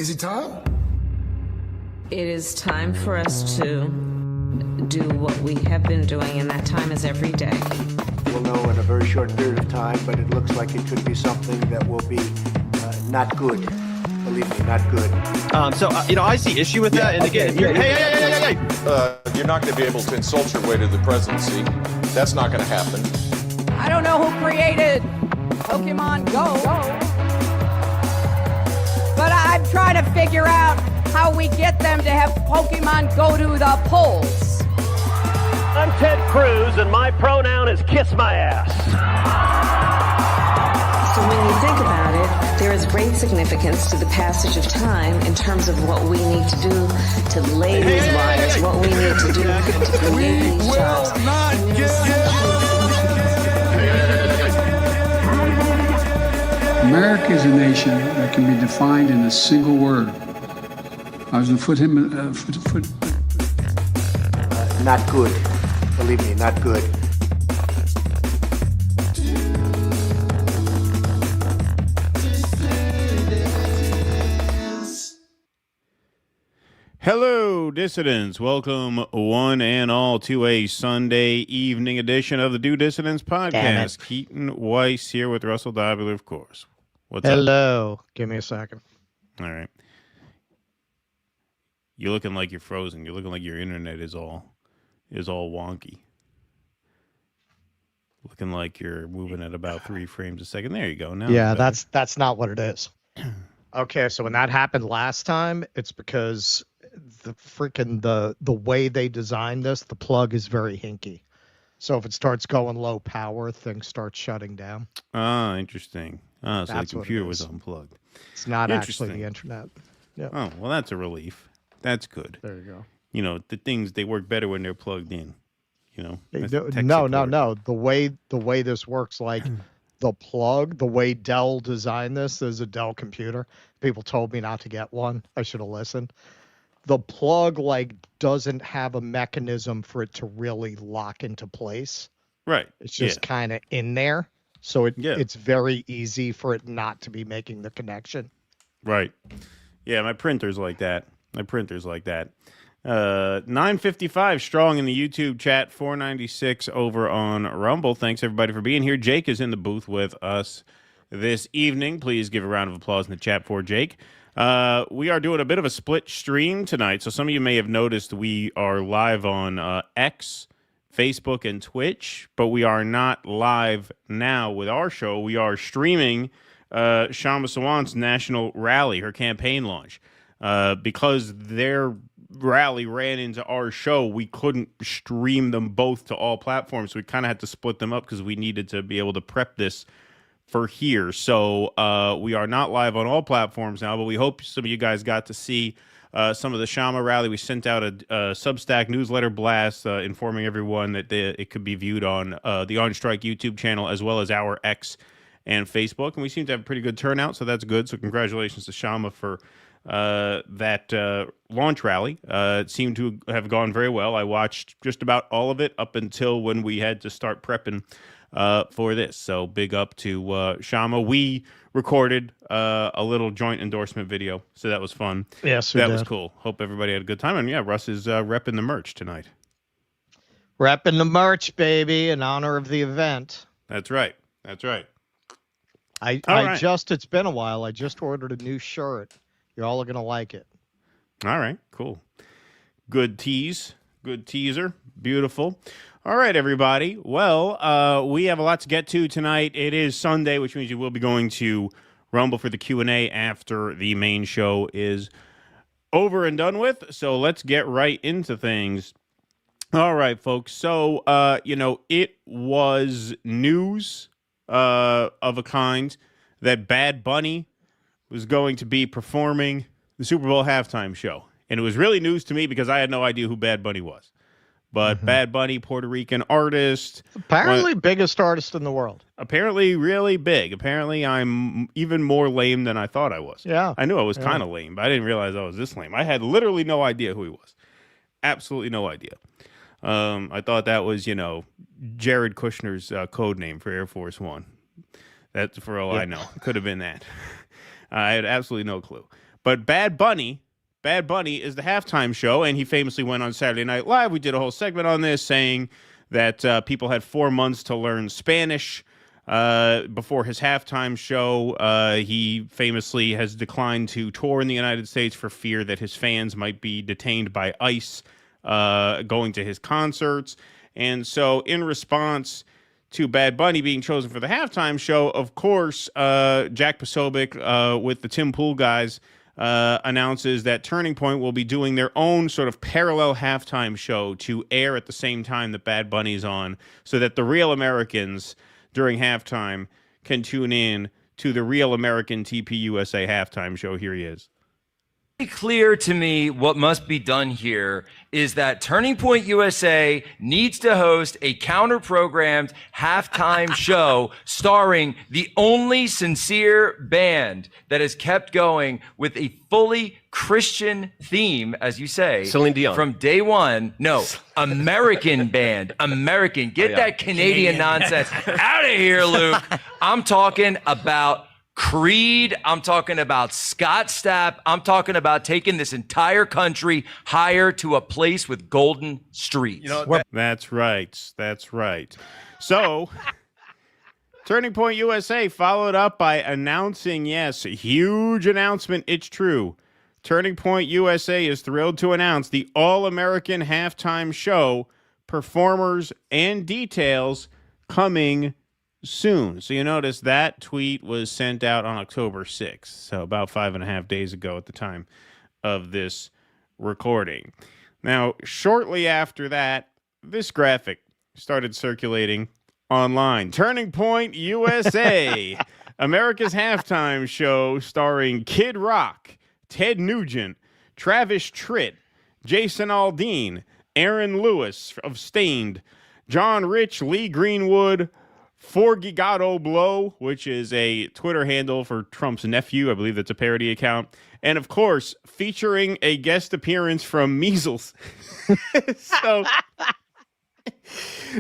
Is it time? It is time for us to do what we have been doing, and that time is every day. We'll know in a very short period of time, but it looks like it could be something that will be not good. Believe me, not good. I see issue with that. And again, if you're, hey. You're not going to be able to insult your way to the presidency. That's not going to happen. I don't know who created Pokemon Go, but I'm trying to figure out how we get them to have Pokemon go to the polls. I'm Ted Cruz, and my pronoun is kiss my ass. So when you think about it, there is great significance to the passage of time in terms of what we need to do to lay these wires, what we need to do to create these jobs. America is a nation that can be defined in a single word. I was going to put him Not good. Believe me, not good. Hello, dissidents. Welcome, one and all, to a Sunday evening edition of the Do Dissidents podcast. Keaton Weiss here with Russell Dobler, of course. What's up? Hello. Give me a second. All right. You're looking like you're frozen. You're looking like your internet is all wonky. Looking like you're moving at about 3 frames a second. There you go. Now, yeah, that's not what it is. Okay, so when that happened last time, it's because the way they designed this, the plug is very hinky. So if it starts going low power, things start shutting down. Ah, interesting. So the That's computer was unplugged. It's not actually the internet. Yeah. Oh, well, that's a relief. That's good. There you go. You know, the things, they work better when they're plugged in. You know, no. The way this works, like the plug, the way Dell designed this, there's a Dell computer. People told me not to get one. I should have listened. The plug doesn't have a mechanism for it to really lock into place. Right. It's just kind of in there. So it's very easy for it not to be making the connection. Right. Yeah, my printer's like that. 955 strong in the YouTube chat, 496 over on Rumble. Thanks, everybody, for being here. Jake is in the booth with us this evening. Please give a round of applause in the chat for Jake. We are doing a bit of a split stream tonight, so some of you may have noticed we are live on X, Facebook, and Twitch, but we are not live now with our show. We are streaming Shama Sawant's national rally, her campaign launch. Because their rally ran into our show, we couldn't stream them both to all platforms. So we kind of had to split them up because we needed to be able to prep this for here. So we are not live on all platforms now, but we hope some of you guys got to see some of the Shama rally. We sent out a Substack newsletter blast informing everyone that it could be viewed on the On Strike YouTube channel as well as our X and Facebook. And we seem to have a pretty good turnout, so that's good. So congratulations to Shama for that launch rally. It seemed to have gone very well. I watched just about all of it up until when we had to start prepping for this. So big up to Shama. We recorded a little joint endorsement video, so that was fun. Yes, that was cool. Hope everybody had a good time. And yeah, Russ is repping the merch tonight. Repping the merch, baby, in honor of the event. That's right. It's been a while. I just ordered a new shirt. You're all going to like it. All right, cool. Good tease. Good teaser. Beautiful. All right, everybody. Well, we have a lot to get to tonight. It is Sunday, which means you will be going to Rumble for the Q&A after the main show is over and done with. So let's get right into things. All right, folks. So, it was news of a kind that Bad Bunny was going to be performing the Super Bowl halftime show. And it was really news to me because I had no idea who Bad Bunny was. But Bad Bunny, Puerto Rican artist. Apparently biggest artist in the world. Apparently really big. Apparently I'm even more lame than I thought I was. Yeah. I knew I was kind of lame, but I didn't realize I was this lame. I had literally no idea who he was. Absolutely no idea. I thought that was, Jared Kushner's code name for Air Force One. That's for all I know. It could have been that. I had absolutely no clue. But Bad Bunny is the halftime show, and he famously went on Saturday Night Live. We did a whole segment on this saying that people had 4 months to learn Spanish before his halftime show. He famously has declined to tour in the United States for fear that his fans might be detained by ICE going to his concerts. And so in response to Bad Bunny being chosen for the halftime show, of course, Jack Posobiec with the Tim Pool guys announces that Turning Point will be doing their own sort of parallel halftime show to air at the same time that Bad Bunny's on, so that the real Americans during halftime can tune in to the real American TPUSA halftime show. Here he is. Clear to me what must be done here is that Turning Point USA needs to host a counter-programmed halftime show starring the only sincere band that has kept going with a fully Christian theme, as you say, Celine Dion. from day one. No, American band, American. Get that Canadian nonsense out of here, Luke. I'm talking about Creed. I'm talking about Scott Stapp. I'm talking about taking this entire country higher to a place with golden streets. That's right. That's right. So, Turning Point USA followed up by announcing, yes, a huge announcement. It's true. Turning Point USA is thrilled to announce the All-American Halftime Show, performers and details coming soon. So you notice that tweet was sent out on October 6th, so about 5.5 days ago at the time of this recording. Now, shortly after that, this graphic started circulating online. Turning Point USA, America's halftime show starring Kid Rock, Ted Nugent, Travis Tritt, Jason Aldean, Aaron Lewis of Stained, John Rich, Lee Greenwood, Forgigato Blow, which is a Twitter handle for Trump's nephew. I believe that's a parody account. And, of course, featuring a guest appearance from Measles. So,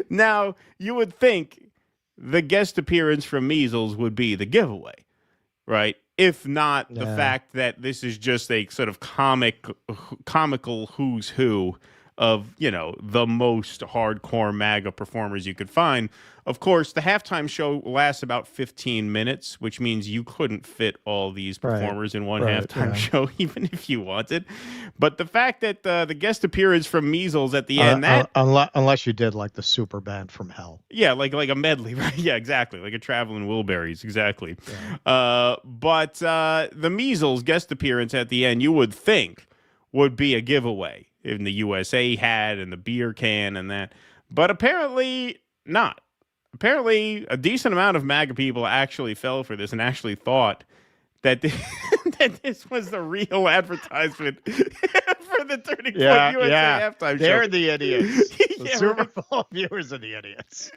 now, you would think the guest appearance from Measles would be the giveaway, right? If not the fact that this is just a sort of comical who's who of, the most hardcore MAGA performers you could find. Of course, the halftime show lasts about 15 minutes, which means you couldn't fit all these performers in one halftime show, even if you wanted. But the fact that the guest appearance from Measles at the end, unless you did like the super band from hell. Yeah, like a medley, right? Yeah, exactly. Like a Traveling Wilburys, exactly. Yeah. But the Measles guest appearance at the end, you would think would be a giveaway in the USA hat and the beer can and that. But apparently not. Apparently, a decent amount of MAGA people actually fell for this and actually thought that this was the real advertisement for the Turning Point USA halftime show. They're the idiots. The Super Bowl viewers are the idiots.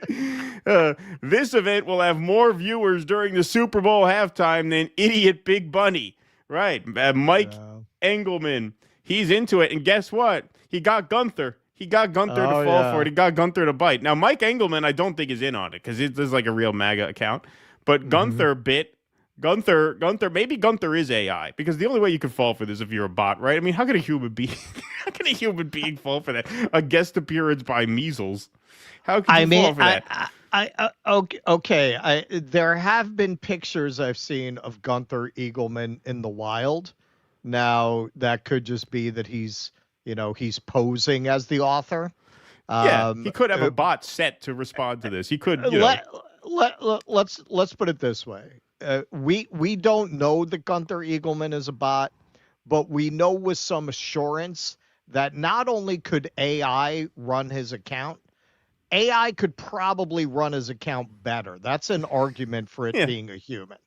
This event will have more viewers during the Super Bowl halftime than Idiot Big Bunny. Right. Mike Engelman. He's into it. And guess what? He got Gunther. He got Gunther to fall for it. He got Gunther to bite. Now, Mike Engelman, I don't think is in on it because this is like a real MAGA account. But Gunther maybe Gunther is AI because the only way you can fall for this if you're a bot, right? I mean, how can a human being fall for that? A guest appearance by Measles. How can you fall for that? Okay. There have been pictures I've seen of Gunther Eagleman in the wild. Now, that could just be that he's posing as the author. He could have a bot set to respond to this. He could. Let's put it this way: we don't know that Gunther Eagleman is a bot, but we know with some assurance that not only could AI run his account, AI could probably run his account better. That's an argument for it being a human.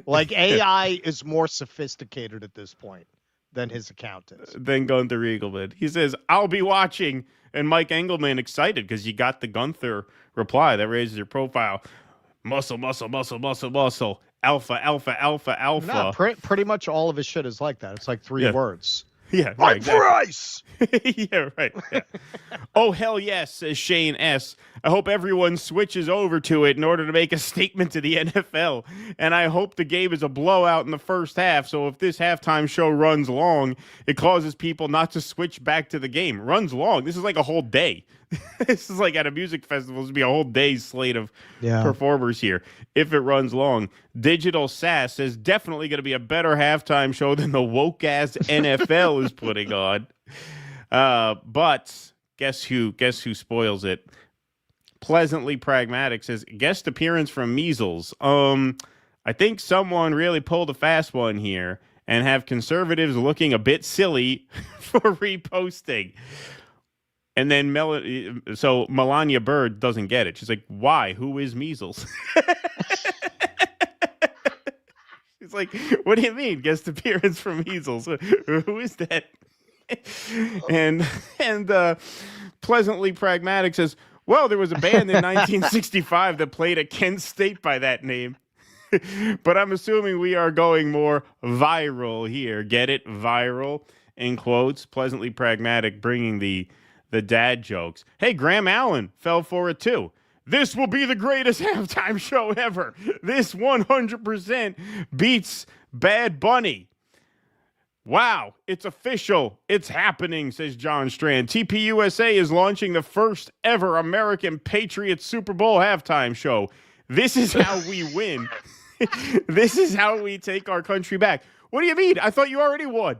Like AI is more sophisticated at this point than his account is. Than Gunther Eagleman. He says, I'll be watching. And Mike Engelman excited because you got the Gunther reply that raises your profile. Muscle, muscle, muscle, muscle, muscle. Alpha, alpha, alpha, alpha. No, pretty much all of his shit is like that. It's like three words. Yeah, Fight right, for ice. yeah, right. Yeah. Oh, hell yes, says Shane S. I hope everyone switches over to it in order to make a statement to the NFL. And I hope the game is a blowout in the first half. So if this halftime show runs long, it causes people not to switch back to the game. Runs long. This is like a whole day. This is like at a music festival. This would be a whole day's slate of performers here. If it runs long. Digital Sass says definitely going to be a better halftime show than the woke-ass NFL is putting on. But guess who spoils it? Pleasantly Pragmatic says guest appearance from Measles. I think someone really pulled a fast one here and have conservatives looking a bit silly for reposting. And then Melania Bird doesn't get it. She's like, why? Who is Measles? She's like, what do you mean? Guest appearance from Measles. Who is that? and Pleasantly Pragmatic says, well, there was a band in 1965 that played at Kent State by that name. But I'm assuming we are going more viral here. Get it? Viral, in quotes. Pleasantly Pragmatic bringing the dad jokes. Hey, Graham Allen fell for it too. This will be the greatest halftime show ever. This 100% beats Bad Bunny. Wow, it's official. It's happening, says John Strand. TPUSA is launching the first ever American Patriots Super Bowl halftime show. This is how we win. This is how we take our country back. What do you mean? I thought you already won.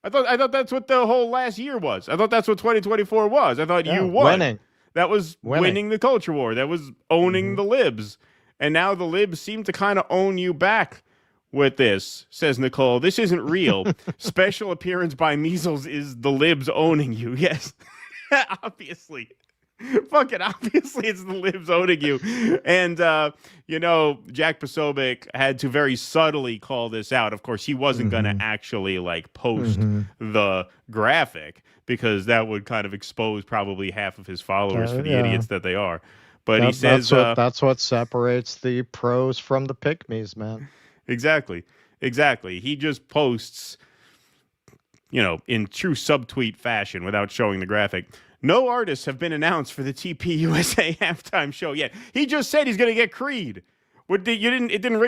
I thought that's what the whole last year was. I thought that's what 2024 was. I thought you won. Winning. That was winning the culture war. That was owning the libs. And now the libs seem to kind of own you back with this, says Nicole. This isn't real. Special appearance by Measles is the libs owning you. Yes. Obviously. Fucking obviously it's the libs owning you. And, Jack Posobiec had to very subtly call this out. Of course, he wasn't going to actually post the graphic because that would kind of expose probably half of his followers for the idiots that they are. But he says that's what separates the pros from the pygmies, man. Exactly. He just posts, in true subtweet fashion without showing the graphic. No artists have been announced for the TPUSA halftime show yet. He just said he's going to get Creed. It didn't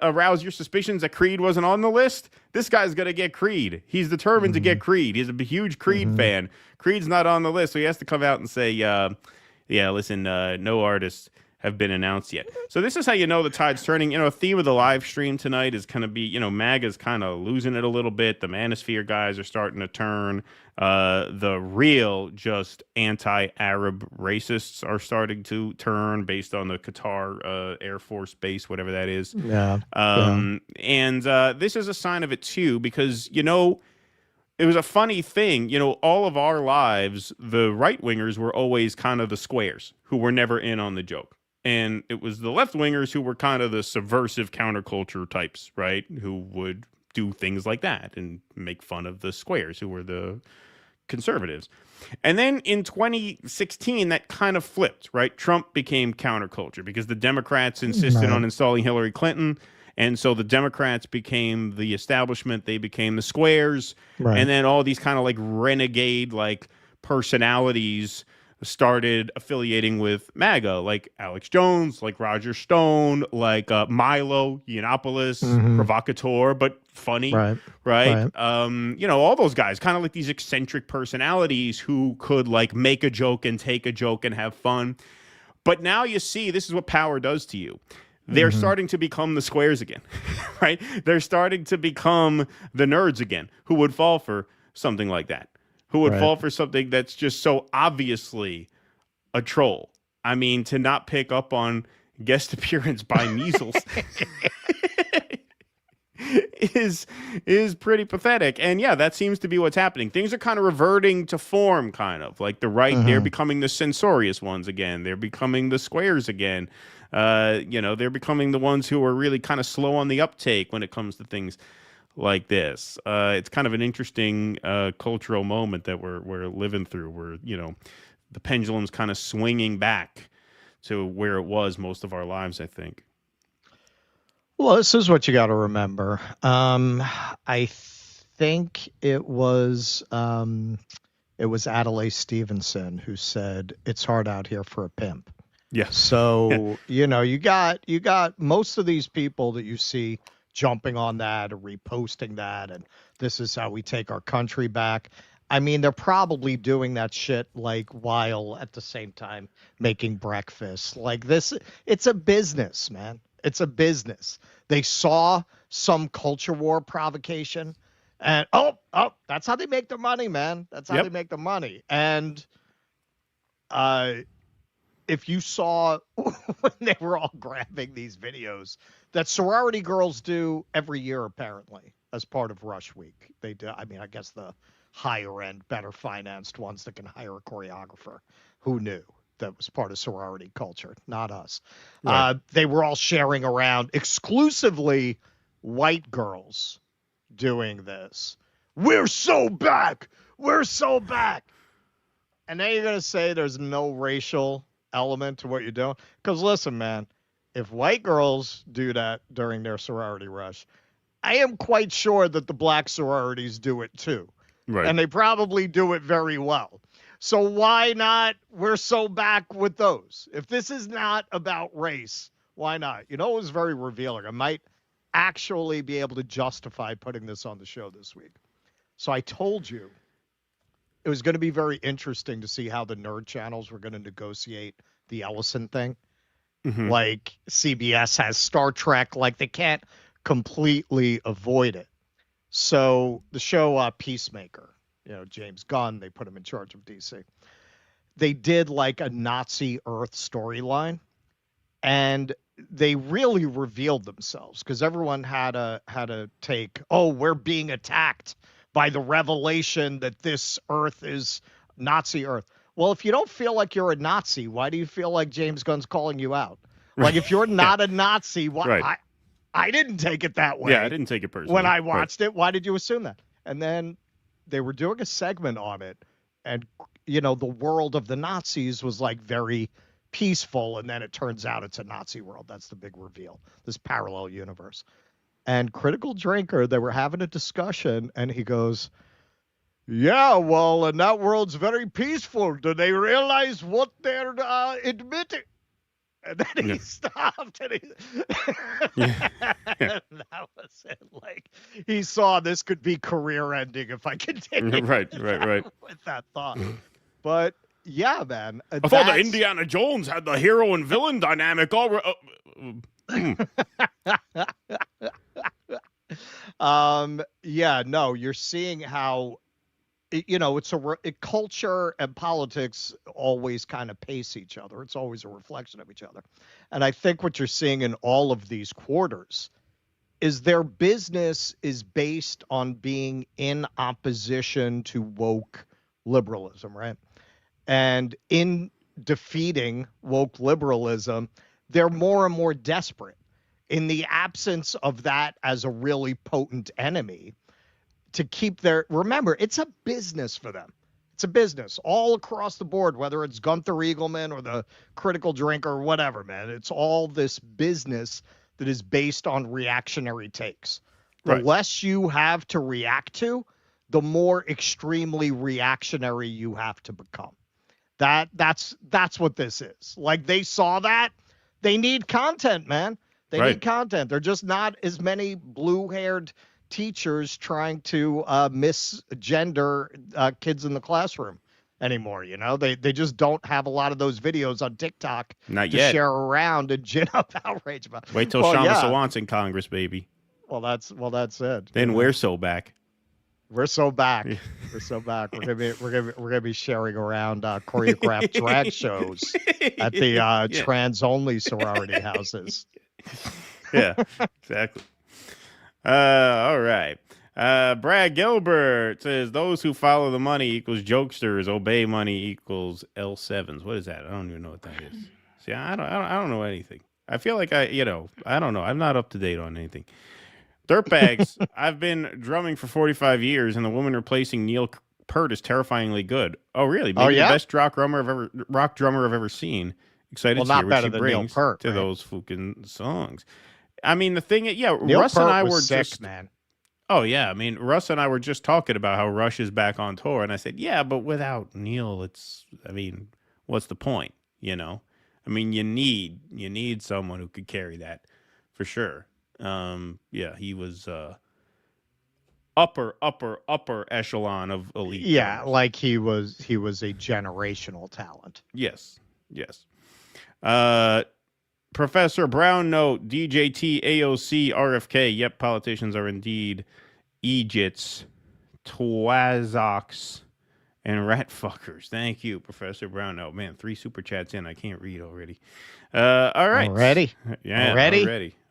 arouse your suspicions that Creed wasn't on the list. This guy's going to get Creed. He's determined to get Creed. He's a huge Creed fan. Creed's not on the list, so he has to come out and say, listen, no artists have been announced yet. So this is how you know the tide's turning. A theme of the live stream tonight is going to be, MAGA's kind of losing it a little bit. The Manosphere guys are starting to turn. The real just anti-Arab racists are starting to turn based on the Qatar Air Force base, whatever that is. And this is a sign of it too, because, it was a funny thing. All of our lives, the right-wingers were always kind of the squares who were never in on the joke. And it was the left-wingers who were kind of the subversive counterculture types, right? Who would do things like that and make fun of the squares who were the conservatives. And then in 2016, that kind of flipped, right? Trump became counterculture because the Democrats insisted on installing Hillary Clinton. And so the Democrats became the establishment. They became the squares. Right. And then all these kind of renegade personalities started affiliating with MAGA, like Alex Jones, like Roger Stone, like Milo Yiannopoulos, provocateur, but funny, right? All those guys, kind of like these eccentric personalities who could make a joke and take a joke and have fun. But now you see, this is what power does to you. They're starting to become the squares again, right? They're starting to become the nerds again who would fall for something like that. Who would fall for something that's just so obviously a troll. I mean, to not pick up on guest appearance by Measles is pretty pathetic. And yeah, that seems to be what's happening. Things are kind of reverting to form, kind of. Like the right, they're becoming the censorious ones again. They're becoming the squares again. They're becoming the ones who are really kind of slow on the uptake when it comes to things like this. It's kind of an interesting cultural moment that we're living through, where the pendulum's kind of swinging back to where it was most of our lives, I think. Well, this is what you got to remember. I think it was Adlai Stevenson who said it's hard out here for a pimp. Yeah. So, you got most of these people that you see jumping on that or reposting that, and this is how we take our country back. I mean, they're probably doing that shit like while at the same time making breakfast. Like this, it's a business, man. It's a business. They saw some culture war provocation, and that's how they make their money, man. That's how they make their money. And if you saw when they were all grabbing these videos that sorority girls do every year, apparently, as part of Rush Week, they do. I mean, I guess the higher end, better financed ones that can hire a choreographer. Who knew that was part of sorority culture? Not us. Right. They were all sharing around exclusively white girls doing this. We're so back. We're so back. And then you're going to say there's no racial element to what you're doing? Because listen, man, if white girls do that during their sorority rush, I am quite sure that the black sororities do it too. Right. And they probably do it very well. So why not? We're so back with those. If this is not about race, why not? It was very revealing. I might actually be able to justify putting this on the show this week. So I told you it was going to be very interesting to see how the nerd channels were going to negotiate the Ellison thing. Mm-hmm. Like CBS has Star Trek, like they can't completely avoid it. So the show Peacemaker, James Gunn, they put him in charge of DC. They did like a Nazi Earth storyline, and they really revealed themselves because everyone had a take, we're being attacked by the revelation that this Earth is Nazi Earth. Well, if you don't feel like you're a Nazi, why do you feel like James Gunn's calling you out? Like, if you're not a Nazi, why? Right. I didn't take it that way. Yeah, I didn't take it personally. When I watched it, why did you assume that? And then they were doing a segment on it, and, the world of the Nazis was, like, very peaceful, and then it turns out it's a Nazi world. That's the big reveal, this parallel universe. And Critical Drinker, they were having a discussion, and he goes, yeah, well, and that world's very peaceful. Do they realize what they're admitting? And then he stopped, and and that was it. Like, he saw this could be career-ending if I continued right. with that thought. But, yeah, man. I thought the Indiana Jones had the hero and villain dynamic all... you're seeing how, it's culture and politics always kind of pace each other. It's always a reflection of each other. And I think what you're seeing in all of these quarters is their business is based on being in opposition to woke liberalism, right? And in defeating woke liberalism, they're more and more desperate. In the absence of that as a really potent enemy, to keep remember, it's a business for them. It's a business all across the board, whether it's Gunther Eagleman or the Critical Drinker or whatever, man. It's all this business that is based on reactionary takes. The less you have to react to, the more extremely reactionary you have to become. That's what this is. Like, they saw that. They need content, man. They need content. They're just not as many blue-haired teachers trying to misgender kids in the classroom anymore. They just don't have a lot of those videos on TikTok to share around and gin up outrage about. Wait till Shama Sawant's in Congress, baby. Well, that's it. Then we're so back. We're so back. We're so back. We're gonna be sharing around choreographed drag shows at the trans only sorority houses. Yeah, exactly. All right. Brad Gilbert says those who follow the money equals jokesters, obey money equals L7s. What is that? I don't even know what that is. See, I don't know anything. I feel like I don't know. I'm not up to date on anything. Dirtbags, I've been drumming for 45 years, and the woman replacing Neil Peart is terrifying good. Oh, really? Maybe the best rock drummer I've ever seen. Excited to hear what she brings to those fucking songs. I mean, the thing is, Neil Russ Peart and I was were sick, just... man. Oh, yeah. I mean, Russ and I were just talking about how Rush is back on tour. And I said, yeah, but without Neil, what's the point? You know? I mean, you need someone who could carry that for sure. Yeah, he was upper echelon of elite. Yeah, drummers. like he was a generational talent. Yes. Professor Brown note, DJT, AOC, RFK. Yep, politicians are indeed Egypts, Twazocs, and rat fuckers. Thank you, Professor Brown note. Man, 3 super chats in. I can't read already. All right. Already? Yeah,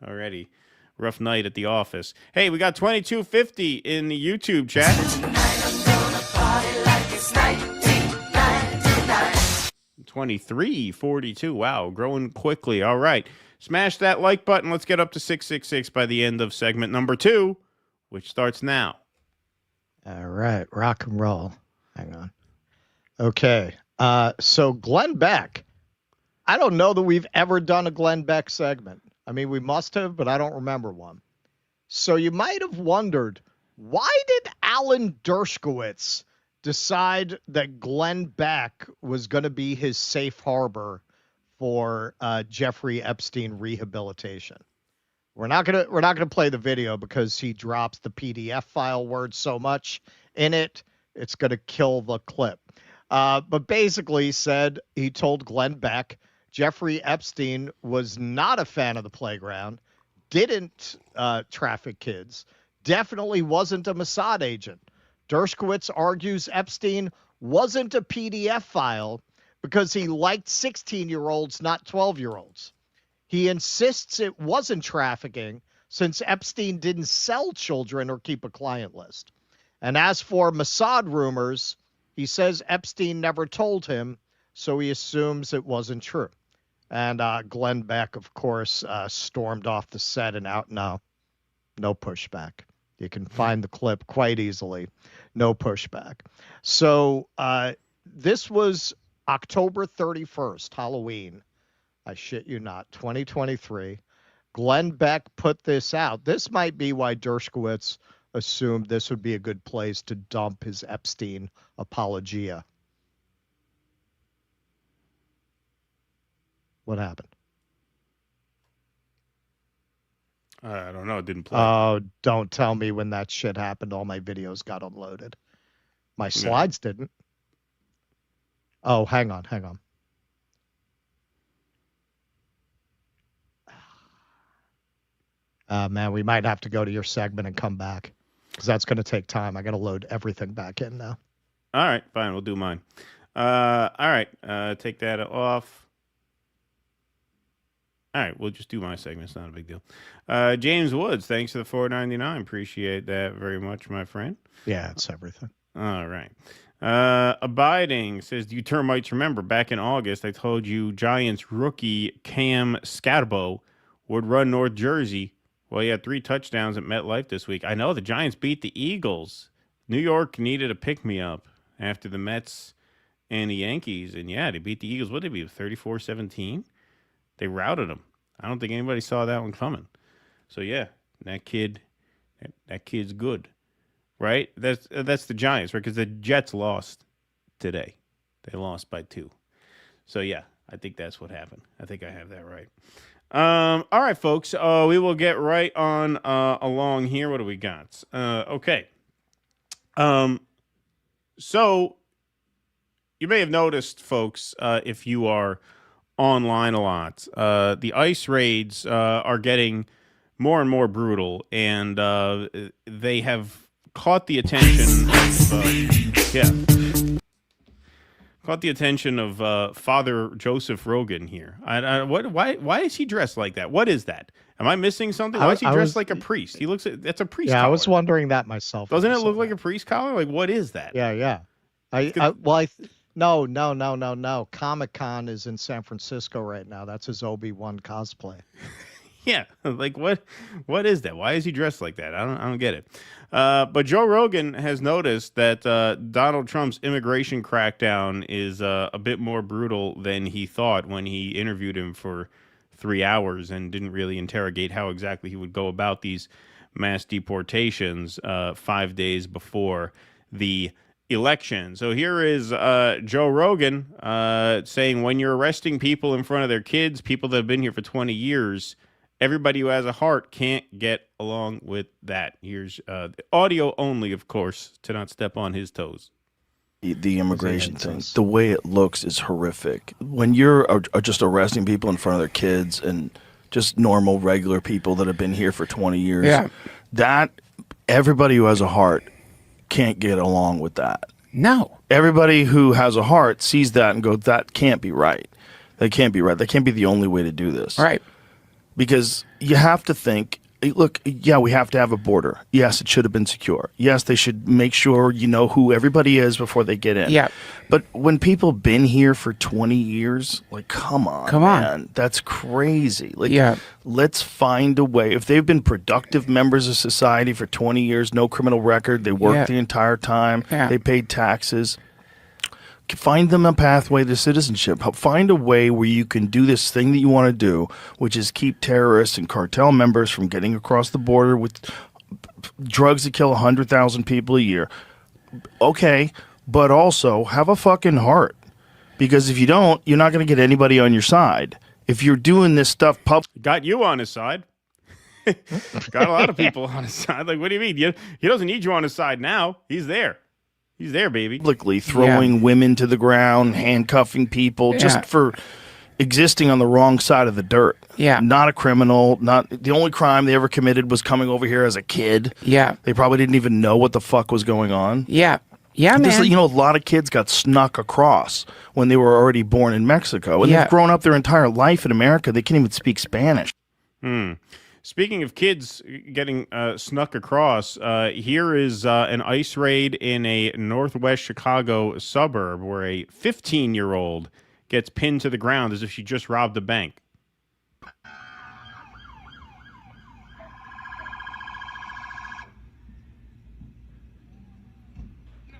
already. Rough night at the office. Hey, we got 2250 in the YouTube chat. 2342. Wow, growing quickly. All right. Smash that like button. Let's get up to 666 by the end of segment number 2, which starts now. All right, rock and roll. Hang on. Okay. So Glenn Beck. I don't know that we've ever done a Glenn Beck segment. I mean, we must have, but I don't remember one. So you might have wondered, why did Alan Dershowitz decide that Glenn Beck was going to be his safe harbor for Jeffrey Epstein rehabilitation? We're not gonna play the video because he drops the PDF file word so much in it, it's gonna kill the clip. But basically, he told Glenn Beck Jeffrey Epstein was not a fan of the playground, didn't traffic kids, definitely wasn't a Mossad agent. Dershowitz argues Epstein wasn't a PDF file because he liked 16-year-olds, not 12-year-olds. He insists it wasn't trafficking since Epstein didn't sell children or keep a client list. And as for Mossad rumors, he says Epstein never told him, so he assumes it wasn't true. And Glenn Beck, of course, stormed off the set and out. No pushback. You can find the clip quite easily. No pushback. So this was October 31st, Halloween. I shit you not, 2023. Glenn Beck put this out. This might be why Dershowitz assumed this would be a good place to dump his Epstein apologia. What happened? I don't know. It didn't play. Oh, don't tell me when that shit happened, all my videos got unloaded. My slides didn't. Oh, hang on. Man, we might have to go to your segment and come back because that's going to take time. I got to load everything back in now. All right, fine. We'll do mine. All right. Take that off. All right, we'll just do my segment. It's not a big deal. James Woods, thanks for the $4.99. Appreciate that very much, my friend. Yeah, it's everything. All right. Abiding says, do you termites remember back in August, I told you Giants rookie Cam Scatterbo would run North Jersey. Well, he had 3 touchdowns at MetLife this week. I know the Giants beat the Eagles. New York needed a pick-me-up after the Mets and the Yankees. And, yeah, they beat the Eagles. What did they beat, 34-17? They routed them. I don't think anybody saw that one coming. So, yeah, that kid's good, right? That's the Giants, right? Because the Jets lost today. They lost by 2. So, yeah, I think that's what happened. I think I have that right. All right, folks. We will get right on along here. What do we got? Okay. So you may have noticed, folks, if you are online a lot, the ICE raids are getting more and more brutal, and they have caught the attention caught the attention of Father Joseph Rogan here. Why is he dressed like that? What is that? Am I missing something? Why is he dressed like a priest? He looks that's a priest collar. I was wondering that myself. Doesn't it look like a priest collar? Like, what is that? Yeah. No. Comic-Con is in San Francisco right now. That's his Obi-Wan cosplay. Yeah, like what is that? Why is he dressed like that? I don't get it. But Joe Rogan has noticed that Donald Trump's immigration crackdown is a bit more brutal than he thought when he interviewed him for 3 hours and didn't really interrogate how exactly he would go about these mass deportations 5 days before the election. So here is Joe Rogan saying, when you're arresting people in front of their kids, people that have been here for 20 years, everybody who has a heart can't get along with that. Here's the audio only, of course, to not step on his toes. The immigration thing, the way it looks is horrific. When you're just arresting people in front of their kids and just normal, regular people that have been here for 20 years, that everybody who has a heart can't get along with that. No. Everybody who has a heart sees that and goes, that can't be right. That can't be right. That can't be the only way to do this. Right. Because you have to think, look, yeah, we have to have a border. Yes, it should have been secure. Yes, they should make sure you know who everybody is before they get in. Yeah. But when people been here for 20 years, like, come on, man. That's crazy. Like, let's find a way. If they've been productive members of society for 20 years, no criminal record, they worked the entire time, they paid taxes, find them a pathway to citizenship. Find a way where you can do this thing that you want to do, which is keep terrorists and cartel members from getting across the border with drugs that kill 100,000 people a year. Okay, but also have a fucking heart. Because if you don't, you're not going to get anybody on your side. If you're doing this stuff got you on his side. Got a lot of people on his side. Like, what do you mean? He doesn't need you on his side now. He's there. He's there, baby. Publicly throwing women to the ground, handcuffing people just for existing on the wrong side of the dirt. Yeah. Not a criminal. Not the only crime they ever committed was coming over here as a kid. Yeah. They probably didn't even know what the fuck was going on. Yeah. Yeah, man. You know, a lot of kids got snuck across when they were already born in Mexico. And they've grown up their entire life in America. They can't even speak Spanish. Speaking of kids getting snuck across, here is an ICE raid in a northwest Chicago suburb where a 15-year-old gets pinned to the ground as if she just robbed a bank.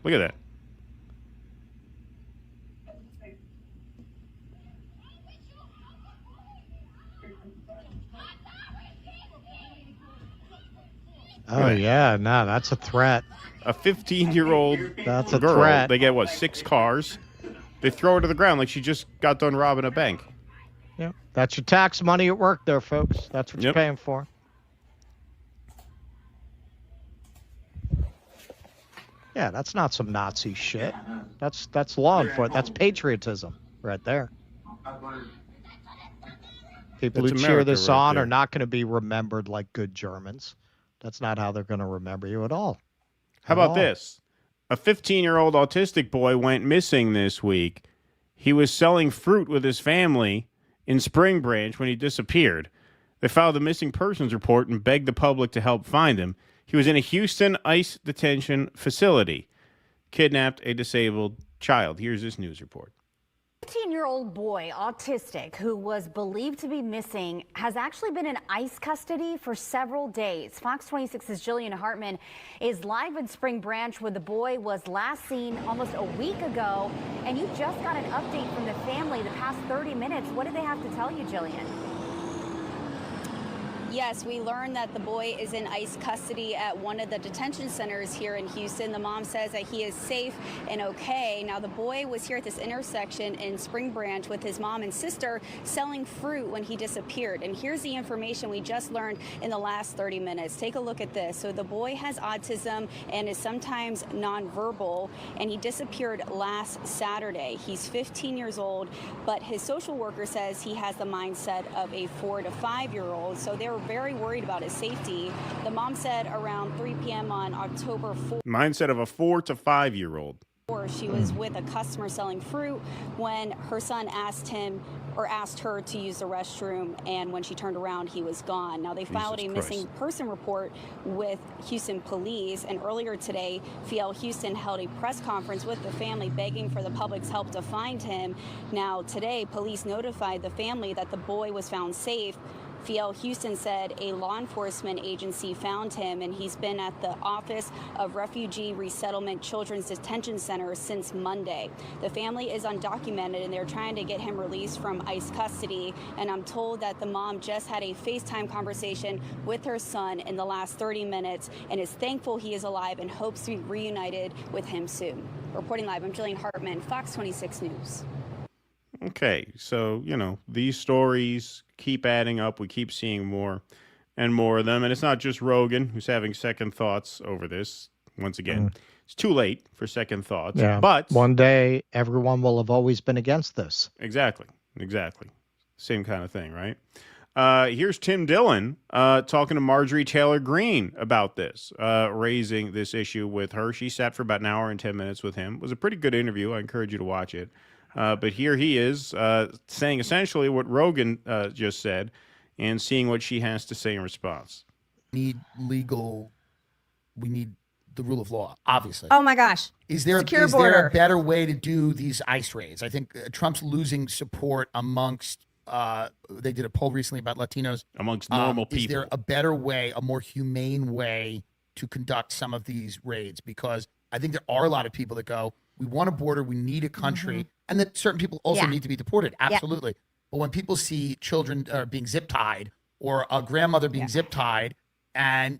Look at that. Oh, yeah. No, that's a threat. A 15-year-old That's a girl. threat. They get, 6 cars? They throw her to the ground like she just got done robbing a bank. Yeah, that's your tax money at work there, folks. That's what you're paying for. Yeah, that's not some Nazi shit. That's law enforcement. That's patriotism right there. People That's who cheer America this right on there. are not going to be remembered like good Germans. That's not how they're going to remember you at all. How about this? A 15-year-old autistic boy went missing this week. He was selling fruit with his family in Spring Branch when he disappeared. They filed a missing persons report and begged the public to help find him. He was in a Houston ICE detention facility. Kidnapped a disabled child. Here's this news report. 15-year-old boy, autistic, who was believed to be missing, has actually been in ICE custody for several days. Fox 26's Jillian Hartman is live in Spring Branch, where the boy was last seen almost a week ago. And you just got an update from the family the past 30 minutes. What did they have to tell you, Jillian? Yes, we learned that the boy is in ICE custody at one of the detention centers here in Houston. The mom says that he is safe and okay. Now, the boy was here at this intersection in Spring Branch with his mom and sister selling fruit when he disappeared. And here's the information we just learned in the last 30 minutes. Take a look at this. So the boy has autism and is sometimes nonverbal, and he disappeared last Saturday. He's 15 years old, but his social worker says he has the mindset of a 4 to 5-year-old. So they're very worried about his safety. The mom said around 3 p.m. on October 4th. Mindset of a 4 to 5-year-old. She was with a customer selling fruit when her son asked her to use the restroom, and when she turned around, he was gone. Now, they filed a missing person report with Houston police, and earlier today, FL Houston held a press conference with the family begging for the public's help to find him. Now, today, police notified the family that the boy was found safe Fiel Houston said a law enforcement agency found him, and he's been at the Office of Refugee Resettlement Children's Detention Center since Monday. The family is undocumented, and they're trying to get him released from ICE custody. And I'm told that the mom just had a FaceTime conversation with her son in the last 30 minutes and is thankful he is alive and hopes to be reunited with him soon. Reporting live, I'm Jillian Hartman, Fox 26 News. Okay, so, these stories keep adding up. We keep seeing more and more of them. And it's not just Rogan who's having second thoughts over this. Once again, it's too late for second thoughts. Yeah. But one day, everyone will have always been against this. Exactly. Same kind of thing, right? Here's Tim Dillon talking to Marjorie Taylor Greene about this, raising this issue with her. She sat for about an hour and 10 minutes with him. It was a pretty good interview. I encourage you to watch it. But here he is saying essentially what Rogan just said and seeing what she has to say in response. We need the rule of law, obviously. Oh, my gosh. Is there a better way to do these ICE raids? I think Trump's losing support amongst, they did a poll recently about Latinos. Amongst normal people. Is there a better way, a more humane way to conduct some of these raids? Because I think there are a lot of people that go, we want a border, we need a country, and that certain people also need to be deported. Absolutely. But when people see children being zip-tied or a grandmother being zip-tied, and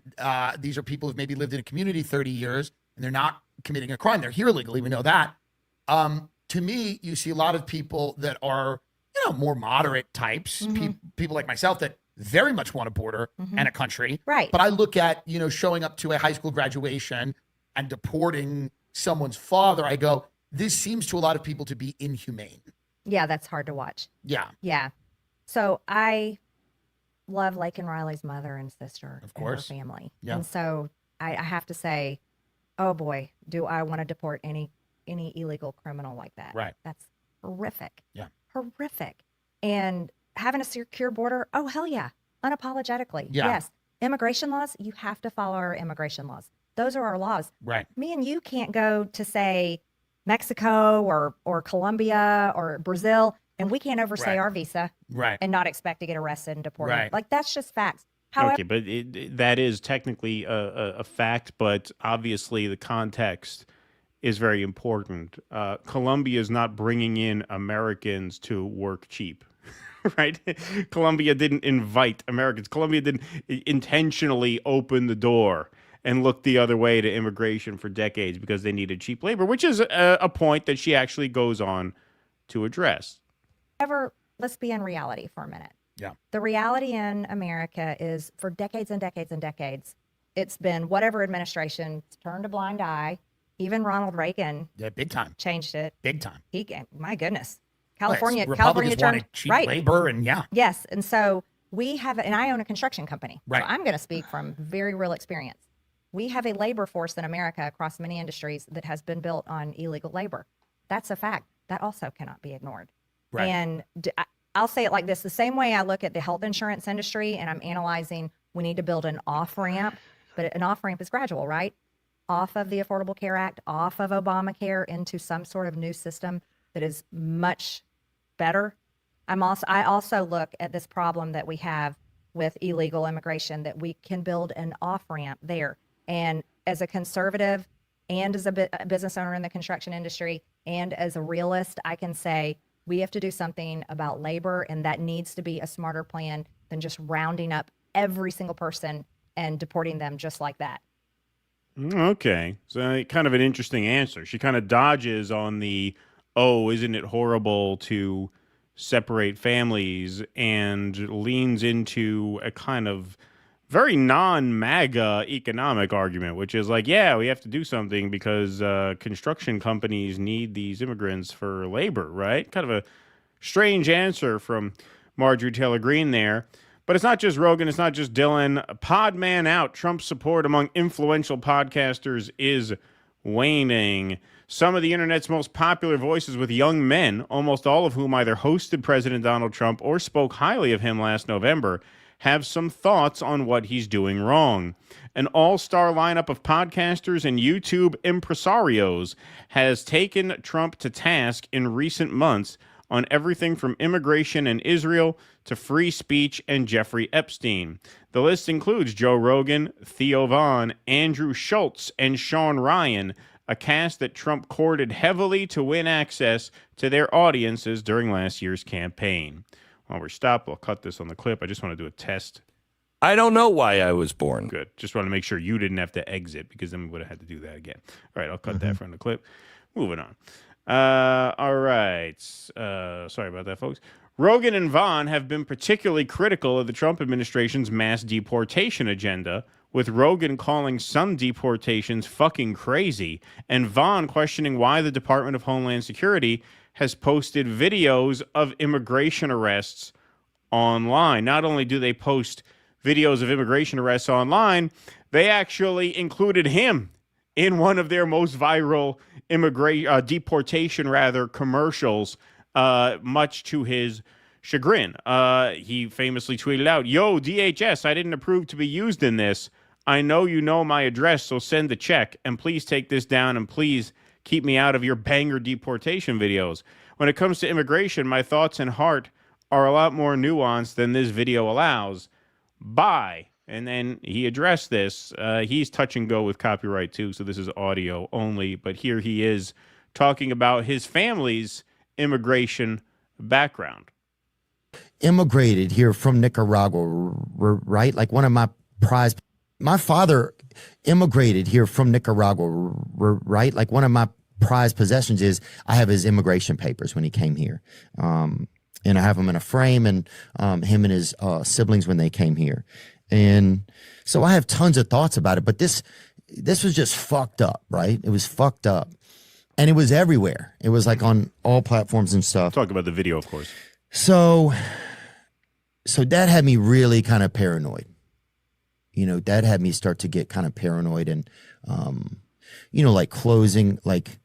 these are people who've maybe lived in a community 30 years, and they're not committing a crime. They're here illegally. We know that. To me, you see a lot of people that are, more moderate types, people like myself that very much want a border and a country. Right. But I look at, showing up to a high school graduation and deporting someone's father. I go, this seems to a lot of people to be inhumane. Yeah, that's hard to watch. Yeah. Yeah. So I love Laken Riley's mother and sister, of course, and her family. Yeah. And so I have to say, oh boy, do I want to deport any illegal criminal like that. Right. That's horrific. Yeah. Horrific. And having a secure border, oh hell yeah. Unapologetically. Yeah. Yes. Immigration laws, you have to follow our immigration laws. Those are our laws. Right. Me and you can't go to, say, Mexico or Colombia or Brazil, and we can't overstay our visa and not expect to get arrested and deported. Right. Like, that's just facts. However, Okay, but that is technically a fact, but obviously the context is very important. Colombia is not bringing in Americans to work cheap. Right? Colombia didn't invite Americans. Colombia didn't intentionally open the door and look the other way to immigration for decades because they needed cheap labor, which is a point that she actually goes on to address. let's be in reality for a minute. Yeah. The reality in America is for decades and decades and decades, it's been whatever administration turned a blind eye. Even Ronald Reagan, big time, changed it. Big time. My goodness, California Republicans wanted turned cheap labor, and yes, and so we have, and I own a construction company, right? So I'm going to speak from very real experience. We have a labor force in America across many industries that has been built on illegal labor. That's a fact. That also cannot be ignored. Right. And I'll say it like this: the same way I look at the health insurance industry, and I'm analyzing, we need to build an off ramp, but an off ramp is gradual, right? Off of the Affordable Care Act, off of Obamacare into some sort of new system that is much better. I also look at this problem that we have with illegal immigration, that we can build an off ramp there. And as a conservative and as a business owner in the construction industry and as a realist, I can say we have to do something about labor, and that needs to be a smarter plan than just rounding up every single person and deporting them just like that. Okay. So kind of an interesting answer. She kind of dodges on the, oh, isn't it horrible to separate families, and leans into a kind of very non-MAGA economic argument, which is like, yeah, we have to do something because construction companies need these immigrants for labor, right? Kind of a strange answer from Marjorie Taylor Greene there. But it's not just Rogan, it's not just Dillon. Podman out. Trump's support among influential podcasters is waning. Some of the internet's most popular voices with young men, almost all of whom either hosted President Donald Trump or spoke highly of him last November, have some thoughts on what he's doing wrong. An all-star lineup of podcasters and YouTube impresarios has taken Trump to task in recent months on everything from immigration and Israel to free speech and Jeffrey Epstein. The list includes Joe Rogan, Theo Von, Andrew Schultz, and Sean Ryan, a cast that Trump courted heavily to win access to their audiences during last year's campaign. While we're stopped, I'll cut this on the clip. I just want to do a test. I don't know why I was born. Good. Just want to make sure you didn't have to exit, because then we would have had to do that again. All right, I'll cut that from the clip. Moving on. All right. Sorry about that, folks. Rogan and Vaughn have been particularly critical of the Trump administration's mass deportation agenda, with Rogan calling some deportations fucking crazy, and Vaughn questioning why the Department of Homeland Security has posted videos of immigration arrests online. Not only do they post videos of immigration arrests online, they actually included him in one of their most viral deportation commercials, much to his chagrin. He famously tweeted out, "Yo, DHS, I didn't approve to be used in this. I know you know my address, so send the check, and please take this down, and please keep me out of your banger deportation videos. When it comes to immigration, my thoughts and heart are a lot more nuanced than this video allows. Bye." And then he addressed this. He's touch and go with copyright too, so this is audio only. But here he is talking about his family's immigration background. Immigrated here from Nicaragua, right? Like one of my prized... My father immigrated here from Nicaragua, right? Like one of my prized possessions is I have his immigration papers when he came here. And I have them in a frame, and him and his siblings when they came here. And so I have tons of thoughts about it, but this was just fucked up, right? It was fucked up. And it was everywhere. It was like on all platforms and stuff. Talk about the video, of course. So that had me really kind of paranoid. You know, that had me start to get kind of paranoid and, you know, like closing, like,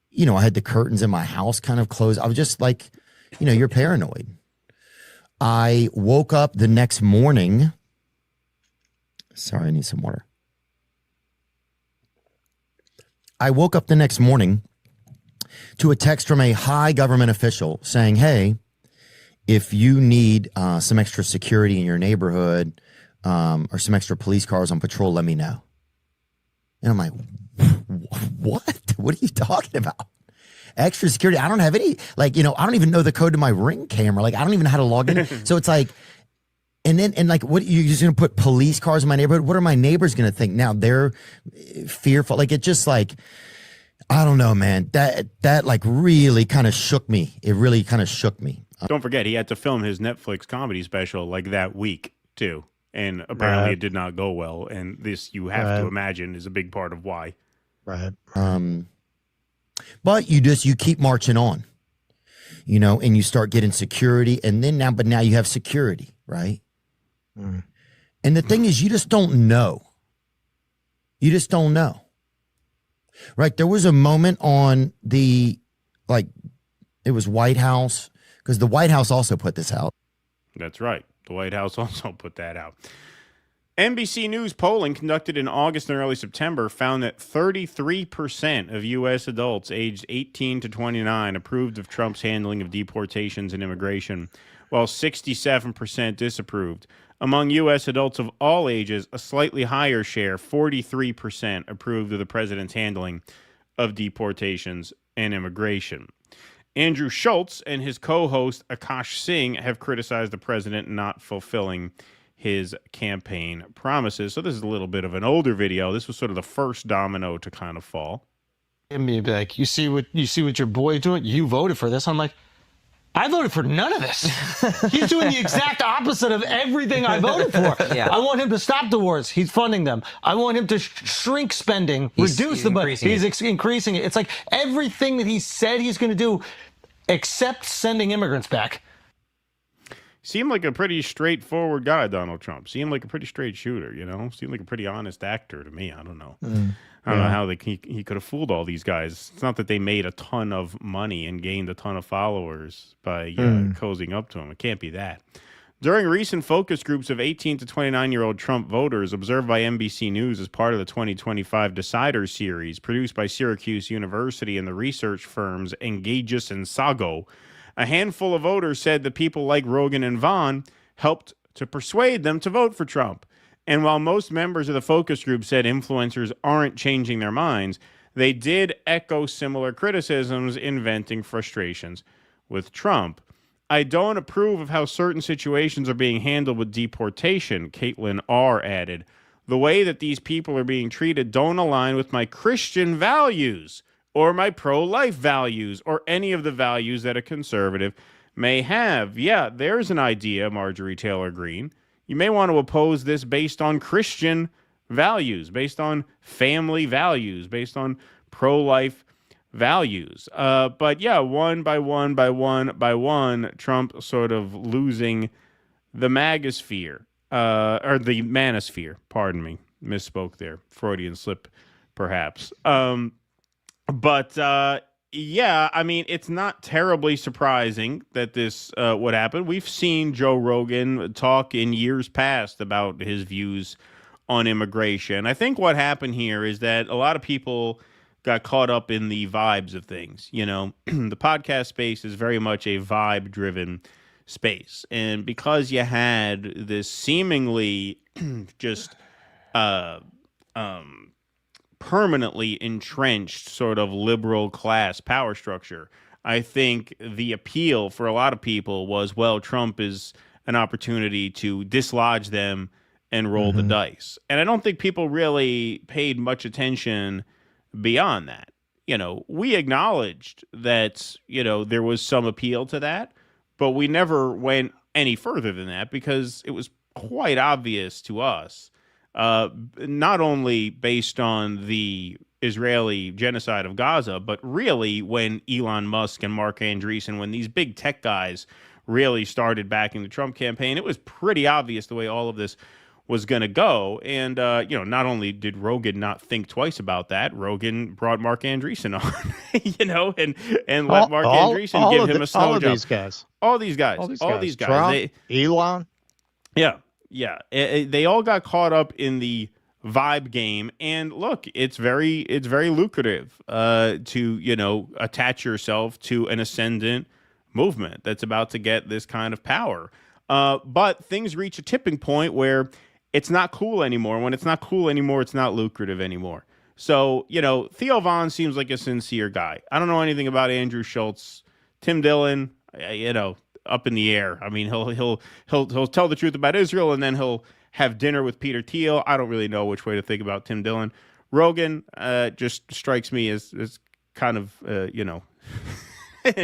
you know, I had the curtains in my house kind of closed. I was just like, you know, you're paranoid. I woke up the next morning. Sorry, I need some water. I woke up the next morning to a text from a high government official saying, "Hey, if you need some extra security in your neighborhood or some extra police cars on patrol, let me know." And I'm like, what? What are you talking about? Extra security? I don't have any, like, you know, I don't even know the code to my Ring camera. Like, I don't even know how to log in. So it's like, and like, what, you're just going to put police cars in my neighborhood? What are my neighbors going to think? Now they're fearful. Like, it just like, I don't know, man. That like really kind of shook me. It really kind of shook me. Don't forget, he had to film his Netflix comedy special like that week too. And apparently it did not go well. And this, you have to imagine, is a big part of why. Right. But you keep marching on, you know, and you start getting security. And then now you have security, right? Mm. And the thing is, you just don't know. You just don't know. Right. There was a moment on it was White House, because the White House also put this out. That's right. The White House also put that out. NBC News polling conducted in August and early September found that 33% of U.S. adults aged 18 to 29 approved of Trump's handling of deportations and immigration, while 67% disapproved. Among U.S. adults of all ages, a slightly higher share, 43%, approved of the president's handling of deportations and immigration. Andrew Schultz and his co-host Akash Singh have criticized the president not fulfilling his campaign promises. So this is a little bit of an older video. This was sort of the first domino to kind of fall. And me like, you see what your boy doing? You voted for this. I'm like, I voted for none of this. He's doing the exact opposite of everything I voted for. Yeah. I want him to stop the wars. He's funding them. I want him to shrink spending, reduce the budget. He's increasing it. It's like everything that he said he's going to do, except sending immigrants back. Seemed like a pretty straightforward guy, Donald Trump. Seemed like a pretty straight shooter, you know? Seemed like a pretty honest actor to me. I don't know. I don't know how he could have fooled all these guys. It's not that they made a ton of money and gained a ton of followers by cozying up to him. It can't be that. During recent focus groups of 18 to 29-year-old Trump voters observed by NBC News as part of the 2025 Decider series produced by Syracuse University and the research firms Engages and Sago, A handful of voters said that people like Rogan and Vaughn helped to persuade them to vote for Trump. And while most members of the focus group said influencers aren't changing their minds, they did echo similar criticisms, venting frustrations with Trump. I don't approve of how certain situations are being handled with deportation, Caitlin R. added. The way that these people are being treated don't align with my Christian values or my pro-life values or any of the values that a conservative may have. Yeah, there's an idea, Marjorie Taylor Greene. You may want to oppose this based on Christian values, based on family values, based on pro-life values. But yeah, one by one, Trump sort of losing the Manosphere, or the Manosphere, pardon me, misspoke there, Freudian slip, perhaps. Yeah, I mean, it's not terribly surprising that this would happen. We've seen Joe Rogan talk in years past about his views on immigration. I think what happened here is that a lot of people got caught up in the vibes of things. You know, the podcast space is very much a vibe-driven space. And because you had this seemingly just permanently entrenched sort of liberal class power structure, I think the appeal for a lot of people was, well, Trump is an opportunity to dislodge them and roll the dice. And I don't think people really paid much attention beyond that. You know, we acknowledged that, you know, there was some appeal to that, but we never went any further than that because it was quite obvious to us, not only based on the Israeli genocide of Gaza, but really when Elon Musk and Mark Andreessen, when these big tech guys really started backing the Trump campaign, it was pretty obvious the way all of this was going to go. And, you know, not only did Rogan not think twice about that, Rogan brought Mark Andreessen on, you know, and let Mark Andreessen give him a snow job. All these guys. Trump, Elon. Yeah. They all got caught up in the vibe game. And look, it's very lucrative to, you know, attach yourself to an ascendant movement that's about to get this kind of power. But things reach a tipping point where it's not cool anymore. When it's not cool anymore, it's not lucrative anymore. So, you know, Theo Von seems like a sincere guy. I don't know anything about Andrew Schultz. Tim Dillon, you know, up in the air. I mean, he'll tell the truth about Israel, and then he'll have dinner with Peter Thiel. I don't really know which way to think about Tim Dillon. Rogan just strikes me as kind of, you know,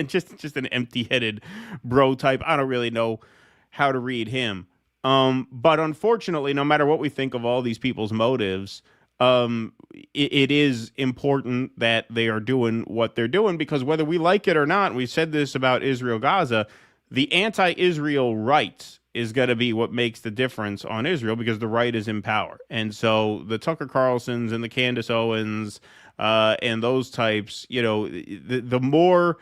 just an empty-headed bro type. I don't really know how to read him. But unfortunately, no matter what we think of all these people's motives, it is important that they are doing what they're doing, because whether we like it or not, we said this about Israel-Gaza, the anti-Israel right is going to be what makes the difference on Israel, because the right is in power. And so the Tucker Carlsons and the Candace Owens and those types, you know, the more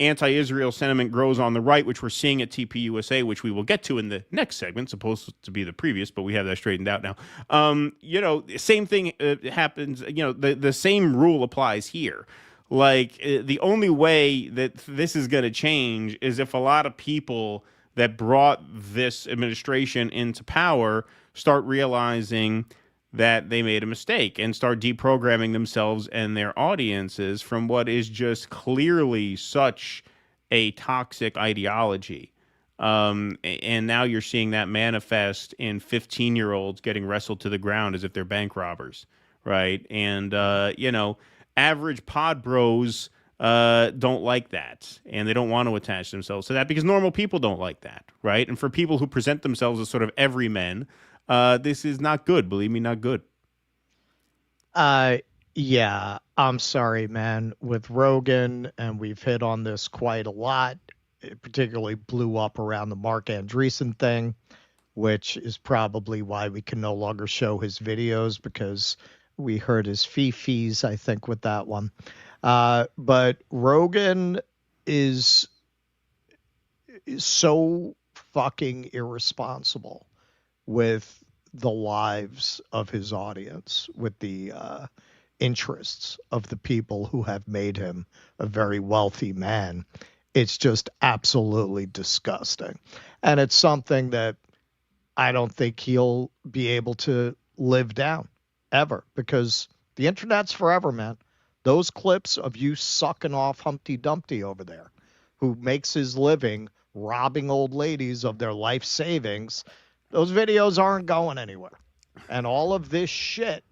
anti-Israel sentiment grows on the right, which we're seeing at TPUSA, which we will get to in the next segment, supposed to be the previous, but we have that straightened out now. You know, same thing happens, you know, the same rule applies here. Like, the only way that this is going to change is if a lot of people that brought this administration into power start realizing that they made a mistake and start deprogramming themselves and their audiences from what is just clearly such a toxic ideology. And now you're seeing that manifest in 15-year-olds getting wrestled to the ground as if they're bank robbers, right? And, you know, average pod bros don't like that, and they don't want to attach themselves to that because normal people don't like that, right? And for people who present themselves as sort of everymen, this is not good. Believe me, not good. Yeah, I'm sorry, man. With Rogan, and we've hit on this quite a lot, it particularly blew up around the Mark Andreessen thing, which is probably why we can no longer show his videos, because we heard his fees, I think, with that one. But Rogan is so fucking irresponsible with the lives of his audience, with the interests of the people who have made him a very wealthy man. It's just absolutely disgusting. And it's something that I don't think he'll be able to live down ever, because the internet's forever, man. Those clips of you sucking off Humpty Dumpty over there, who makes his living robbing old ladies of their life savings, those videos aren't going anywhere. And all of this shit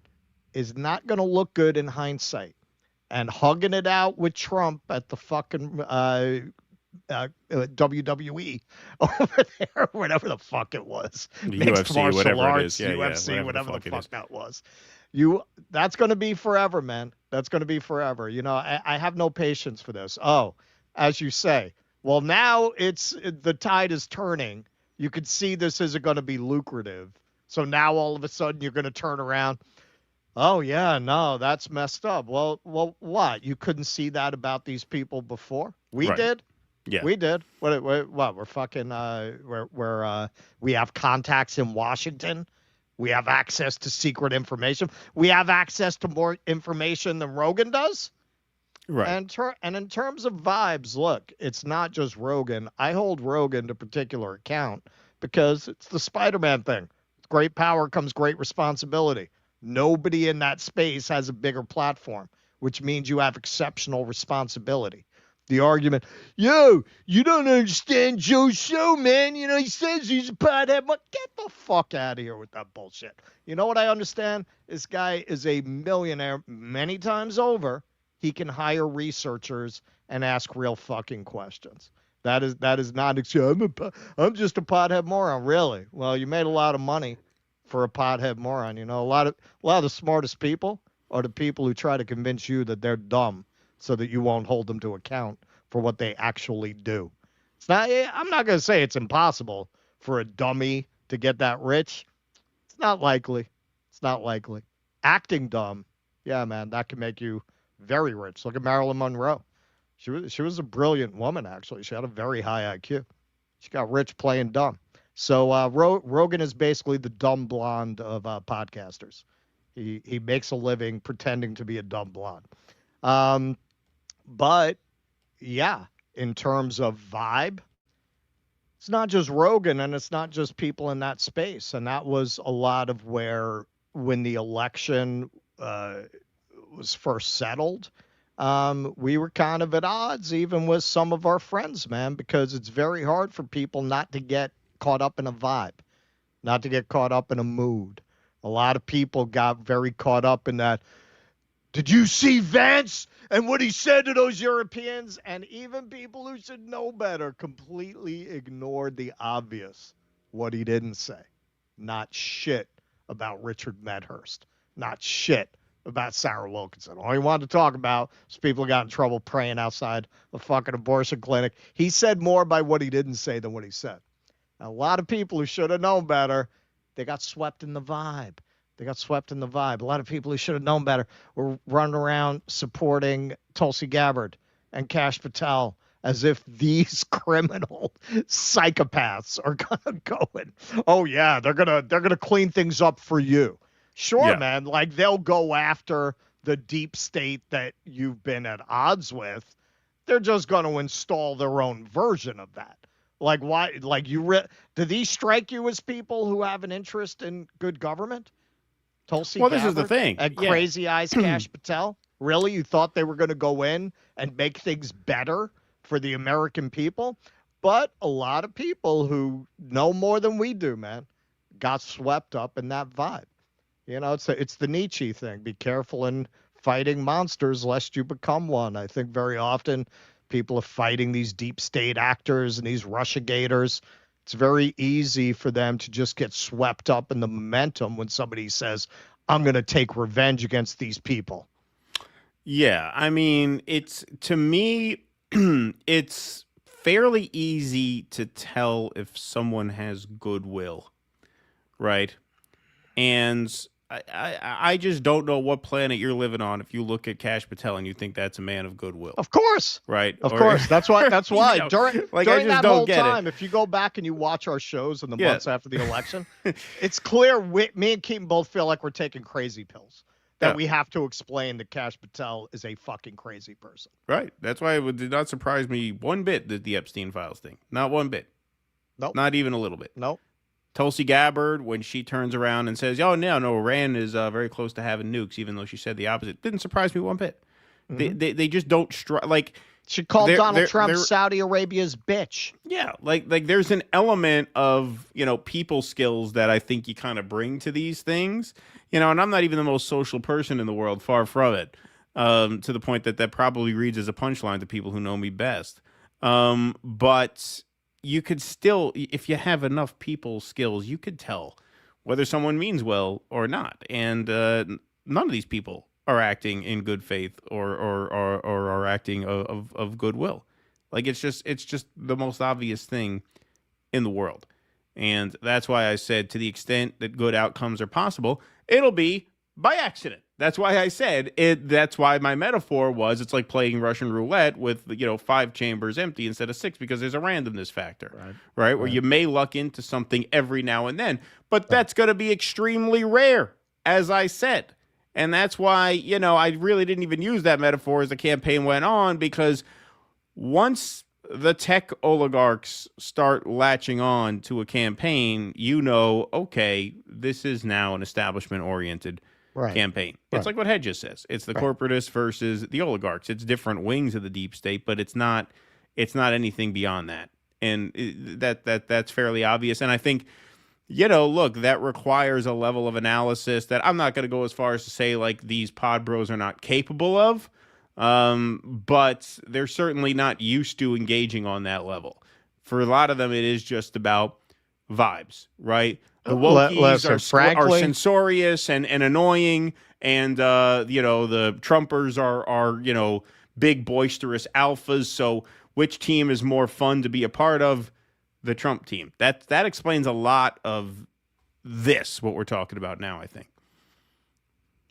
is not going to look good in hindsight. And hugging it out with Trump at the fucking WWE over there, whatever the fuck it was. UFC, whatever it is. Yeah, UFC, whatever the fuck that was. That's going to be forever, man. That's going to be forever. You know, I have no patience for this. Oh, as you say, well, now the tide is turning. You could see this isn't going to be lucrative. So now all of a sudden you're going to turn around. Oh, yeah, no, that's messed up. Well, what? You couldn't see that about these people before? We did? Yeah. We did. What? We're fucking, we have contacts in Washington. We have access to secret information. We have access to more information than Rogan does. Right. And in terms of vibes, look, it's not just Rogan. I hold Rogan to particular account because it's the Spider-Man thing. With great power comes great responsibility. Nobody in that space has a bigger platform, which means you have exceptional responsibility. The argument, you don't understand Joe's show, man. You know, he says he's a pothead. But get the fuck out of here with that bullshit. You know what I understand? This guy is a millionaire many times over. He can hire researchers and ask real fucking questions. That is not, I'm just a pothead moron. Really? Well, you made a lot of money for a pothead moron. You know, a lot of the smartest people are the people who try to convince you that they're dumb so that you won't hold them to account for what they actually do. I'm not going to say it's impossible for a dummy to get that rich. It's not likely. It's not likely. Acting dumb, yeah, man, that can make you very rich. Look at Marilyn Monroe. She was a brilliant woman, actually. She had a very high IQ. She got rich playing dumb. So Rogan is basically the dumb blonde of podcasters. He makes a living pretending to be a dumb blonde. But yeah, in terms of vibe, it's not just Rogan and it's not just people in that space. And that was a lot of where, when the election was first settled, we were kind of at odds even with some of our friends, man, because it's very hard for people not to get caught up in a vibe, not to get caught up in a mood. A lot of people got very caught up in that. Did you see Vance and what he said to those Europeans? And even people who should know better completely ignored the obvious. What he didn't say. Not shit about Richard Medhurst. Not shit about Sarah Wilkinson. All he wanted to talk about was people who got in trouble praying outside a fucking abortion clinic. He said more by what he didn't say than what he said. Now, a lot of people who should have known better, they got swept in the vibe. They got swept in the vibe. A lot of people who should have known better were running around supporting Tulsi Gabbard and Kash Patel as if these criminal psychopaths are gonna go and, oh yeah, they're gonna clean things up for you. Sure, yeah. Man. Like, they'll go after the deep state that you've been at odds with. They're just gonna install their own version of that. Like, why? Like, do these strike you as people who have an interest in good government? Tulsi Gabbard, this is the thing. And Crazy Eyes Kash Patel? Really? You thought they were going to go in and make things better for the American people? But a lot of people who know more than we do, man, got swept up in that vibe. You know, it's the Nietzsche thing. Be careful in fighting monsters lest you become one. I think very often people are fighting these deep state actors and these Russiagators. It's very easy for them to just get swept up in the momentum when somebody says, I'm going to take revenge against these people. Yeah, I mean, to me, it's fairly easy to tell if someone has goodwill, right? And I just don't know what planet you're living on if you look at Kash Patel and you think that's a man of goodwill. Of course. Right. Of course. That's why. You know, during that whole time, if you go back and you watch our shows in the months after the election, it's clear me and Keaton both feel like we're taking crazy pills. that we have to explain that Kash Patel is a fucking crazy person. Right. That's why it did not surprise me one bit that the Epstein Files thing. Not one bit. Nope. Not even a little bit. Nope. Tulsi Gabbard, when she turns around and says, "Oh no, Iran is very close to having nukes," even though she said the opposite, didn't surprise me one bit. They just don't like. She called Donald Trump Saudi Arabia's bitch. Yeah, like there's an element of, people skills that I think you kind of bring to these things. And I'm not even the most social person in the world, far from it. To the point that probably reads as a punchline to people who know me best. But you could still, if you have enough people skills, you could tell whether someone means well or not. And none of these people are acting in good faith or are acting of goodwill. Like it's just the most obvious thing in the world. And that's why I said, to the extent that good outcomes are possible, it'll be by accident. That's why I said it. That's why my metaphor was, it's like playing Russian roulette with 5 chambers empty instead of 6, because there's a randomness factor, right? Where you may luck into something every now and then, but that's going to be extremely rare, as I said. And that's why, I really didn't even use that metaphor as the campaign went on, because once the tech oligarchs start latching on to a campaign, okay, this is now an establishment-oriented campaign. It's like what Hedge just says. It's the corporatists versus the oligarchs. It's different wings of the deep state, but it's not anything beyond that. And that's fairly obvious. And I think, look, that requires a level of analysis that I'm not going to go as far as to say like these pod bros are not capable of, but they're certainly not used to engaging on that level. For a lot of them, it is just about vibes, right? The wokies are censorious and annoying, and the Trumpers are big boisterous alphas. So which team is more fun to be a part of? The Trump team. That explains a lot of what we're talking about now, I think.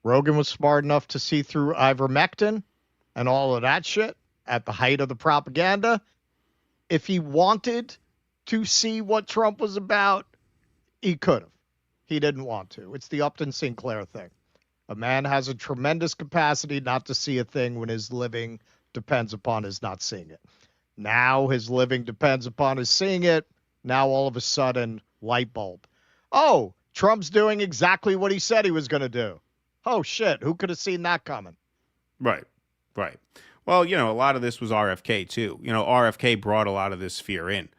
Rogan was smart enough to see through ivermectin and all of that shit at the height of the propaganda. If he wanted to see what Trump was about, he could have. He didn't want to. It's the Upton Sinclair thing. A man has a tremendous capacity not to see a thing when his living depends upon his not seeing it. Now his living depends upon his seeing it. Now all of a sudden, light bulb. Oh, Trump's doing exactly what he said he was going to do. Oh, shit. Who could have seen that coming? Right. Well, a lot of this was RFK, too. RFK brought a lot of this fear in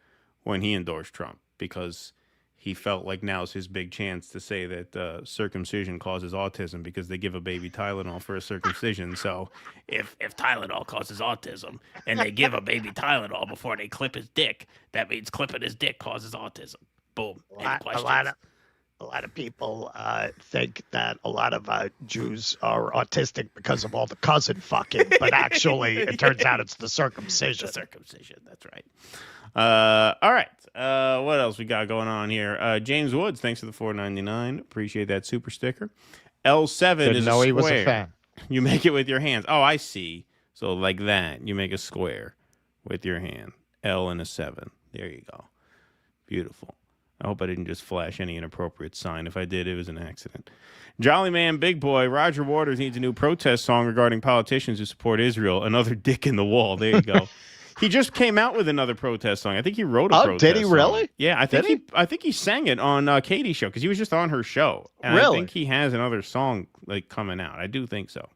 when he endorsed Trump, because he felt like now's his big chance to say that circumcision causes autism, because they give a baby Tylenol for a circumcision. So if Tylenol causes autism and they give a baby Tylenol before they clip his dick, that means clipping his dick causes autism. Boom. A lot of people think that a lot of Jews are autistic because of all the cousin fucking, but actually it turns out it's the circumcision. That's right. All right. What else we got going on here? James Woods, thanks for the $4.99. Appreciate that super sticker. L7 Didn't is know a square. he was a fan. You make it with your hands. Oh, I see. So like that, you make a square with your hand. L and a 7. There you go. Beautiful. I hope I didn't just flash any inappropriate sign. If I did, it was an accident. Jolly Man, Big Boy, Roger Waters needs a new protest song regarding politicians who support Israel. Another dick in the wall. There you go. He just came out with another protest song. I think he wrote a protest song. Did he really? Song. Yeah, I think he sang it on Katie's show, because he was just on her show. And really? I think he has another song like coming out. I do think so.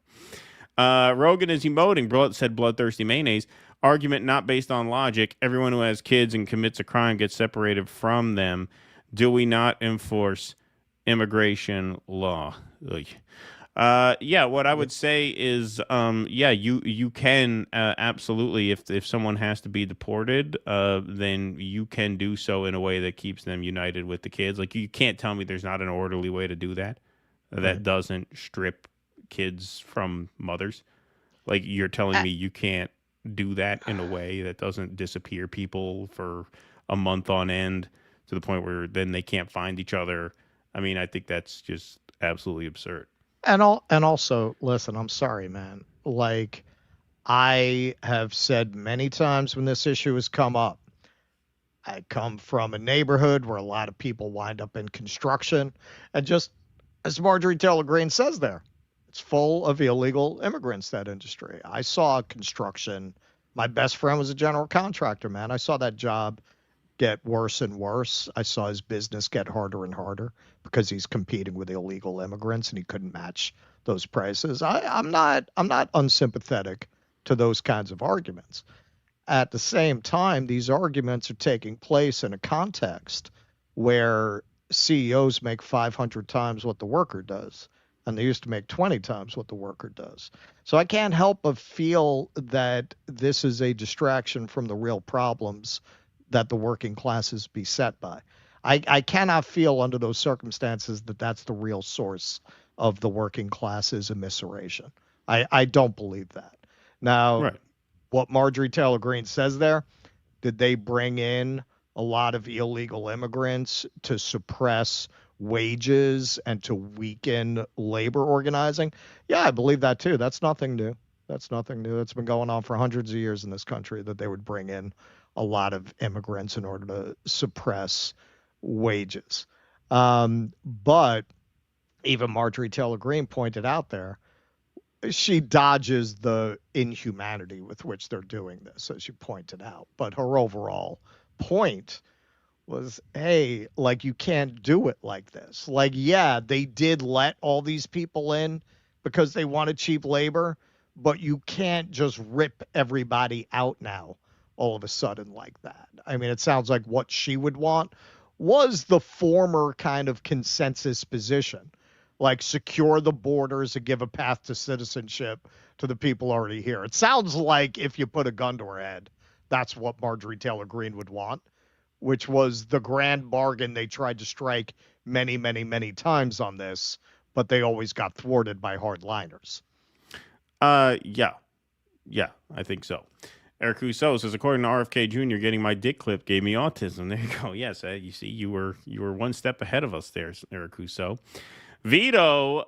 Rogan is emoting. Said bloodthirsty mayonnaise. Argument not based on logic. Everyone who has kids and commits a crime gets separated from them. Do we not enforce immigration law? Ugh. What I would say is, you can absolutely, if someone has to be deported, then you can do so in a way that keeps them united with the kids. Like, you can't tell me there's not an orderly way to do that that doesn't strip kids from mothers. Like, you're telling me you can't do that in a way that doesn't disappear people for a month on end to the point where then they can't find each other. I mean, I think that's just absolutely absurd. And also, listen, I'm sorry, man. Like, I have said many times when this issue has come up, I come from a neighborhood where a lot of people wind up in construction. And just as Marjorie Taylor Greene says there, It's full of illegal immigrants, that industry. I saw construction. My best friend was a general contractor, man. I saw that job get worse and worse. I saw his business get harder and harder because he's competing with illegal immigrants and he couldn't match those prices. I'm not unsympathetic to those kinds of arguments. At the same time, these arguments are taking place in a context where CEOs make 500 times what the worker does, and they used to make 20 times what the worker does. So I can't help but feel that this is a distraction from the real problems that the working classes beset by. I cannot feel under those circumstances that that's the real source of the working classes' immiseration. I don't believe that. Now, what Marjorie Taylor Greene says there, did they bring in a lot of illegal immigrants to suppress wages and to weaken labor organizing? Yeah, I believe that too. That's nothing new. That's nothing new. That's been going on for hundreds of years in this country, that they would bring in a lot of immigrants in order to suppress wages. But even Marjorie Taylor Greene pointed out there, she dodges the inhumanity with which they're doing this, as you pointed out. But her overall point was, hey, like, you can't do it like this. Like, yeah, they did let all these people in because they wanted cheap labor, but you can't just rip everybody out now all of a sudden like that. I mean, it sounds like what she would want was the former kind of consensus position, like secure the borders and give a path to citizenship to the people already here. It sounds like if you put a gun to her head, that's what Marjorie Taylor Greene would want, which was the grand bargain they tried to strike many, many, many times on this, but they always got thwarted by hardliners. Yeah, I think so. Eric Rousseau says, according to RFK Jr., getting my dick clipped gave me autism. There you go. Yes, you see, you were one step ahead of us there, Eric Rousseau. Vito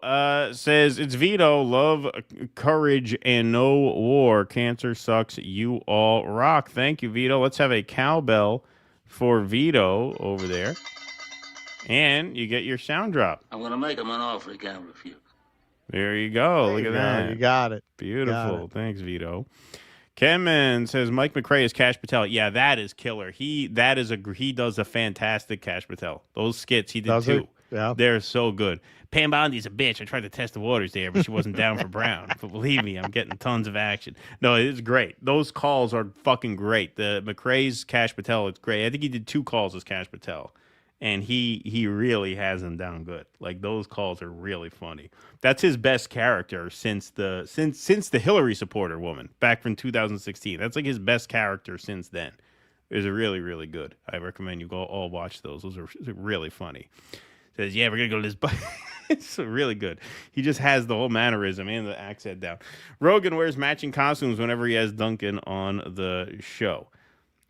says, it's Vito, love, courage, and no war. Cancer sucks. You all rock. Thank you, Vito. Let's have a cowbell for Vito over there. And you get your sound drop. I'm going to make him an offer he can't refuse. There you go. Look at that. You got it. Beautiful. Thanks, Vito. Kenman says Mike McRae is Cash Patel. Yeah, that is killer. He does a fantastic Cash Patel. Those skits he did too. Yeah, they're so good. Pam Bondi's a bitch. I tried to test the waters there, but she wasn't down for Brown. But believe me, I'm getting tons of action. No, it is great. Those calls are fucking great. The McRae's Cash Patel, it's great. I think he did 2 calls as Cash Patel, and he really has them down good. Like, those calls are really funny. That's his best character since the Hillary supporter woman back from 2016. That's like his best character since then. It was really, really good. I recommend you go all watch those. Those are really funny. Says, yeah, we're gonna go to this bar. It's really good. He just has the whole mannerism and the accent down. Rogan wears matching costumes whenever he has Duncan on the show.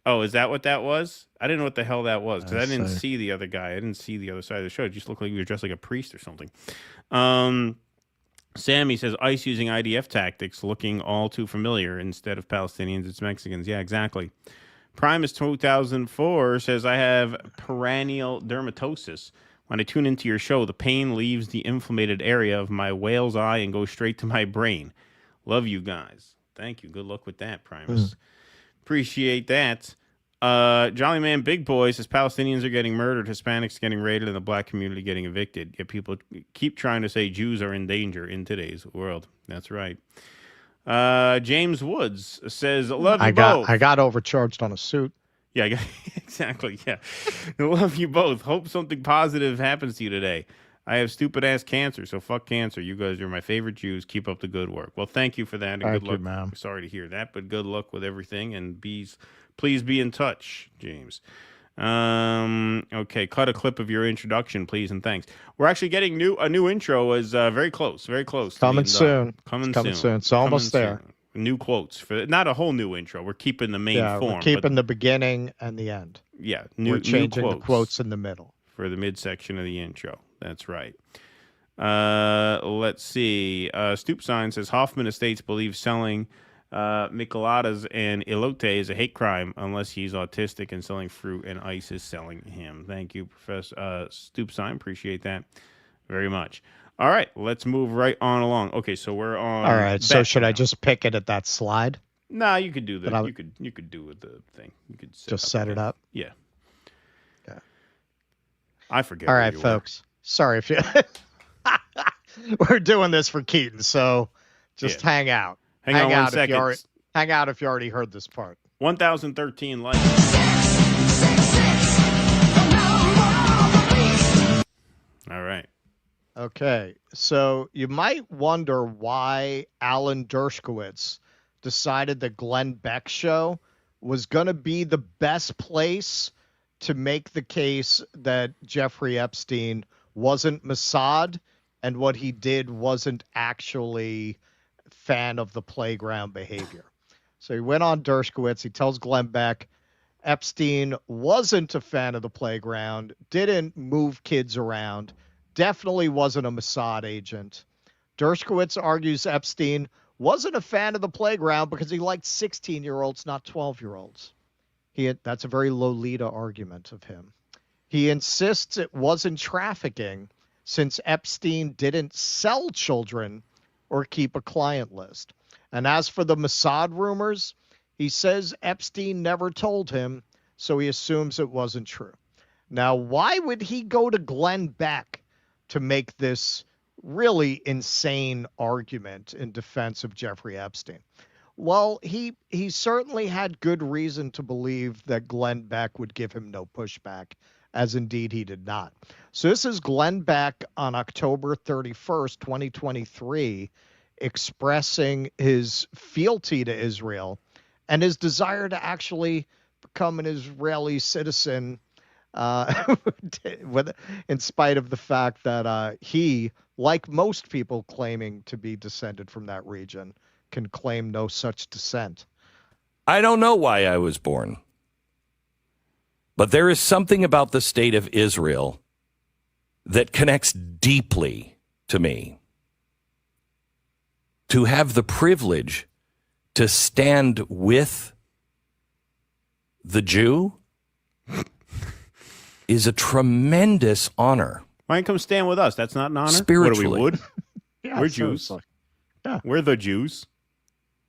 Oh, is that what that was? I didn't know what the hell that was because I didn't see the other guy. I didn't see the other side of the show. It just looked like he was dressed like a priest or something. Sammy says, ICE using IDF tactics looking all too familiar. Instead of Palestinians, it's Mexicans. Yeah, exactly. Primus 2004 says, I have perennial dermatosis. When I tune into your show, the pain leaves the inflamed area of my whale's eye and goes straight to my brain. Love you guys. Thank you. Good luck with that, Primus. Appreciate that. Jolly Man Big Boy says Palestinians are getting murdered, Hispanics getting raided, and the black community getting evicted. Yet people keep trying to say Jews are in danger in today's world. That's right. James Woods says, love you both. I got overcharged on a suit. Yeah, exactly. Yeah. I love you both. Hope something positive happens to you today. I have stupid ass cancer, so fuck cancer. You guys are my favorite Jews. Keep up the good work. Well, thank you for that. And thank good luck. You, man. Sorry to hear that, but good luck with everything. And please be in touch, James. Okay, cut a clip of your introduction, please, and thanks. We're actually getting a new intro. Is very close. Coming soon. Coming soon. It's almost there. Soon. New quotes for not a whole new intro. We're keeping the main form. We're keeping the beginning and the end. Yeah, we're changing the quotes in the middle for the midsection of the intro. That's right. Let's see. Stoop Sign says Hoffman Estates believes selling micheladas and elote is a hate crime unless he's autistic and selling fruit and ICE is selling him. Thank you, Professor Stoop Sign. Appreciate that very much. All right, let's move right on along. Okay, so we're on. All right. So Beck should I now. just pick it at that slide? Nah, you could do But that. You could do with the thing. You could Set it up. Yeah. Okay. I forget. All where right, you were. folks. Sorry if you. We're doing this for Keaton, so just hang out. Hang on 1 out second. Hang out if you already heard this part. 1,013 likes. All right. Okay, so you might wonder why Alan Dershowitz decided the Glenn Beck show was going to be the best place to make the case that Jeffrey Epstein wasn't Mossad and what he did wasn't actually fan of the playground behavior. So he went on Dershowitz. He tells Glenn Beck Epstein wasn't a fan of the playground, didn't move kids around, definitely wasn't a Mossad agent. Dershowitz argues Epstein wasn't a fan of the playground because he liked 16-year-olds, not 12-year-olds. That's a very Lolita argument of him. He insists it wasn't trafficking since Epstein didn't sell children or keep a client list. And as for the Mossad rumors, he says Epstein never told him, so he assumes it wasn't true. Now, why would he go to Glenn Beck to make this really insane argument in defense of Jeffrey Epstein? Well, he certainly had good reason to believe that Glenn Beck would give him no pushback, as indeed he did not. So this is Glenn Beck on October 31st, 2023, expressing his fealty to Israel and his desire to actually become an Israeli citizen, in spite of the fact that he, like most people claiming to be descended from that region, can claim no such descent. I don't know why I was born, but there is something about the state of Israel that connects deeply to me. To have the privilege to stand with the Jew is a tremendous honor. Why don't you come stand with us? That's not an honor? Spiritually. What are we, wood? Yeah, We're so Jews. it's like, yeah. We're the Jews.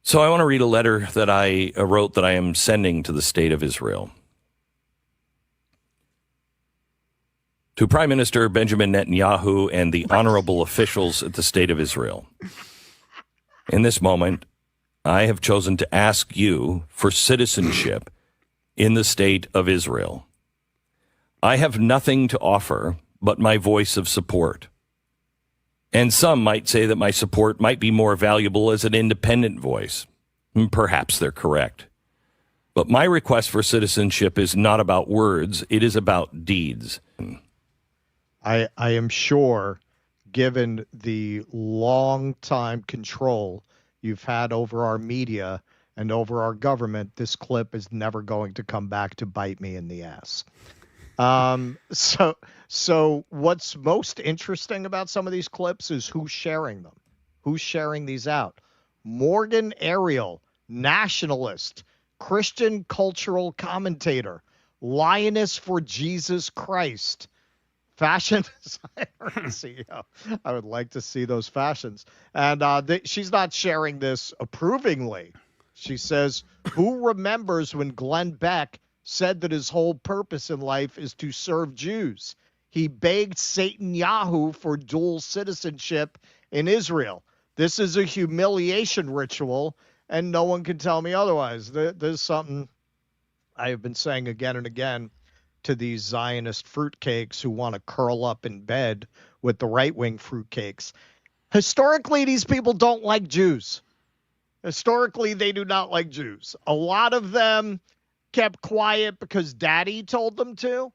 So I want to read a letter that I wrote that I am sending to the state of Israel. To Prime Minister Benjamin Netanyahu and the honorable officials at the state of Israel. In this moment, I have chosen to ask you for citizenship in the state of Israel. I have nothing to offer but my voice of support. And some might say that my support might be more valuable as an independent voice. Perhaps they're correct. But my request for citizenship is not about words, it is about deeds. I am sure, given the long time control you've had over our media and over our government, this clip is never going to come back to bite me in the ass. So what's most interesting about some of these clips is who's sharing them, who's sharing these out. Morgan Ariel, nationalist, Christian cultural commentator, lioness for Jesus Christ, fashion designer and CEO. I would like to see those fashions. And she's not sharing this approvingly. She says, who remembers when Glenn Beck said that his whole purpose in life is to serve Jews? He begged Satan Yahoo for dual citizenship in Israel. This is a humiliation ritual, and no one can tell me otherwise. There's something I have been saying again and again to these Zionist fruitcakes who want to curl up in bed with the right-wing fruitcakes. Historically, these people don't like Jews. Historically, they do not like Jews. A lot of them kept quiet because Daddy told them to.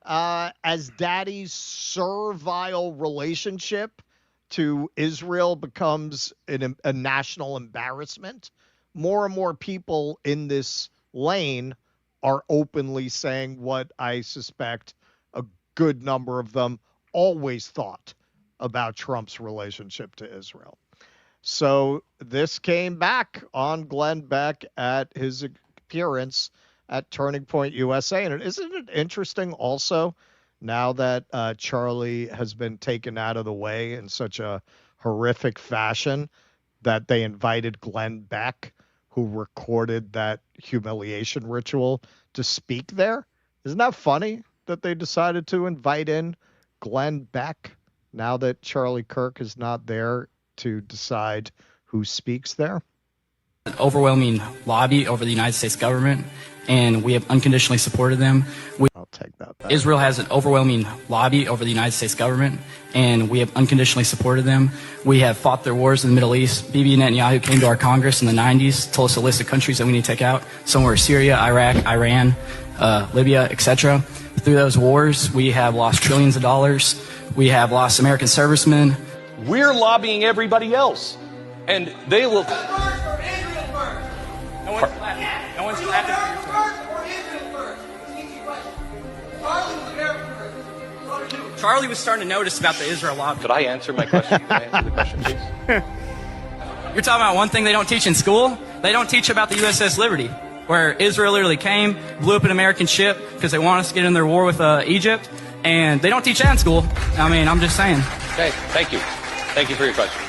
As Daddy's servile relationship to Israel becomes a national embarrassment, more and more people in this lane are openly saying what I suspect a good number of them always thought about Trump's relationship to Israel. So this came back on Glenn Beck at his appearance at Turning Point USA. And isn't it interesting also, now that Charlie has been taken out of the way in such a horrific fashion, that they invited Glenn Beck, who recorded that humiliation ritual, to speak there? Isn't that funny that they decided to invite in Glenn Beck now that Charlie Kirk is not there to decide who speaks there? An overwhelming lobby over the United States government, and we have unconditionally supported them. I'll take that back. Israel has an overwhelming lobby over the United States government, and we have unconditionally supported them. We have fought their wars in the Middle East. Bibi Netanyahu came to our Congress in the 90s, told us a list of countries that we need to take out. Some were Syria, Iraq, Iran, Libya, etc. Through those wars, we have lost trillions of dollars. We have lost American servicemen. We're lobbying everybody else, and they will... No one's clapping for your Charlie was starting to notice about the Israel lobby. Could I answer my question? Can I answer the question, please? You're talking about one thing they don't teach in school? They don't teach about the USS Liberty, where Israel literally came, blew up an American ship because they want us to get in their war with Egypt, and they don't teach that in school. I mean, I'm just saying. Okay, thank you. Thank you for your question.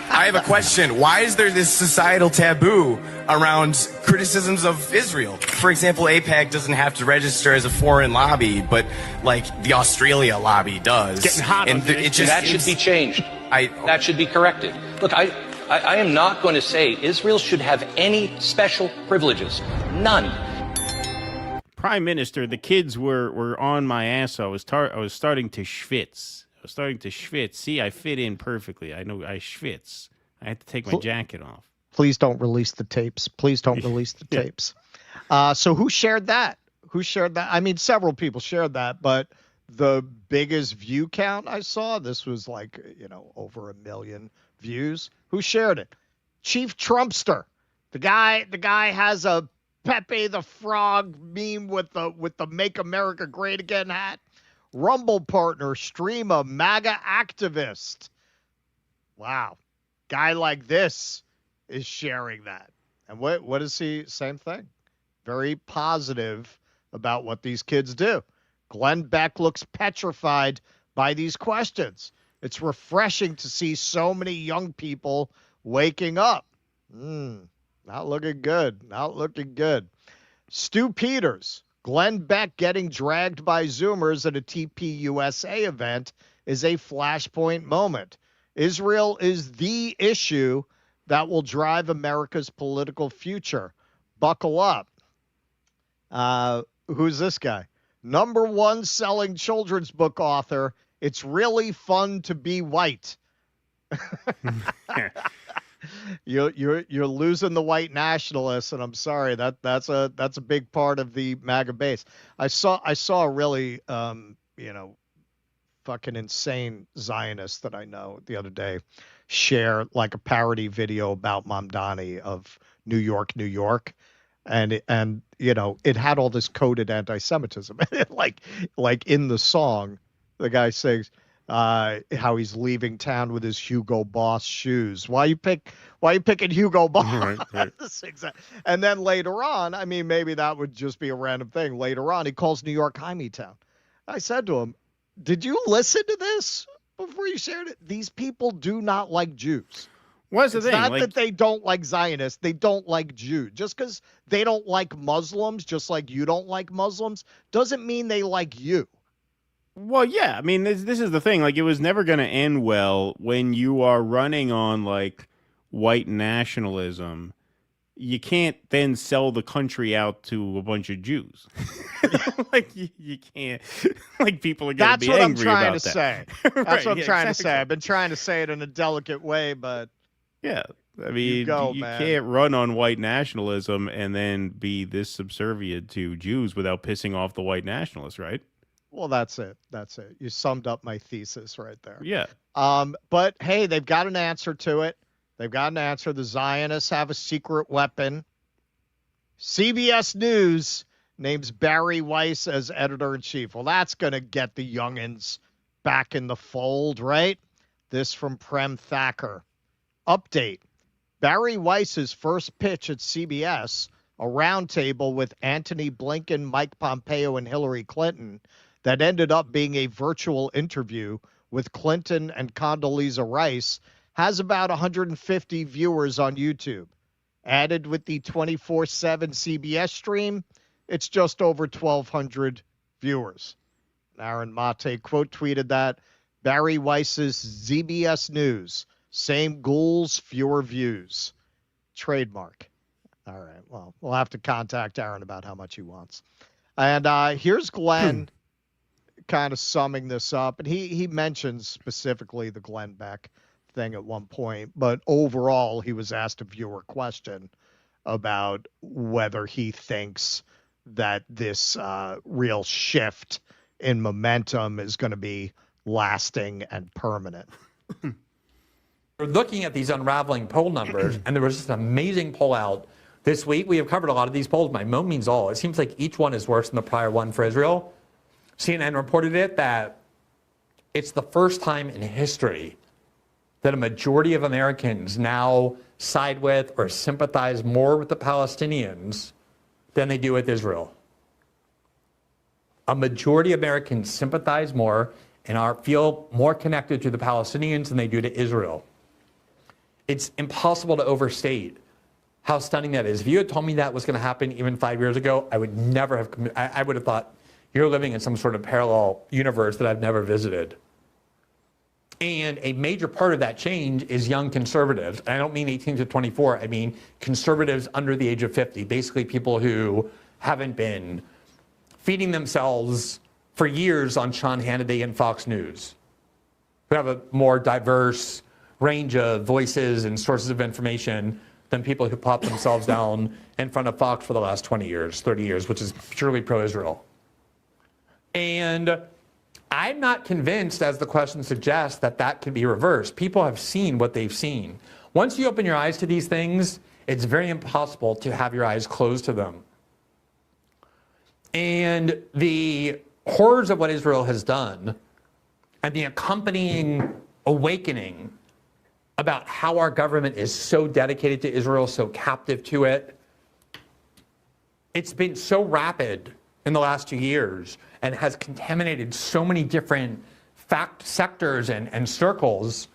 I have a question. Why is there this societal taboo around criticisms of Israel? For example, AIPAC doesn't have to register as a foreign lobby, but like the Australia lobby does. Getting hot and on this. That should be changed. That should be corrected. Look, I am not going to say Israel should have any special privileges. None. Prime Minister, the kids were on my ass. I was starting to schwitz. See, I fit in perfectly. I know I schwitz. I had to take my jacket off. Please don't release the tapes. Please don't release the tapes. So who shared that? I mean, several people shared that, but the biggest view count I saw, this was like, over 1 million views. Who shared it? Chief Trumpster. The guy has a Pepe the Frog meme with the Make America Great Again hat. Rumble partner, streamer, MAGA activist. Wow. Guy like this is sharing that. And what is he? Same thing. Very positive about what these kids do. Glenn Beck looks petrified by these questions. It's refreshing to see so many young people waking up. Not looking good. Not looking good. Stu Peters. Glenn Beck getting dragged by Zoomers at a TPUSA event is a flashpoint moment. Israel is the issue that will drive America's political future. Buckle up. Who's this guy? #1 selling children's book author. It's really fun to be white. You're losing the white nationalists, and I'm sorry, that's a big part of the MAGA base. I saw a really fucking insane Zionist that I know the other day share like a parody video about Mamdani of New York, and it had all this coded anti-Semitism. like in the song, the guy says how he's leaving town with his Hugo Boss shoes. Why you picking Hugo Boss? Right. And then later on, I mean, maybe that would just be a random thing. Later on, he calls New York Town. I said to him, did you listen to this before you shared it? These people do not like Jews. What's the thing? It's not that they don't like Zionists. They don't like Jews. Just because they don't like Muslims, just like you don't like Muslims, doesn't mean they like you. Well, yeah. I mean, this is the thing. Like, it was never going to end well when you are running on, like, white nationalism. You can't then sell the country out to a bunch of Jews. Like, you can't. Like, people are going to be angry about that. That's what I'm trying to say. That's what I'm trying to say. I've been trying to say it in a delicate way, but... Yeah. I mean, you can't run on white nationalism and then be this subservient to Jews without pissing off the white nationalists, right? Well, that's it. You summed up my thesis right there. Yeah. But hey, they've got an answer to it. They've got an answer. The Zionists have a secret weapon. CBS News names Barry Weiss as editor-in-chief. Well, that's going to get the youngins back in the fold, right? This from Prem Thacker. Update. Barry Weiss's first pitch at CBS, a roundtable with Antony Blinken, Mike Pompeo, and Hillary Clinton, that ended up being a virtual interview with Clinton and Condoleezza Rice has about 150 viewers on YouTube. Added with the 24/7 CBS stream, it's just over 1,200 viewers. Aaron Mate quote tweeted that. Barry Weiss's ZBS News, same ghouls, fewer views. Trademark. All right, well, we'll have to contact Aaron about how much he wants. And here's Glenn kind of summing this up. And he mentions specifically the Glenn Beck thing at one point. But overall, he was asked a viewer question about whether he thinks that this real shift in momentum is going to be lasting and permanent. We're looking at these unraveling poll numbers, and there was just an amazing poll out this week. We have covered a lot of these polls, by no means all. It seems like each one is worse than the prior one for Israel. CNN reported that it's the first time in history that a majority of Americans now side with or sympathize more with the Palestinians than they do with Israel. A majority of Americans sympathize more and feel more connected to the Palestinians than they do to Israel. It's impossible to overstate how stunning that is. If you had told me that was going to happen even 5 years ago, I would never have, I would have thought you're living in some sort of parallel universe that I've never visited. And a major part of that change is young conservatives. And I don't mean 18 to 24, I mean conservatives under the age of 50, basically people who haven't been feeding themselves for years on Sean Hannity and Fox News, who have a more diverse range of voices and sources of information than people who pop themselves down in front of Fox for the last 20 years, 30 years, which is purely pro-Israel. And I'm not convinced, as the question suggests, that that can be reversed. People have seen what they've seen. Once you open your eyes to these things, it's very impossible to have your eyes closed to them. And the horrors of what Israel has done and the accompanying awakening about how our government is so dedicated to Israel, so captive to it, it's been so rapid in the last 2 years and has contaminated so many different sectors and circles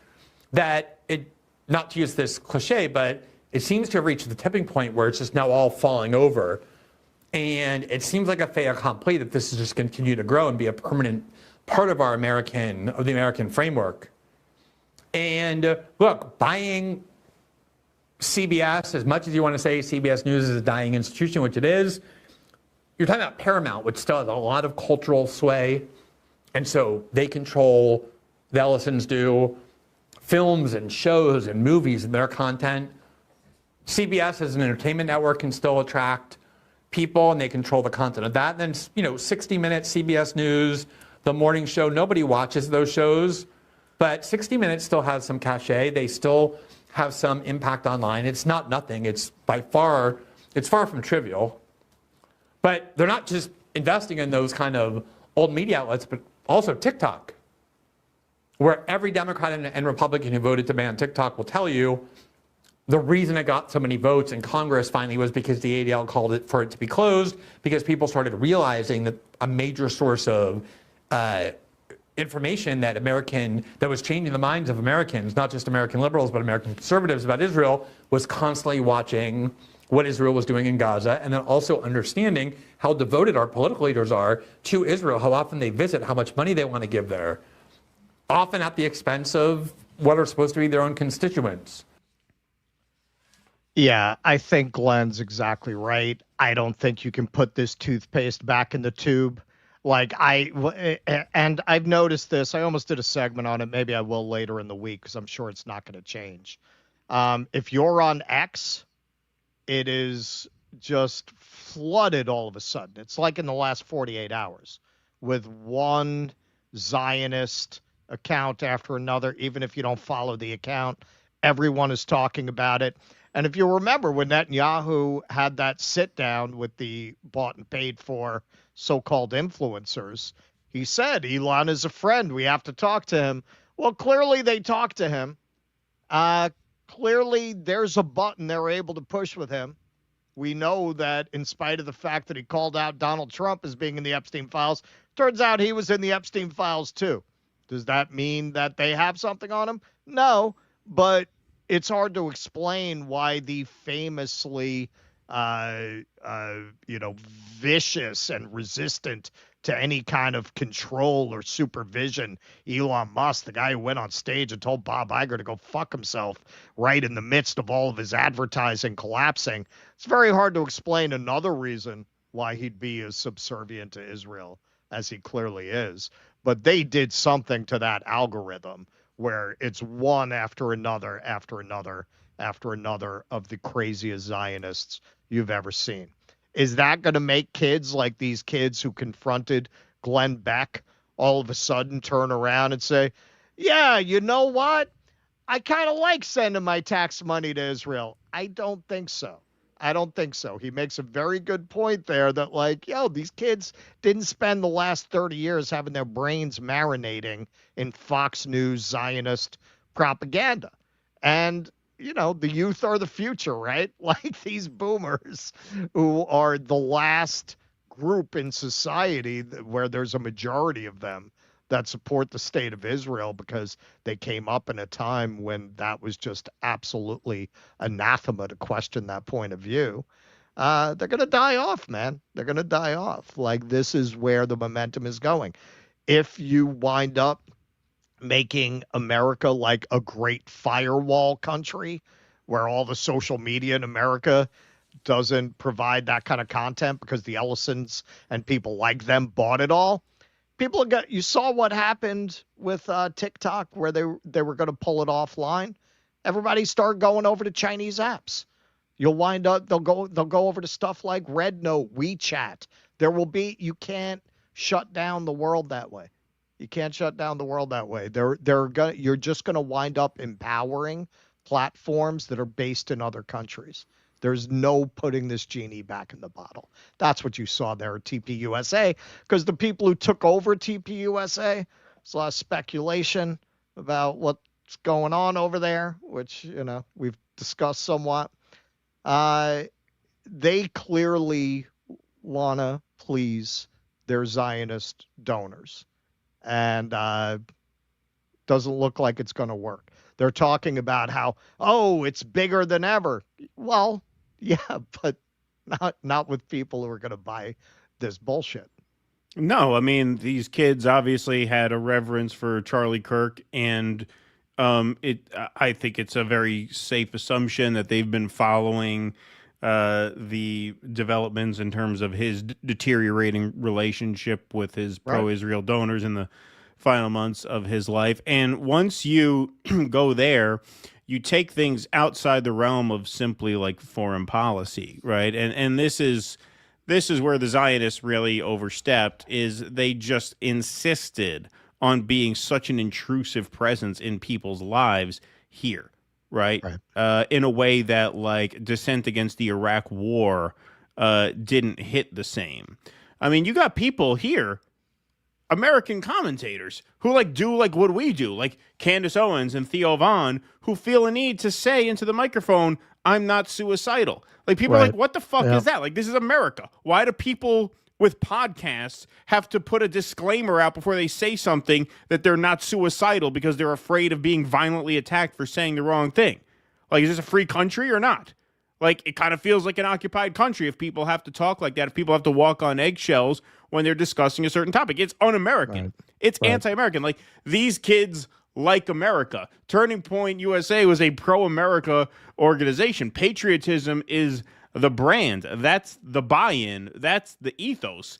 that it, not to use this cliche, but it seems to have reached the tipping point where it's just now all falling over. And it seems like a fait accompli that this is just continue to grow and be a permanent part of the American framework. And look, buying CBS, as much as you want to say CBS News is a dying institution, which it is, you're talking about Paramount, which still has a lot of cultural sway. And so they control, the Ellisons do, films and shows and movies and their content. CBS as an entertainment network can still attract people, and they control the content of that. And then, 60 Minutes, CBS News, The Morning Show, nobody watches those shows, but 60 Minutes still has some cachet. They still have some impact online. It's not nothing. It's far from trivial. But they're not just investing in those kind of old media outlets, but also TikTok, where every Democrat and Republican who voted to ban TikTok will tell you the reason it got so many votes in Congress finally was because the ADL called for it to be closed, because people started realizing that a major source of information that was changing the minds of Americans, not just American liberals, but American conservatives about Israel, was constantly watching what Israel was doing in Gaza, and then also understanding how devoted our political leaders are to Israel, how often they visit, how much money they want to give there, often at the expense of what are supposed to be their own constituents. Yeah, I think Glenn's exactly right. I don't think you can put this toothpaste back in the tube. And I've noticed this. I almost did a segment on it. Maybe I will later in the week because I'm sure it's not going to change. If you're on X, it is just flooded all of a sudden. It's like in the last 48 hours with one Zionist account after another. Even if you don't follow the account, everyone is talking about it. And if you remember when Netanyahu had that sit down with the bought and paid for so-called influencers, he said, Elon is a friend. We have to talk to him. Well, clearly they talked to him. Clearly there's a button they're able to push with him. We know that in spite of the fact that he called out Donald Trump as being in the Epstein files, Turns out he was in the Epstein files too. Does that mean that they have something on him? No, but it's hard to explain why the famously, vicious and resistant to any kind of control or supervision Elon Musk, the guy who went on stage and told Bob Iger to go fuck himself right in the midst of all of his advertising collapsing. It's very hard to explain another reason why he'd be as subservient to Israel as he clearly is. But they did something to that algorithm where it's one after another, after another, after another of the craziest Zionists you've ever seen. Is that going to make kids like these kids who confronted Glenn Beck all of a sudden turn around and say, yeah, you know what? I kind of like sending my tax money to Israel. I don't think so. I don't think so. He makes a very good point there that, like, these kids didn't spend the last 30 years having their brains marinating in Fox News Zionist propaganda. And, the youth are the future, right? Like these boomers who are the last group in society where there's a majority of them that support the state of Israel because they came up in a time when that was just absolutely anathema to question that point of view. They're going to die off, man. They're going to die off. Like, this is where the momentum is going. If you wind up making America like a great firewall country where all the social media in America doesn't provide that kind of content because the Ellisons and people like them bought it all, you saw what happened with TikTok where they were going to pull it offline. Everybody started going over to Chinese apps. You'll wind up they'll go over to stuff like Red Note, WeChat. You can't shut down the world that way. You can't shut down the world that way. You're just going to wind up empowering platforms that are based in other countries. There's no putting this genie back in the bottle. That's what you saw there at TPUSA, because the people who took over TPUSA, there's a lot of speculation about what's going on over there, which, we've discussed somewhat. They clearly want to please their Zionist donors, and doesn't look like it's going to work. They're talking about how, it's bigger than ever. Well, yeah, but not with people who are going to buy this bullshit. No, I mean, these kids obviously had a reverence for Charlie Kirk, and I think it's a very safe assumption that they've been following the developments in terms of his deteriorating relationship with his pro-Israel donors in the final months of his life. And once you go there, you take things outside the realm of simply like foreign policy, right? And this is where the Zionists really overstepped, is they just insisted on being such an intrusive presence in people's lives here, right? In a way that, like, dissent against the Iraq war didn't hit the same. I mean, you got people here, American commentators, who do what we do, like Candace Owens and Theo Vaughn, who feel a need to say into the microphone, I'm not suicidal. Like, people are like, what the fuck is that? Like, this is America. Why do people with podcasts have to put a disclaimer out before they say something that they're not suicidal because they're afraid of being violently attacked for saying the wrong thing? Like, is this a free country or not? Like, it kind of feels like an occupied country if people have to talk like that, if people have to walk on eggshells when they're discussing a certain topic. It's un-American. It's anti-American. Like, these kids like America. Turning Point USA was a pro-America organization. Patriotism is the brand. That's the buy-in. That's the ethos.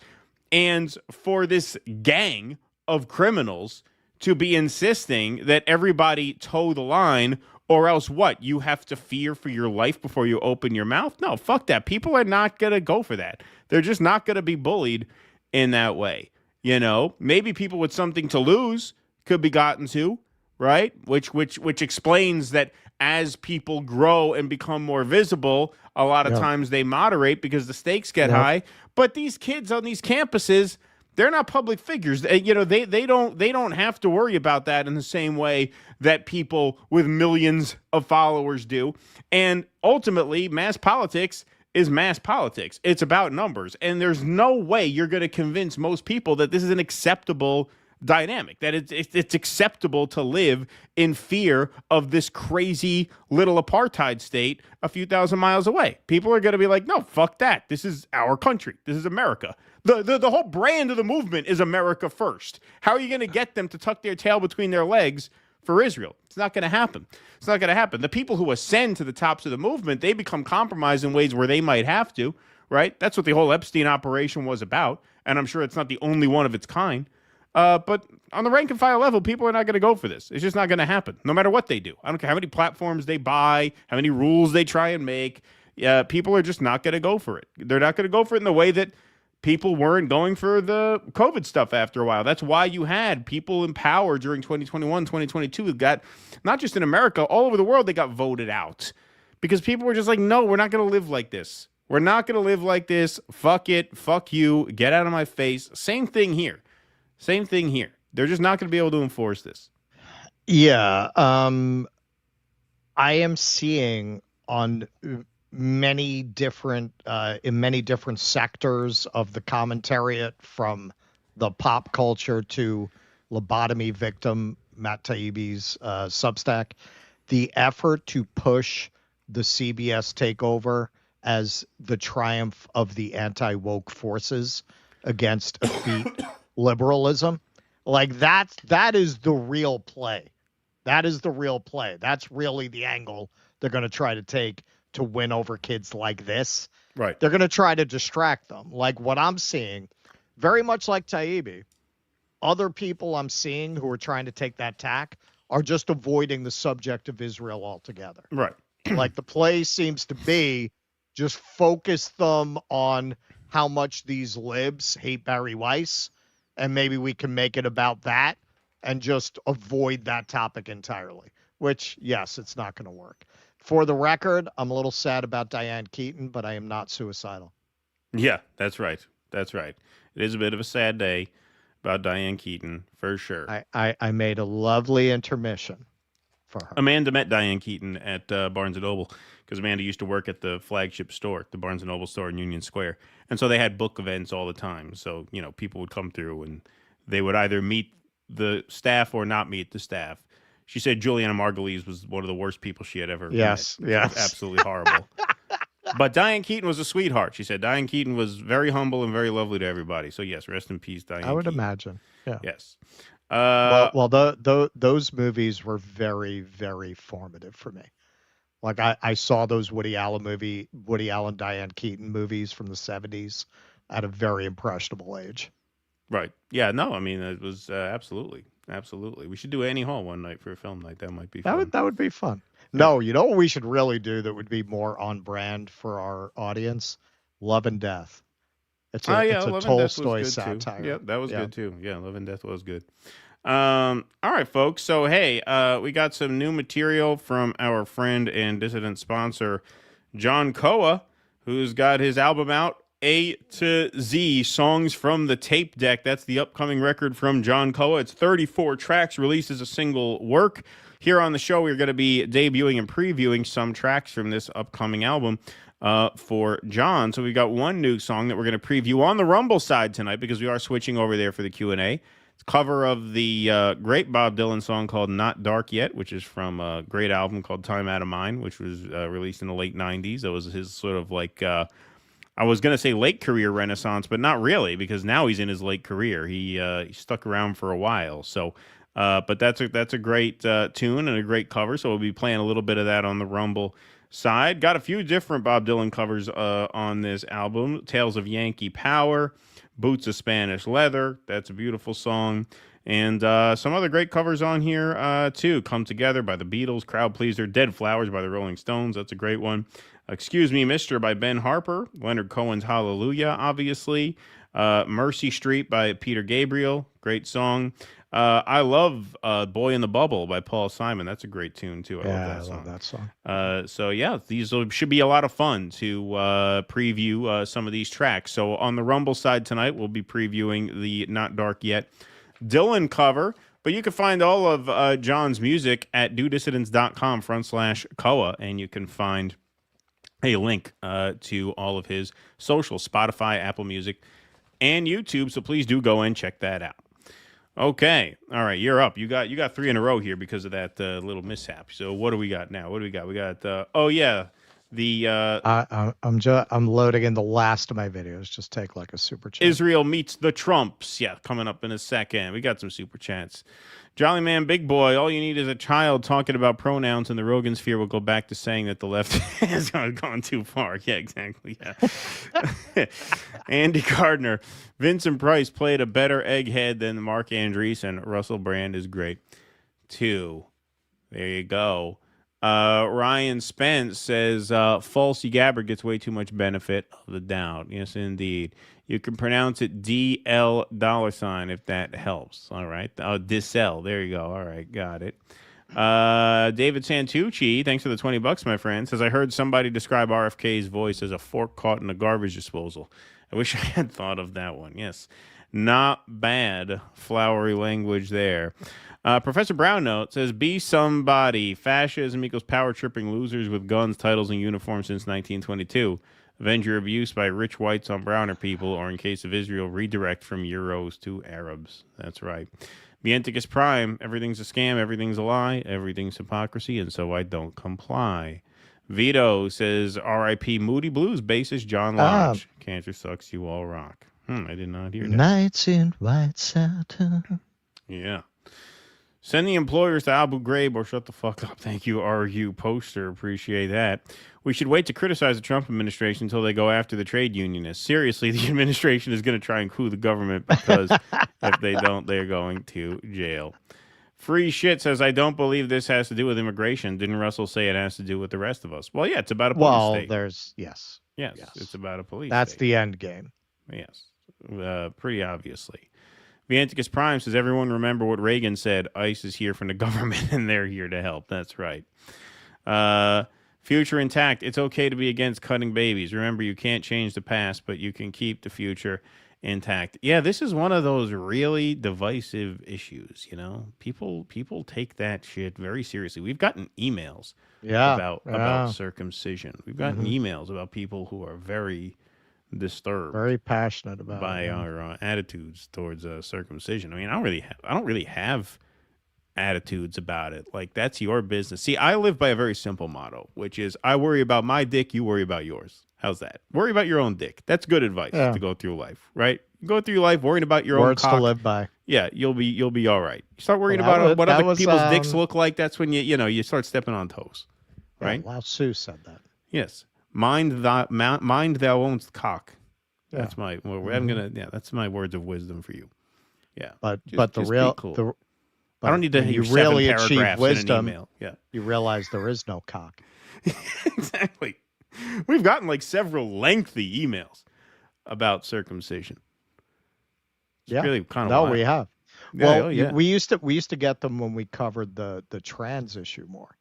And for this gang of criminals to be insisting that everybody toe the line, or else what? You have to fear for your life before you open your mouth? No, fuck that. People are not going to go for that. They're just not going to be bullied in that way. Maybe people with something to lose could be gotten to, right? Which explains that as people grow and become more visible, a lot of times they moderate because the stakes get high. But these kids on these campuses, they're not public figures. They don't have to worry about that in the same way that people with millions of followers do. And ultimately, mass politics is mass politics. It's about numbers. And there's no way you're going to convince most people that this is an acceptable dynamic, that it's acceptable to live in fear of this crazy little apartheid state a few thousand miles away. People are going to be like, no, fuck that. This is our country. This is America. The whole brand of the movement is America first. How are you going to get them to tuck their tail between their legs for Israel? It's not going to happen. It's not going to happen. The people who ascend to the tops of the movement, they become compromised in ways where they might have to, right? That's what the whole Epstein operation was about. And I'm sure it's not the only one of its kind. But on the rank and file level, people are not going to go for this. It's just not going to happen, no matter what they do. I don't care how many platforms they buy, how many rules they try and make. People are just not going to go for it. They're not going to go for it in the way that people weren't going for the COVID stuff after a while. That's why you had people in power during 2021, 2022 who got, not just in America, all over the world, they got voted out. Because people were just like, no, we're not going to live like this. We're not going to live like this. Fuck it. Fuck you. Get out of my face. Same thing here. Same thing here. They're just not going to be able to enforce this. Yeah. I am seeing on many different in many different sectors of the commentariat, from the pop culture to lobotomy victim Matt Taibbi's Substack, the effort to push the CBS takeover as the triumph of the anti-woke forces against effete liberalism. Like that is the real play. That is the real play. That's really the angle they're going to try to take to win over kids like this. Right. They're going to try to distract them. Like what I'm seeing, very much like Taibbi, other people I'm seeing who are trying to take that tack are just avoiding the subject of Israel altogether. Right. Like the play seems to be just focus them on how much these libs hate Barry Weiss, and maybe we can make it about that and just avoid that topic entirely, which, yes, it's not going to work. For the record, I'm a little sad about Diane Keaton, but I am not suicidal. Yeah, that's right. That's right. It is a bit of a sad day about Diane Keaton, for sure. I made a lovely intermission for her. Amanda met Diane Keaton at Barnes & Noble because Amanda used to work at the flagship store, the Barnes & Noble store in Union Square. And so they had book events all the time. So, you know, people would come through and they would either meet the staff or not meet the staff. She said Juliana Margulies was one of the worst people she had ever met. Yes. Absolutely horrible. But Diane Keaton was a sweetheart. She said Diane Keaton was very humble and very lovely to everybody. So, yes, rest in peace, Diane I would Keaton. imagine. Yeah. Yes. Those movies were very, very formative for me. Like I saw those Woody Allen, Diane Keaton movies from the 70s at a very impressionable age. Right. Yeah, no, I mean, it was absolutely. We should do Annie Hall one night for a film night. That might be fun. That would be fun. No, you know what we should really do that would be more on brand for our audience? Love and Death. It's a Tolstoy satire. Yeah, that was good too. Yeah, Love and Death was good. All right, folks. So, hey, we got some new material from our friend and dissident sponsor, John Koa, who's got his album out, A to Z, Songs from the Tape Deck. That's the upcoming record from John Koa. It's 34 tracks, released as a single work. Here on the show, we're going to be debuting and previewing some tracks from this upcoming album for John. So we've got one new song that we're going to preview on the Rumble side tonight because we are switching over there for the Q&A. It's a cover of the great Bob Dylan song called Not Dark Yet, which is from a great album called Time Out of Mind, which was released in the late 90s. That was his sort of like, I was going to say late career renaissance, but not really, because now he's in his late career. He stuck around for a while. So, but that's a great tune and a great cover. So we'll be playing a little bit of that on the Rumble side. Got a few different Bob Dylan covers on this album. Tales of Yankee Power, Boots of Spanish Leather. That's a beautiful song. And some other great covers on here, too. Come Together by the Beatles, Crowd Pleaser, Dead Flowers by the Rolling Stones. That's a great one. Excuse Me, Mister by Ben Harper. Leonard Cohen's Hallelujah, obviously. Mercy Street by Peter Gabriel. Great song. I love Boy in the Bubble by Paul Simon. That's a great tune, too. I love that song. So, yeah, these should be a lot of fun to preview some of these tracks. So, on the Rumble side tonight, we'll be previewing the Not Dark Yet Dylan cover. But you can find all of John's music at dudissidents.com/Koa, and you can find a link to all of his social, Spotify, Apple Music, and YouTube. So please do go and check that out. Okay. All right. You're up. You got 3 in a row here because of that little mishap. So what do we got now? What do we got? We got, I'm loading in the last of my videos. Just take like a super chat. Israel meets the Trumps. Yeah, coming up in a second. We got some super chats. Jolly Man, big boy, all you need is a child talking about pronouns, and the Rogan sphere will go back to saying that the left has gone too far. Yeah, exactly. Yeah. Andy Gardner, Vincent Price played a better egghead than Mark Andreessen. Russell Brand is great, too. There you go. Ryan Spence says, Falsey Gabbard gets way too much benefit of the doubt. Yes, indeed. You can pronounce it $, if that helps. All right. Dissel. There you go. All right. Got it. David Santucci, thanks for the $20, my friend, says, I heard somebody describe RFK's voice as a fork caught in a garbage disposal. I wish I had thought of that one. Yes. Not bad. Flowery language there. Professor Brown Note says, be somebody. Fascism equals power tripping losers with guns, titles, and uniforms since 1922. Avenge your abuse by rich whites on browner people, or in case of Israel, redirect from Euros to Arabs. That's right. Mienticus Prime, everything's a scam, everything's a lie, everything's hypocrisy, and so I don't comply. Vito says, R.I.P. Moody Blues bassist John Lodge. Cancer sucks, you all rock. I did not hear that. Nights in white satin. Yeah. Send the employers to Abu Ghraib or shut the fuck up. Thank you, RU Poster. Appreciate that. We should wait to criticize the Trump administration until they go after the trade unionists. Seriously, the administration is going to try and coup the government because if they don't, they're going to jail. Free Shit says, I don't believe this has to do with immigration. Didn't Russell say it has to do with the rest of us? Well, yeah, it's about a police state. Yes. Yes, it's about a police That's state. the end game. Yes, pretty obviously. Vianticus Prime says, everyone remember what Reagan said, ICE is here from the government and they're here to help. That's right. Future intact. It's okay to be against cutting babies. Remember, you can't change the past, but you can keep the future intact. Yeah, this is one of those really divisive issues, you know? People take that shit very seriously. We've gotten emails about circumcision. We've gotten emails about people who are very disturbed, very passionate about by our attitudes towards circumcision. I mean, I don't really have attitudes about it. Like, that's your business. See, I live by a very simple motto, which is I worry about my dick, you worry about yours. How's that? Worry about your own dick. That's good advice to go through life, right? Go through your life worrying about your own cock. Words to live by. Yeah, you'll be all right. You start worrying about what other people's dicks look like. That's when you start stepping on toes, right? Lao Tzu said that. Yes. Mind thou ownst cock. Yeah. That's my. That's my words of wisdom for you. Yeah. But the real cool. I don't need to hear you really 7 achieve paragraphs wisdom. in an email. Yeah. You realize there is no cock. Exactly. We've gotten like several lengthy emails about circumcision. It's really kind of wild. We have. Yeah, we used to get them when we covered the trans issue more.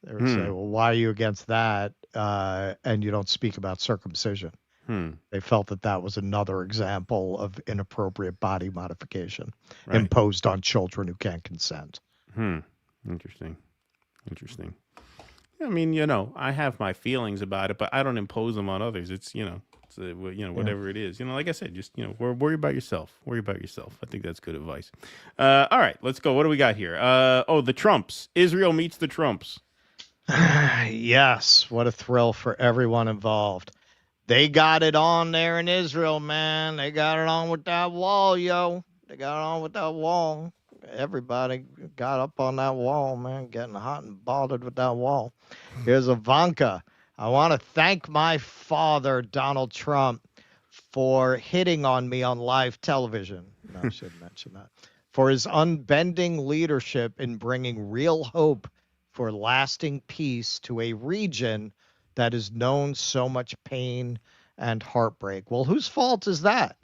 They would say, "Well, why are you against that?" And you don't speak about circumcision. They felt that was another example of inappropriate body modification imposed on children who can't consent. Interesting. I mean, I have my feelings about it, but I don't impose them on others. It's whatever it is. Like I said, just worry about yourself. Worry about yourself. I think that's good advice. All right, let's go. What do we got here? The Trumps. Israel meets the Trumps. Yes, what a thrill for everyone involved. They got it on there in Israel, man. They got it on with that wall, yo. They got it on with that wall. Everybody got up on that wall, man, getting hot and bothered with that wall. Here's Ivanka. I want to thank my father, Donald Trump, for hitting on me on live television. No, I should mention that. For his unbending leadership in bringing real hope for lasting peace to a region that has known so much pain and heartbreak. Well, whose fault is that?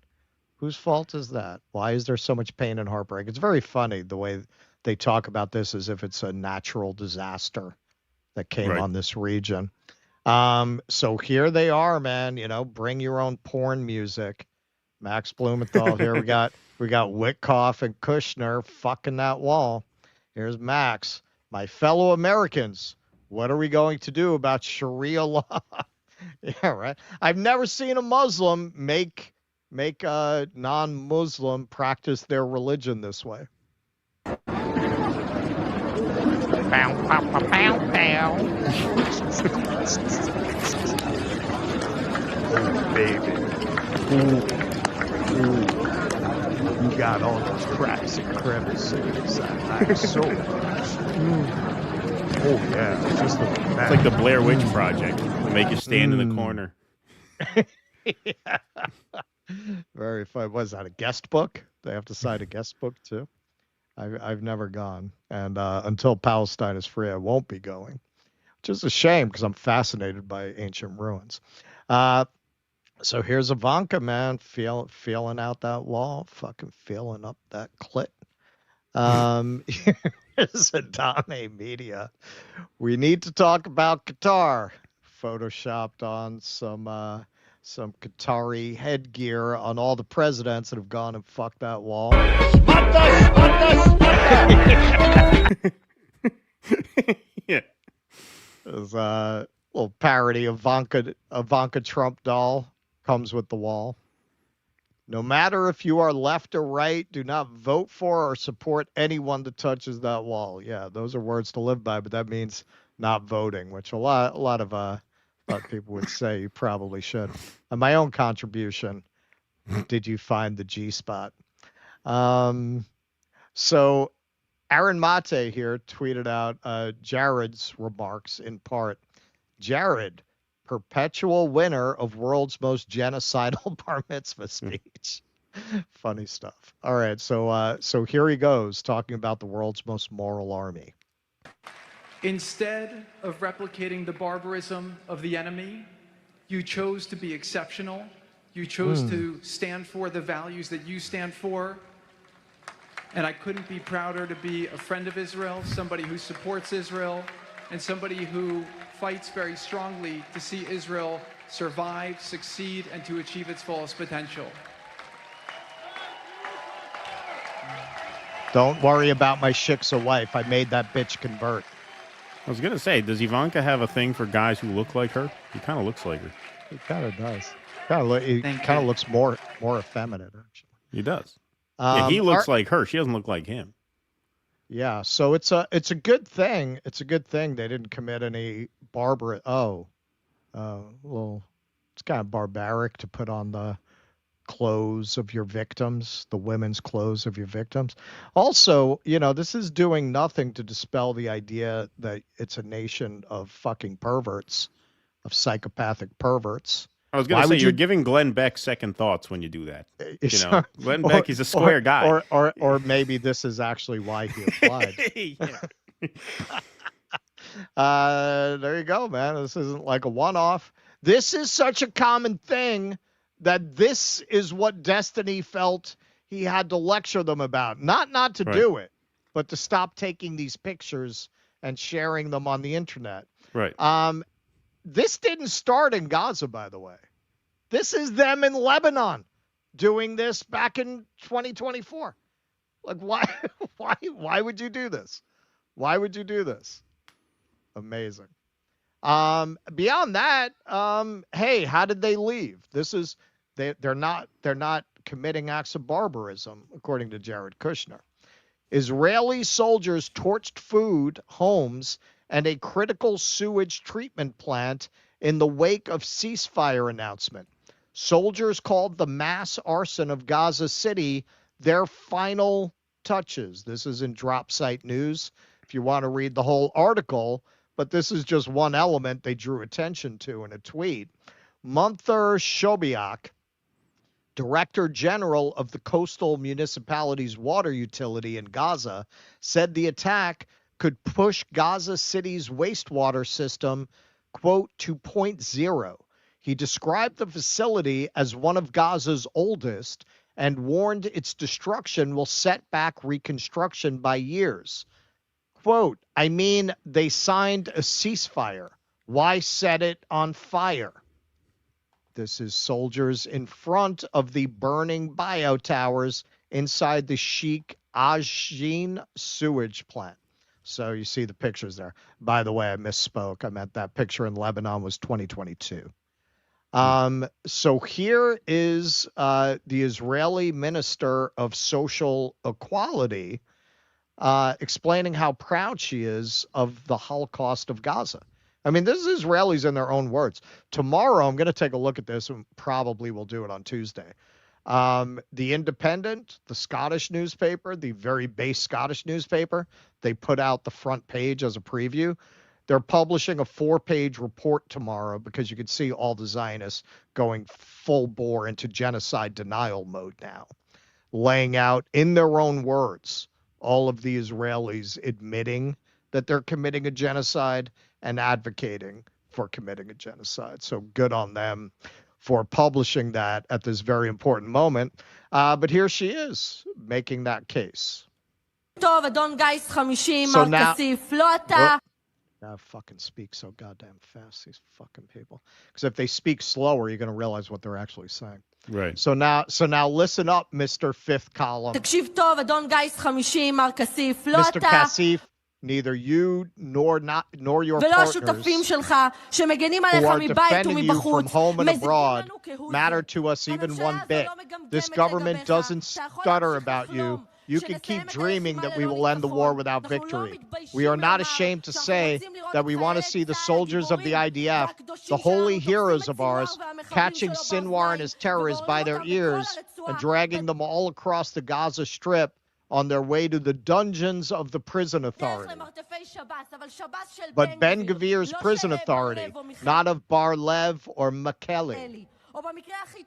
Whose fault is that? Why is there so much pain and heartbreak? It's very funny the way they talk about this as if it's a natural disaster that came on this region. So here they are, man, bring your own porn music. Max Blumenthal here. We got Witkoff and Kushner fucking that wall. Here's Max. My fellow Americans, what are we going to do about Sharia law? Yeah, right. I've never seen a Muslim make a non-Muslim practice their religion this way. Oh, baby. Ooh. You got all those cracks and crevices. I'm so much. Oh, yeah. It's just it's like the Blair Witch Project. To make you stand in the corner. Yeah. Very fun. Was that a guest book? They have to sign a guest book, too? I've never gone. And until Palestine is free, I won't be going. Which is a shame because I'm fascinated by ancient ruins. So here's Ivanka, man, feeling out that wall, fucking feeling up that clit. Here's Adame Media. We need to talk about Qatar. Photoshopped on some Qatari headgear on all the presidents that have gone and fucked that wall. Yeah. There's a little parody of Ivanka Trump doll comes with the wall. No matter if you are left or right, do not vote for or support anyone that touches that wall. Yeah, those are words to live by, but that means not voting, which a lot of people would say you probably should. And my own contribution, did you find the G spot? So Aaron Mate here tweeted out Jared's remarks in part. Jared, perpetual winner of world's most genocidal bar mitzvah speech. Funny stuff. All right, so here he goes talking about the world's most moral army. Instead of replicating the barbarism of the enemy, you chose to be exceptional. You chose to stand for the values that you stand for. And I couldn't be prouder to be a friend of Israel, somebody who supports Israel, and somebody who fights very strongly to see Israel survive, succeed, and to achieve its fullest potential. Don't worry about my shiksa wife. I made that bitch convert. I was going to say, does Ivanka have a thing for guys who look like her? He kind of looks like her. He kind of does. He kind of looks more effeminate, actually. He does. Yeah, he looks like her. She doesn't look like him. Yeah, so it's a good thing. It's a good thing they didn't commit any barbarous. Well, it's kind of barbaric to put on the clothes of your victims, the women's clothes of your victims. Also, this is doing nothing to dispel the idea that it's a nation of fucking perverts, of psychopathic perverts. I was going to say, you're giving Glenn Beck second thoughts when you do that. Glenn Beck, he's a square guy. Or maybe this is actually why he applied. There you go, man. This isn't like a one-off. This is such a common thing that this is what Destiny felt he had to lecture them about. Not to do it, but to stop taking these pictures and sharing them on the internet. Right. This didn't start in Gaza, by the way. This is them in Lebanon doing this back in 2024. Like, why would you do this? Why would you do this? Amazing. Beyond that, hey, how did they leave? They're not committing acts of barbarism, according to Jared Kushner. Israeli soldiers torched food, homes, and a critical sewage treatment plant in the wake of ceasefire announcement. Soldiers called the mass arson of Gaza City their final touches. This is in Drop Site News if you want to read the whole article, but this is just one element they drew attention to in a tweet. Munther Shobiak, Director General of the Coastal Municipality's water utility in Gaza, said the attack could push Gaza City's wastewater system, quote, to point zero. He described the facility as one of Gaza's oldest and warned its destruction will set back reconstruction by years. Quote, I mean, they signed a ceasefire. Why set it on fire? This is soldiers in front of the burning biotowers inside the Sheikh Ajin sewage plant. So you see the pictures there. By the way, I misspoke. I meant that picture in Lebanon was 2022. So here is the Israeli Minister of Social Equality explaining how proud she is of the Holocaust of Gaza. I mean, this is Israelis in their own words. Tomorrow, I'm going to take a look at this, and probably we'll do it on Tuesday. The Independent, the Scottish newspaper, the very base Scottish newspaper, they put out the front page as a preview. They're publishing a 4-page report tomorrow because you can see all the Zionists going full bore into genocide denial mode now, laying out in their own words all of the Israelis admitting that they're committing a genocide and advocating for committing a genocide. So good on them for publishing that at this very important moment. But here she is making that case. So now fucking speak so goddamn fast, these fucking people. Because if they speak slower, you're going to realize what they're actually saying. Right. So now listen up, Mr. Fifth Column. Mr. Kassif, neither you nor your partners who are defending you from home and abroad matter to us even one bit. This government doesn't stutter about you. You can keep dreaming that we will end the war without victory. We are not ashamed to say that we want to see the soldiers of the IDF, the holy heroes of ours, catching Sinwar and his terrorists by their ears and dragging them all across the Gaza Strip on their way to the dungeons of the prison authority. But Ben Gvir's prison authority, not of Bar-Lev or Mekele,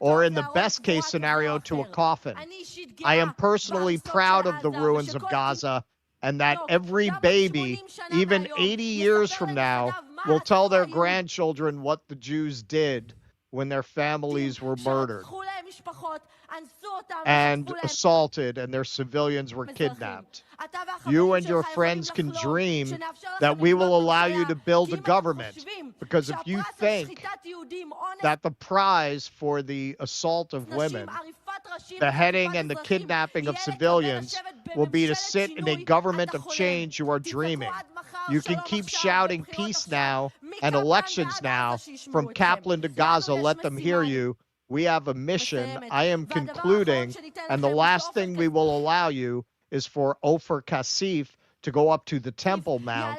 or in the best case scenario to a coffin. I am personally proud of the ruins of Gaza, and that every baby, even 80 years from now, will tell their grandchildren what the Jews did when their families were murdered and assaulted and their civilians were kidnapped. You and your friends can dream that we will allow you to build a government, because if you think that the prize for the assault of women, beheading and the kidnapping of civilians will be to sit in a government of change, you are dreaming. You can keep shouting peace now and elections now from Kaplan to Gaza. Let them hear you. We have a mission. I am concluding. And the last thing we will allow you is for Ofer Kassif to go up to the Temple Mount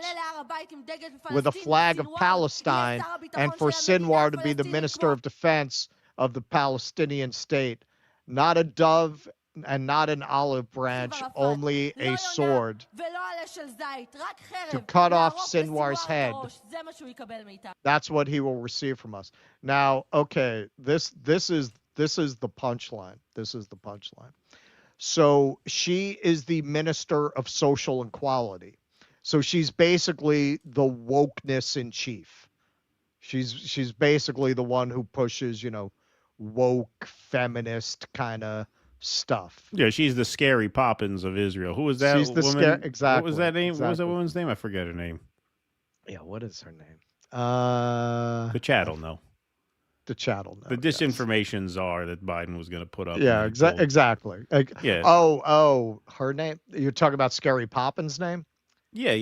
with a flag of Palestine and for Sinwar to be the Minister of Defense of the Palestinian state. Not a dove and not an olive branch, only a sword to cut off Sinwar's head. That's what he will receive from us. Now, okay, this is the punchline. This is the punchline. So she is the Minister of Social Equality. So she's basically the wokeness in chief. She's basically the one who pushes, woke feminist kind of stuff. Yeah, she's the Scary Poppins of Israel. Who was that? She's the woman? Exactly. What was that name? Exactly. What was that woman's name? I forget her name. Yeah, what is her name? The chat'll know. The chat'll know. The disinformation czar that Biden was going to put up. Yeah, exactly. Yeah. Oh, her name? You're talking about Scary Poppins' name? Yeah.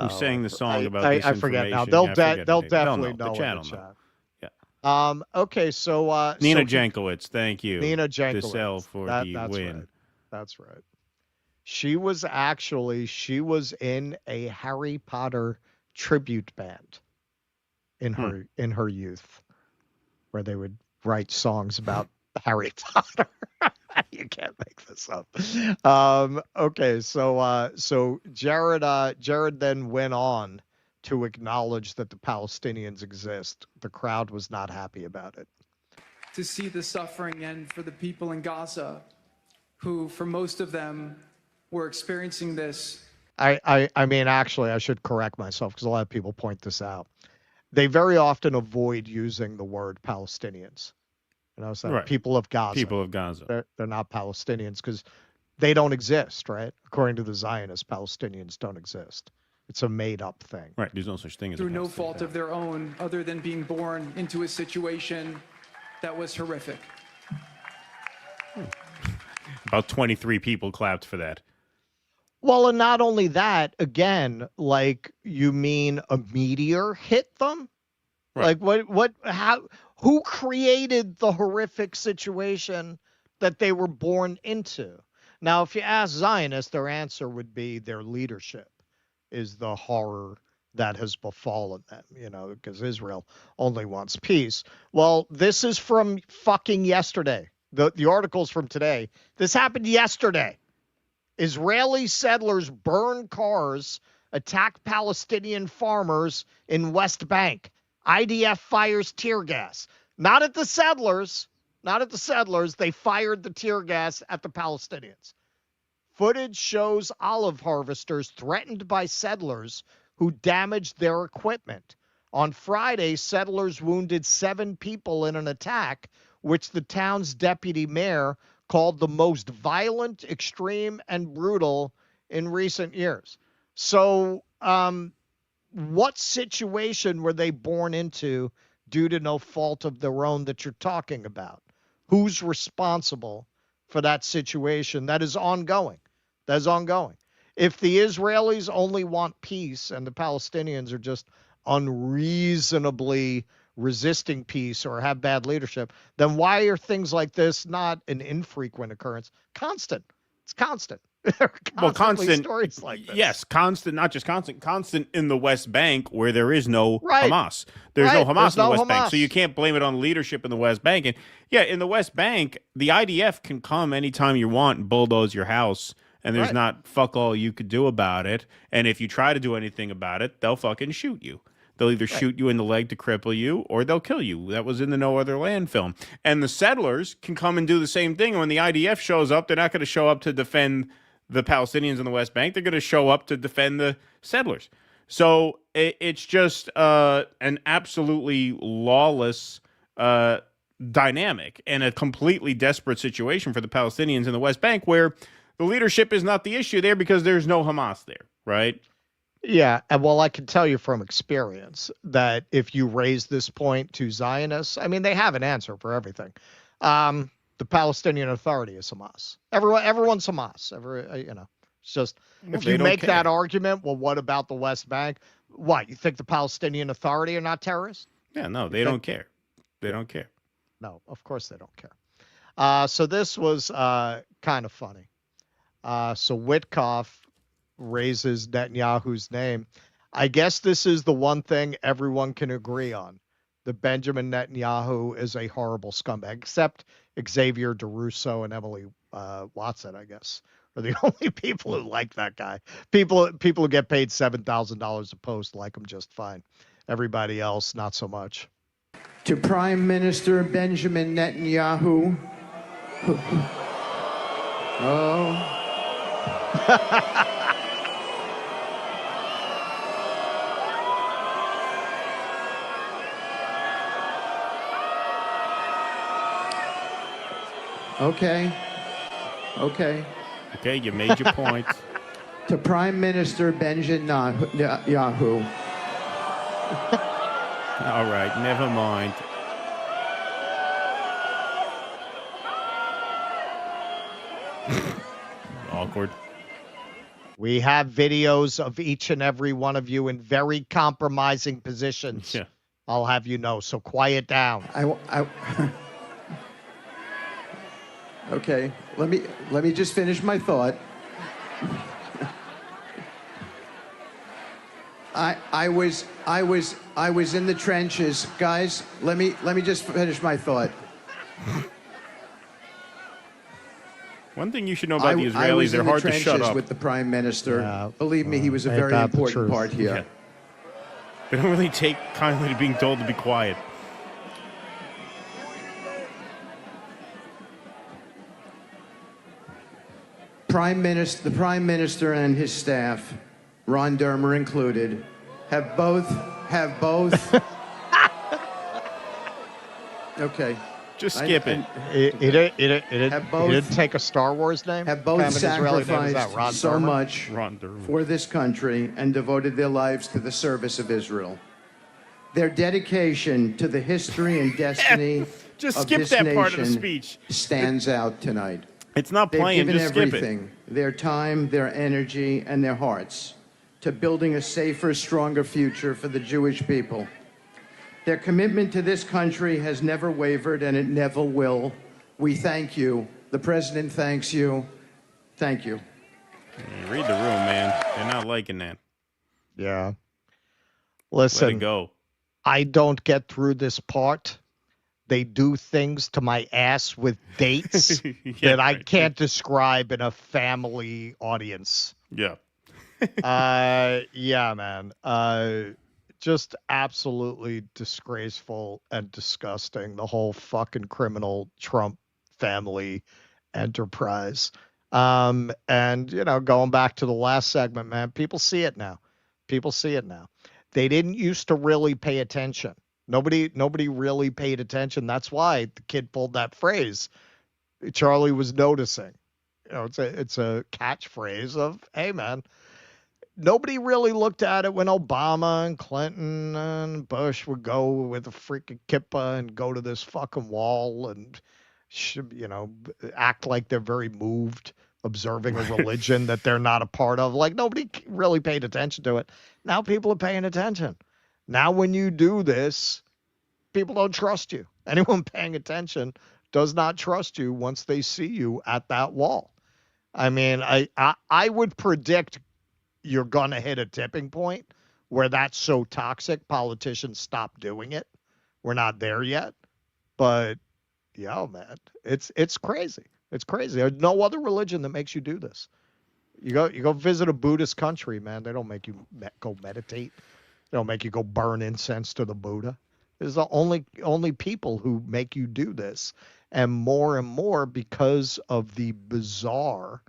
Who sang the song about disinformation? I forget now. They'll definitely know. The channel know. Okay, so Nina Jankowicz, thank you. Nina Jankowicz. To sell for the win. Right. That's right. She was in a Harry Potter tribute band in her youth, where they would write songs about Harry Potter. You can't make this up. Okay, so Jared then went on to acknowledge that the Palestinians exist. The crowd was not happy about it. To see the suffering end for the people in Gaza, who, for most of them, were experiencing this. I mean, actually, I should correct myself because a lot of people point this out. They very often avoid using the word Palestinians. So right. People of Gaza. People of Gaza. They're not Palestinians because they don't exist, right? According to the Zionists, Palestinians don't exist. It's a made-up thing. Right. There's no such thing as through no fault of their own, other than being born into a situation that was horrific. About 23 people clapped for that. Well, and not only that, again, like, you mean a meteor hit them? Like who created the horrific situation that they were born into? Now, if you ask Zionists, their answer would be their leadership is the horror that has befallen them, because Israel only wants peace. Well, this is from fucking yesterday. The article's from today. This happened yesterday. Israeli settlers burn cars, attack Palestinian farmers in West Bank. IDF fires tear gas. Not at the settlers. They fired the tear gas at the Palestinians. Footage shows olive harvesters threatened by settlers who damaged their equipment. On Friday, settlers wounded 7 people in an attack, which the town's deputy mayor called the most violent, extreme, and brutal in recent years. So, what situation were they born into due to no fault of their own that you're talking about? Who's responsible for that situation that is ongoing? If the Israelis only want peace and the Palestinians are just unreasonably resisting peace or have bad leadership, then why are things like this not an infrequent occurrence? Constant. It's constant. There are constant stories like this. Yes, constant, not just constant in the West Bank where there is no Hamas. There's no Hamas in the West Bank, so you can't blame it on leadership in the West Bank. And yeah, in the West Bank, the IDF can come anytime you want and bulldoze your house, and there's not fuck all you could do about it. And if you try to do anything about it, they'll fucking shoot you. They'll either shoot you in the leg to cripple you or they'll kill you. That was in the No Other Land film. And the settlers can come and do the same thing. When the IDF shows up, they're not going to show up to defend the Palestinians in the West Bank. They're going to show up to defend the settlers. So it's just an absolutely lawless dynamic and a completely desperate situation for the Palestinians in the West Bank where the leadership is not the issue there because there's no Hamas there, right? Yeah, and well, I can tell you from experience that if you raise this point to Zionists, I mean, they have an answer for everything. The Palestinian Authority is Hamas. Everyone's Hamas. It's just if you make that argument, well, what about the West Bank? What, you think the Palestinian Authority are not terrorists? Yeah, no, they don't care. They don't care. No, of course they don't care. So this was kind of funny. So Witkoff raises Netanyahu's name. I guess this is the one thing everyone can agree on. That Benjamin Netanyahu is a horrible scumbag, except Xavier DeRusso and Emily Watson, I guess, are the only people who like that guy. People who get paid $7,000 a post like him just fine. Everybody else, not so much. To Prime Minister Benjamin Netanyahu. Oh. Okay, you made your point. To Prime Minister Benjamin Netanyahu. All right, never mind. Awkward. We have videos of each and every one of you in very compromising positions. Yeah. I'll have you know, so quiet down. Okay, let me just finish my thought. I was in the trenches, guys. Let me just finish my thought. One thing you should know about the Israelis, they're hard to shut up. With the Prime Minister, believe me, he was a very important part here. Yeah. They don't really take kindly to being told to be quiet. The Prime Minister and his staff, Ron Dermer included, have both. Okay. Just skip it. He didn't take a Star Wars name? Have both sacrificed so much Ron Dermer. for this country and devoted their lives to the service of Israel. Their dedication to the history and destiny Just of skip this that nation part of the speech. stands out tonight. It's not playing, They've given just skip everything, their time, their energy, and their hearts to building a safer, stronger future for the Jewish people. Their commitment to this country has never wavered, and it never will. We thank you. The president thanks you. Thank you. Read the room, man. They're not liking that. Yeah. Listen, Let it go. I don't get through this part. They do things to my ass with dates that I can't describe in a family audience. Yeah. Yeah, man. Just absolutely disgraceful and disgusting. The whole fucking criminal Trump family enterprise. And, going back to the last segment, man, people see it now. People see it now. They didn't used to really pay attention. Nobody really paid attention. That's why the kid pulled that phrase. Charlie was noticing. It's a catchphrase of, hey, man, nobody really looked at it when Obama and Clinton and Bush would go with a freaking kippah and go to this fucking wall and, act like they're very moved observing a religion that they're not a part of. Like, nobody really paid attention to it. Now people are paying attention. Now when you do this, people don't trust you. Anyone paying attention does not trust you once they see you at that wall. I mean, I would predict you're going to hit a tipping point where that's so toxic, politicians stop doing it. We're not there yet. But, yeah, man, it's crazy. It's crazy. There's no other religion that makes you do this. You go visit a Buddhist country, man. They don't make you go meditate. They don't make you go burn incense to the Buddha. There's the only people who make you do this. And more because of the bizarre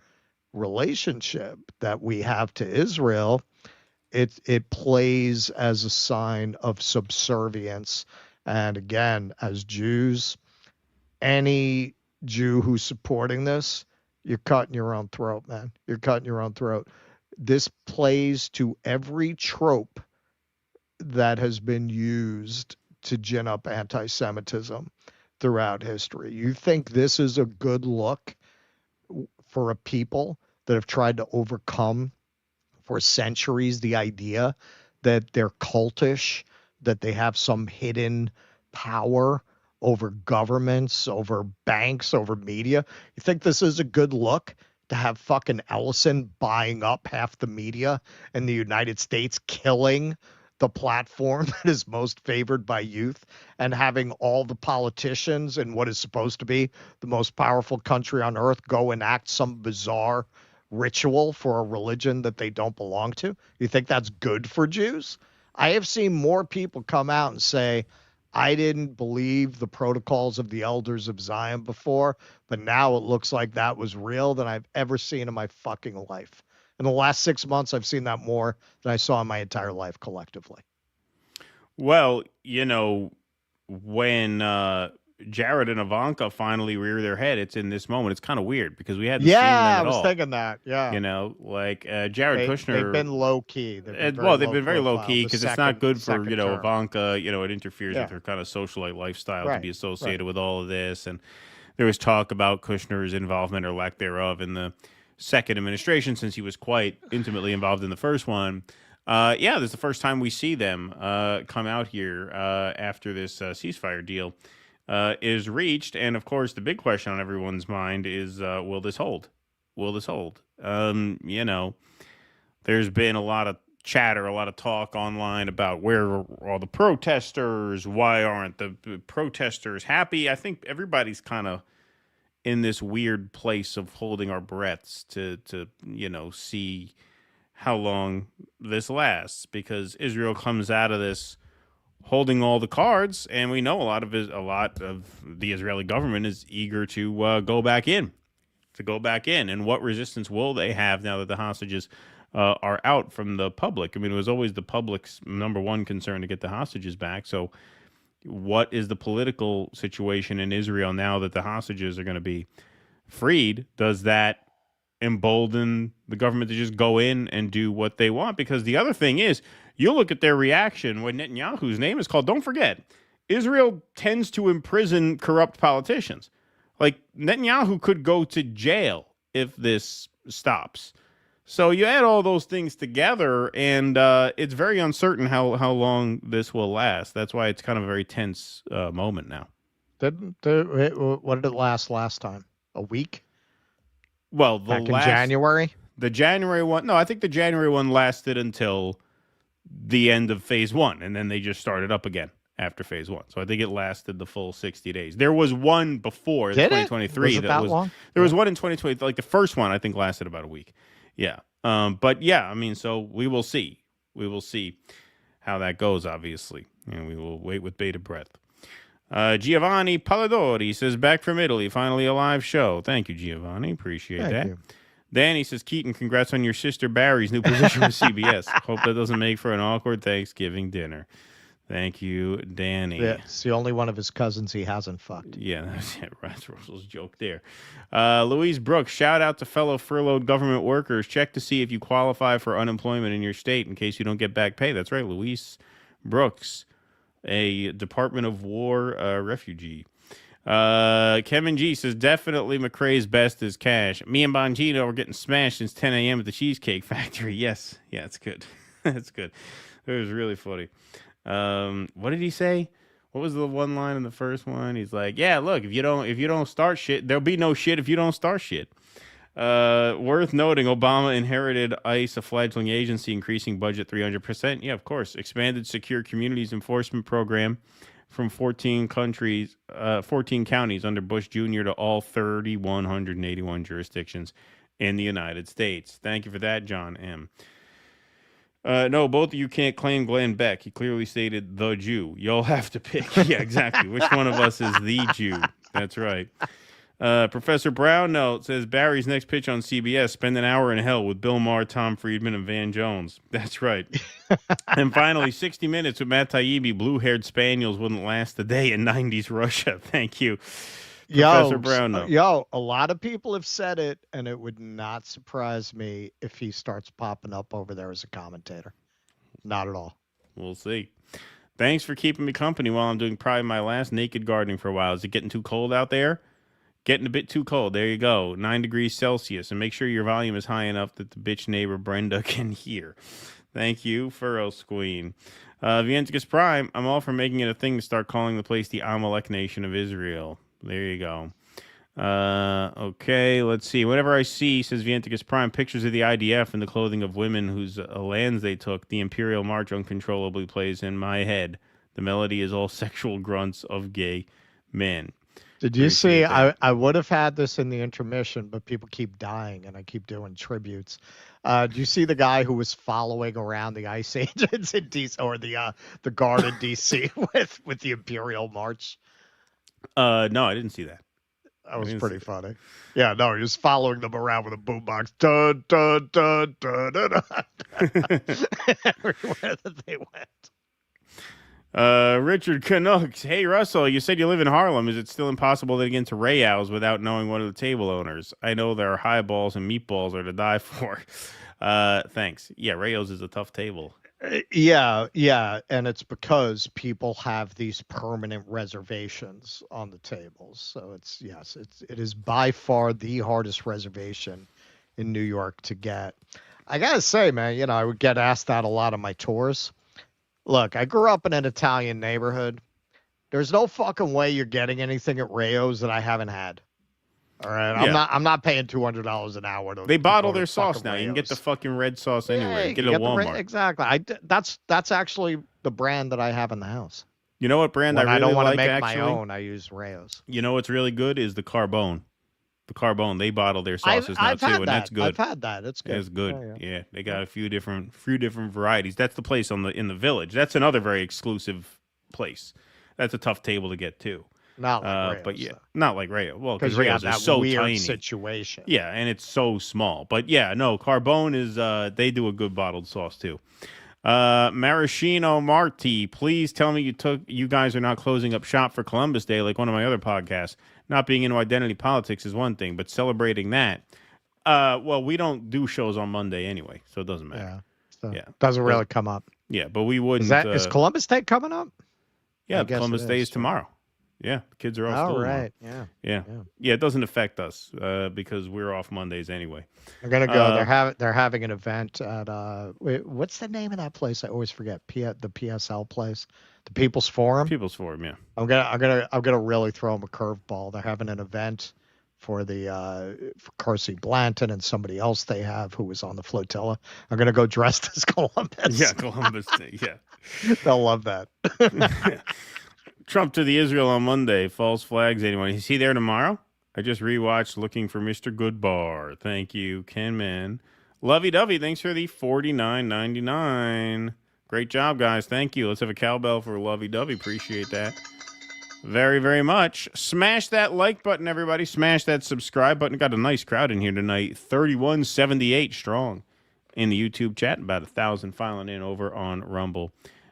relationship that we have to Israel, it plays as a sign of subservience. And again, as Jews, any Jew who's supporting this, you're cutting your own throat, man. You're cutting your own throat. This plays to every trope that has been used to gin up anti-Semitism throughout history. You think this is a good look for a people that have tried to overcome for centuries the idea that they're cultish, that they have some hidden power over governments, over banks, over media? You think this is a good look to have fucking Ellison buying up half the media in the United States, killing the platform that is most favored by youth, and having all the politicians in what is supposed to be the most powerful country on earth go enact some bizarre ritual for a religion that they don't belong to? You think that's good for Jews? I have seen more people come out and say, I didn't believe the protocols of the elders of Zion before, but now it looks like that was real than I've ever seen in my fucking life. In the last 6 months, I've seen that more than I saw in my entire life collectively. Well, when Jared and Ivanka finally rear their head, it's in this moment. It's kind of weird because we hadn't seen them at all. I was thinking that. Yeah. Jared Kushner. They've been low key. They've been very low key because it's not good for, Ivanka. It interferes with her kind of socialite lifestyle to be associated with all of this. And there was talk about Kushner's involvement or lack thereof in the second administration, since he was quite intimately involved in the first one. This is the first time we see them come out here after this ceasefire deal is reached. And of course, the big question on everyone's mind is, will this hold? Will this hold? There's been a lot of chatter, a lot of talk online about where are all the protesters? Why aren't the protesters happy? I think everybody's kind of in this weird place of holding our breaths to see how long this lasts, because Israel comes out of this holding all the cards, and we know a lot of the Israeli government is eager to go back in. And what resistance will they have now that the hostages are out from the public? I mean, it was always the public's number one concern to get the hostages back. So what is the political situation in Israel now that the hostages are going to be freed? Does that embolden the government to just go in and do what they want? Because the other thing is, you look at their reaction when Netanyahu's name is called. Don't forget, Israel tends to imprison corrupt politicians. Like, Netanyahu could go to jail if this stops. So you add all those things together, and it's very uncertain how long this will last. That's why it's kind of a very tense moment now. What did it last time? A week? Well, Back in January? The January one. No, I think the January one lasted until the end of phase 1, and then they just started up again after phase 1. So I think it lasted the full 60 days. There was one before in 2023. Was it that long? There was one in 2020. Like the first one, I think lasted about a week. Yeah. But yeah, I mean, so we will see. We will see how that goes, obviously. And we will wait with bated breath. Giovanni Palladori says, back from Italy, finally a live show. Thank you, Giovanni. Appreciate that. Thank you. Danny says, Keaton, congrats on your sister Barry's new position with CBS. Hope that doesn't make for an awkward Thanksgiving dinner. Thank you, Danny. Yeah, it's the only one of his cousins he hasn't fucked. Yeah, that's Russell's joke there. Louise Brooks, shout out to fellow furloughed government workers. Check to see if you qualify for unemployment in your state in case you don't get back pay. That's right, Louise Brooks, a Department of War refugee. Kevin G says, definitely McRae's best is cash. Me and Bongino are getting smashed since 10 a.m. at the Cheesecake Factory. Yes. Yeah, it's good. It's good. It was really funny. What did he say? What was the one line in the first one? He's like, yeah, look, if you don't start shit, there'll be no shit if you don't start shit. Worth noting, Obama inherited ICE, a fledgling agency, increasing budget 300%. Yeah, of course. Expanded secure communities enforcement program from 14 counties under Bush Jr. to all 3,181 jurisdictions in the United States. Thank you for that, John M. No, both of you can't claim Glenn Beck. He clearly stated the Jew. You'll have to pick. Yeah, exactly. Which one of us is the Jew? That's right. Professor Brown note says Barry's next pitch on CBS, spend an hour in hell with Bill Maher, Tom Friedman, and Van Jones. That's right. And finally, 60 Minutes with Matt Taibbi, blue-haired spaniels wouldn't last a day in 90s Russia. Thank you. Professor Brown note. A lot of people have said it, and it would not surprise me if he starts popping up over there as a commentator. Not at all. We'll see. Thanks for keeping me company while I'm doing probably my last naked gardening for a while. Is it getting too cold out there? Getting a bit too cold. There you go. 9 degrees Celsius. And make sure your volume is high enough that the bitch neighbor Brenda can hear. Thank you, Furrow Queen. Vienticus Prime, I'm all for making it a thing to start calling the place the Amalek Nation of Israel. There you go. Okay, let's see. Whenever I see, says Vienticus Prime, pictures of the IDF in the clothing of women whose lands they took, the Imperial March uncontrollably plays in my head. The melody is all sexual grunts of gay men. Did you see? I would have had this in the intermission, but people keep dying, and I keep doing tributes. Do you see the guy who was following around the ICE agents in DC, or the guard in DC with the Imperial March? No, I didn't see that. That was pretty funny. Yeah, no, he was following them around with a boombox. Dun, dun, dun, dun, dun, dun. Everywhere that they went. Richard Canucks. Hey, Russell, you said you live in Harlem. Is it still impossible to get into Rayau's without knowing one of the table owners? I know their highballs and meatballs are to die for. Thanks. Yeah, Rayau's is a tough table. Yeah, and it's because people have these permanent reservations on the tables. So it is by far the hardest reservation in New York to get. I gotta say, man, I would get asked that a lot on my tours. Look, I grew up in an Italian neighborhood. There's no fucking way you're getting anything at Rayo's that I haven't had. All right, Yeah. I'm not paying $200 an hour. They bottle their sauce now. You can get the fucking red sauce anywhere. Yeah, Get it at Walmart. Exactly. That's actually the brand that I have in the house. You know what brand When I really don't want like, to make actually? my own, I use Rayo's. You know what's really good is the Carbone. The Carbone, they bottle their sauces now I've too, had and that. that's good. I've had that. It's good. It's good. Yeah. Yeah, they got a few different varieties. That's the place in the Village. That's another very exclusive place. That's a tough table to get too. Not like Rayo's, but yeah, not like Rayo. Well, because you have Rayo's that is so weird tiny. situation. Yeah, and it's so small. But yeah, no, Carbone is they do a good bottled sauce too. Maraschino Marti, please tell me you guys are not closing up shop for Columbus Day like one of my other podcasts. Not being into identity politics is one thing, but celebrating that. Well, we don't do shows on Monday anyway, so it doesn't matter. Doesn't really come up. Yeah, but we wouldn't. Is Columbus Day coming up? Yeah, I guess Columbus it Day is. is tomorrow. Yeah, the kids are off All school tomorrow. right. Yeah. Yeah. It doesn't affect us because we're off Mondays anyway. They're gonna go. They're having an event at what's the name of that place? I always forget. The PSL place, the People's Forum. People's Forum. Yeah. I'm gonna really throw them a curveball. They're having an event for for Carsey Blanton and somebody else they have who was on the flotilla. I'm gonna go dressed as Columbus. Yeah, Columbus. Yeah. They'll love that. Trump to the Israel on Monday. False flags. Anyone? Is he there tomorrow? I just rewatched Looking for Mr. Goodbar. Thank you, Ken Man. Lovey Dovey, thanks for the $49.99. Great job, guys. Thank you. Let's have a cowbell for Lovey Dovey. Appreciate that very, very much. Smash that like button, everybody. Smash that subscribe button. Got a nice crowd in here tonight. 3178 strong in the YouTube chat. About 1,000 filing in over on Rumble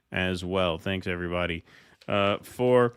as well. Thanks, everybody, for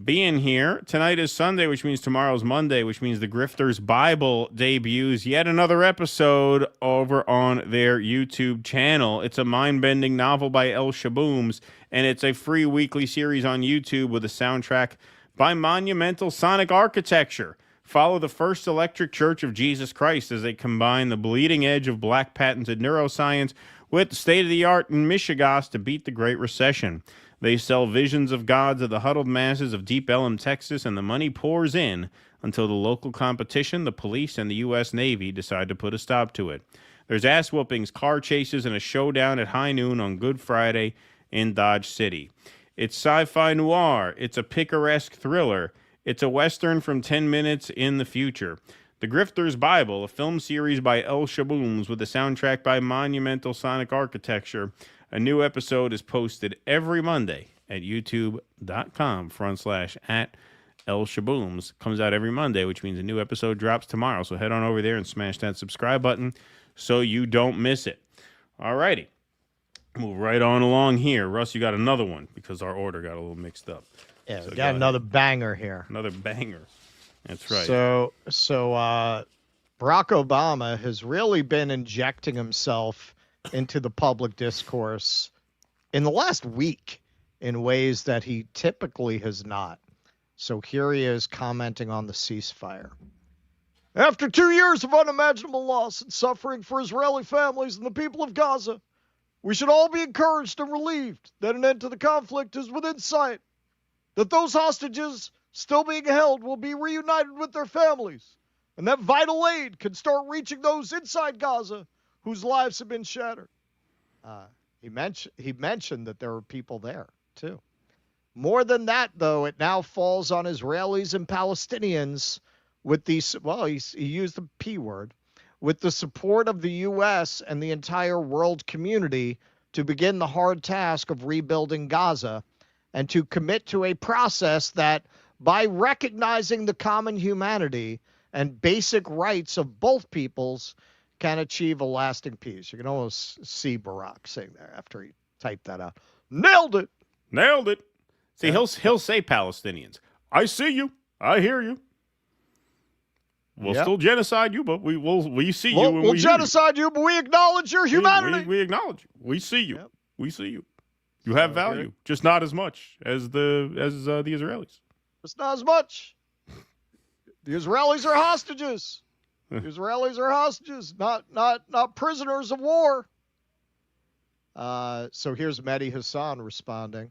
being here. Tonight is Sunday, which means tomorrow's Monday, which means the Grifters Bible debuts yet another episode over on their YouTube channel. It's a mind-bending novel by El Shabooms, and it's a free weekly series on YouTube with a soundtrack by Monumental Sonic Architecture. Follow the First Electric Church of Jesus Christ as they combine the bleeding edge of black patented neuroscience with the state-of-the-art in Michigas to beat the Great Recession. They sell visions of gods of the huddled masses of Deep Ellum, Texas, and the money pours in until the local competition, the police, and the U.S. Navy decide to put a stop to it. There's ass whoopings, car chases, and a showdown at high noon on Good Friday in Dodge City. It's sci-fi noir. It's a picaresque thriller. It's a Western from 10 minutes in the future. The Grifter's Bible, a film series by El Shabooms with a soundtrack by Monumental Sonic Architecture. A new episode is posted every Monday at youtube.com/@ElShabooms. Comes out every Monday, which means a new episode drops tomorrow. So head on over there and smash that subscribe button so you don't miss it. All righty. Move right on along here. Russ, you got another one because our order got a little mixed up. Yeah, So we got another banger here. Another banger. That's right. So Barack Obama has really been injecting himself into the public discourse in the last week in ways that he typically has not. So here he is commenting on the ceasefire. After 2 years of unimaginable loss and suffering for Israeli families and the people of Gaza, we should all be encouraged and relieved that an end to the conflict is within sight, that those hostages still being held will be reunited with their families, and that vital aid can start reaching those inside Gaza whose lives have been shattered. He mentioned that there were people there, too. More than that, though, it now falls on Israelis and Palestinians with these, well, he used the P word, with the support of the U.S. and the entire world community to begin the hard task of rebuilding Gaza and to commit to a process that, by recognizing the common humanity and basic rights of both peoples, can achieve a lasting peace. You can almost see Barack saying there after he typed that out. Nailed it. Nailed it. See, he'll say Palestinians. I see you. I hear you. We'll still genocide you, but we see you. We'll genocide you, but we acknowledge your humanity. We acknowledge you. We see you. Yep. We see you. You have value, just not as much as the Israelis. It's not as much. The Israelis are hostages. The Israelis are hostages, not prisoners of war. So here's Mehdi Hassan responding.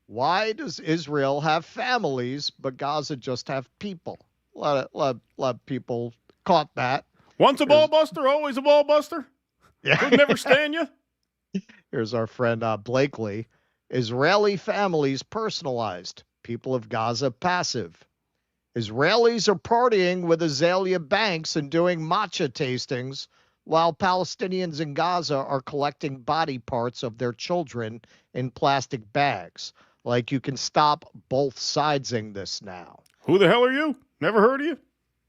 Why does Israel have families, but Gaza just have people? A lot of people caught that. Once a ball buster, always a ball buster. Yeah. Could never stand you. Here's our friend Blakely. Israeli families personalized. People of Gaza passive. Israelis are partying with Azalea Banks and doing matcha tastings, while Palestinians in Gaza are collecting body parts of their children in plastic bags. Like, you can stop both sidesing this now. Who the hell are you? Never heard of you.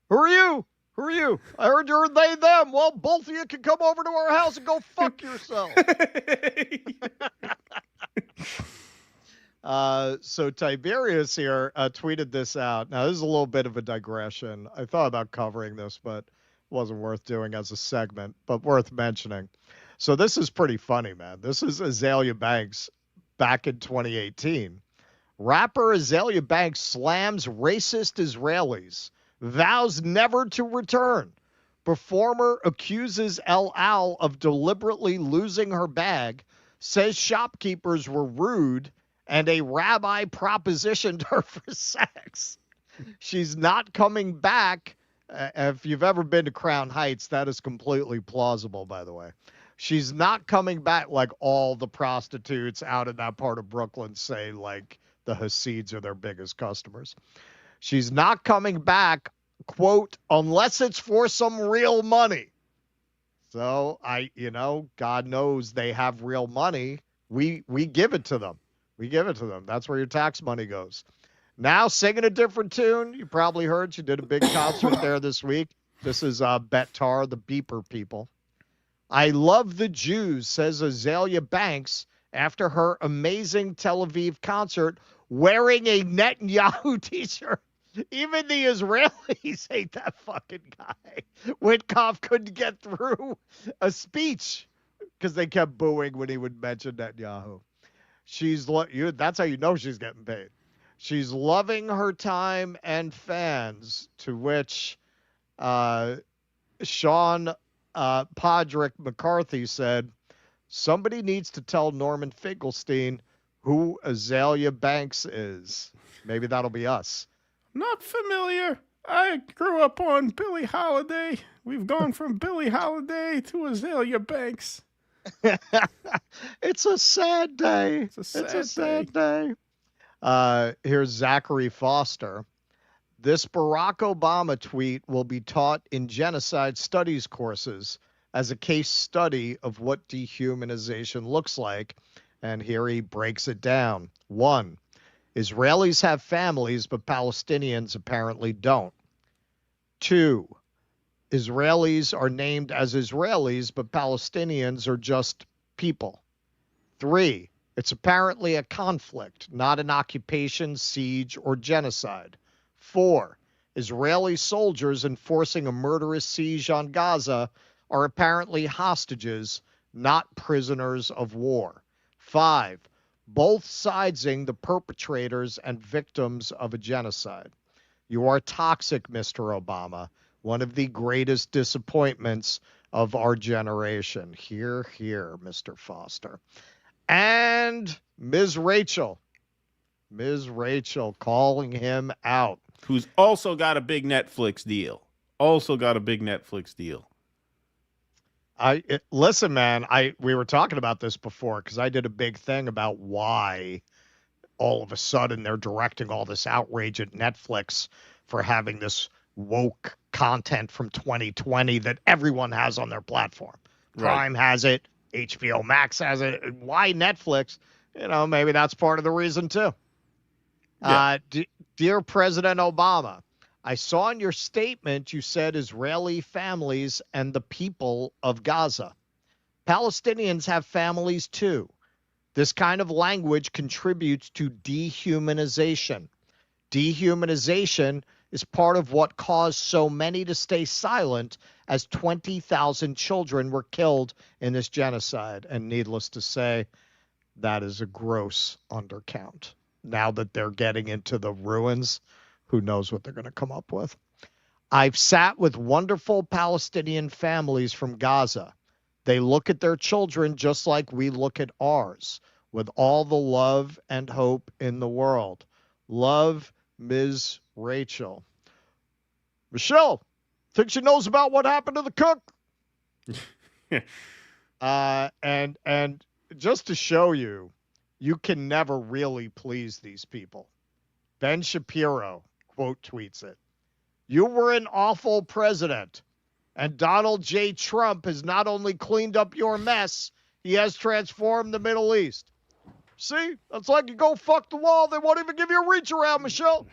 Who are you? Who are you? I heard you're they, them. Well, both of you can come over to our house and go fuck yourself. So Tiberius here tweeted this out. Now, this is a little bit of a digression. I thought about covering this, but it wasn't worth doing as a segment, but worth mentioning. So this is pretty funny, man. This is Azalea Banks back in 2018, Rapper Azalea Banks slams racist Israelis, vows never to return. Performer accuses El Al of deliberately losing her bag, says shopkeepers were rude, and a rabbi propositioned her for sex. She's not coming back. If you've ever been to Crown Heights, that is completely plausible, by the way. She's not coming back like all the prostitutes out in that part of Brooklyn say, like the Hasids are their biggest customers. She's not coming back, quote, unless it's for some real money. So God knows they have real money. We give it to them. We give it to them. That's where your tax money goes. Now singing a different tune. You probably heard she did a big concert there this week. This is Betar, the Beeper people. I love the Jews, says Azalea Banks after her amazing Tel Aviv concert wearing a Netanyahu t-shirt. Even the Israelis hate that fucking guy. Witkoff couldn't get through a speech because they kept booing when he would mention Netanyahu. That's how you know she's getting paid. She's loving her time and fans, to which Sean Podrick McCarthy said, somebody needs to tell Norman Finkelstein who Azalea Banks is. Maybe that'll be us. Not familiar. I grew up on Billie Holiday. We've gone from Billie Holiday to Azalea Banks. It's a sad day. It's a sad day. Here's Zachary Foster. This Barack Obama tweet will be taught in genocide studies courses as a case study of what dehumanization looks like. And here he breaks it down. 1, Israelis have families, but Palestinians apparently don't. 2, Israelis are named as Israelis, but Palestinians are just people. 3, it's apparently a conflict, not an occupation, siege, or genocide. 4, Israeli soldiers enforcing a murderous siege on Gaza are apparently hostages, not prisoners of war. 5, both sidesing the perpetrators and victims of a genocide. You are toxic, Mr. Obama, one of the greatest disappointments of our generation. Hear, hear, Mr. Foster. And Ms. Rachel calling him out. Who's also got a big Netflix deal. Listen, man, we were talking about this before because I did a big thing about why all of a sudden they're directing all this outrage at Netflix for having this woke content from 2020 that everyone has on their platform. Prime has it. HBO Max has it. Why Netflix? Maybe that's part of the reason too. Yeah. Dear President Obama, I saw in your statement you said Israeli families and the people of Gaza. Palestinians have families too. This kind of language contributes to dehumanization. Dehumanization is part of what caused so many to stay silent as 20,000 children were killed in this genocide. And needless to say, that is a gross undercount. Now that they're getting into the ruins, who knows what they're going to come up with. I've sat with wonderful Palestinian families from Gaza. They look at their children just like we look at ours, with all the love and hope in the world. Love, Ms. Rachel. Michelle, think she knows about what happened to the cook? And just to show you, you can never really please these people. Ben Shapiro, quote tweets it. You were an awful president, and Donald J. Trump has not only cleaned up your mess, he has transformed the Middle East. See, that's like you go fuck the wall, they won't even give you a reach around, Michelle.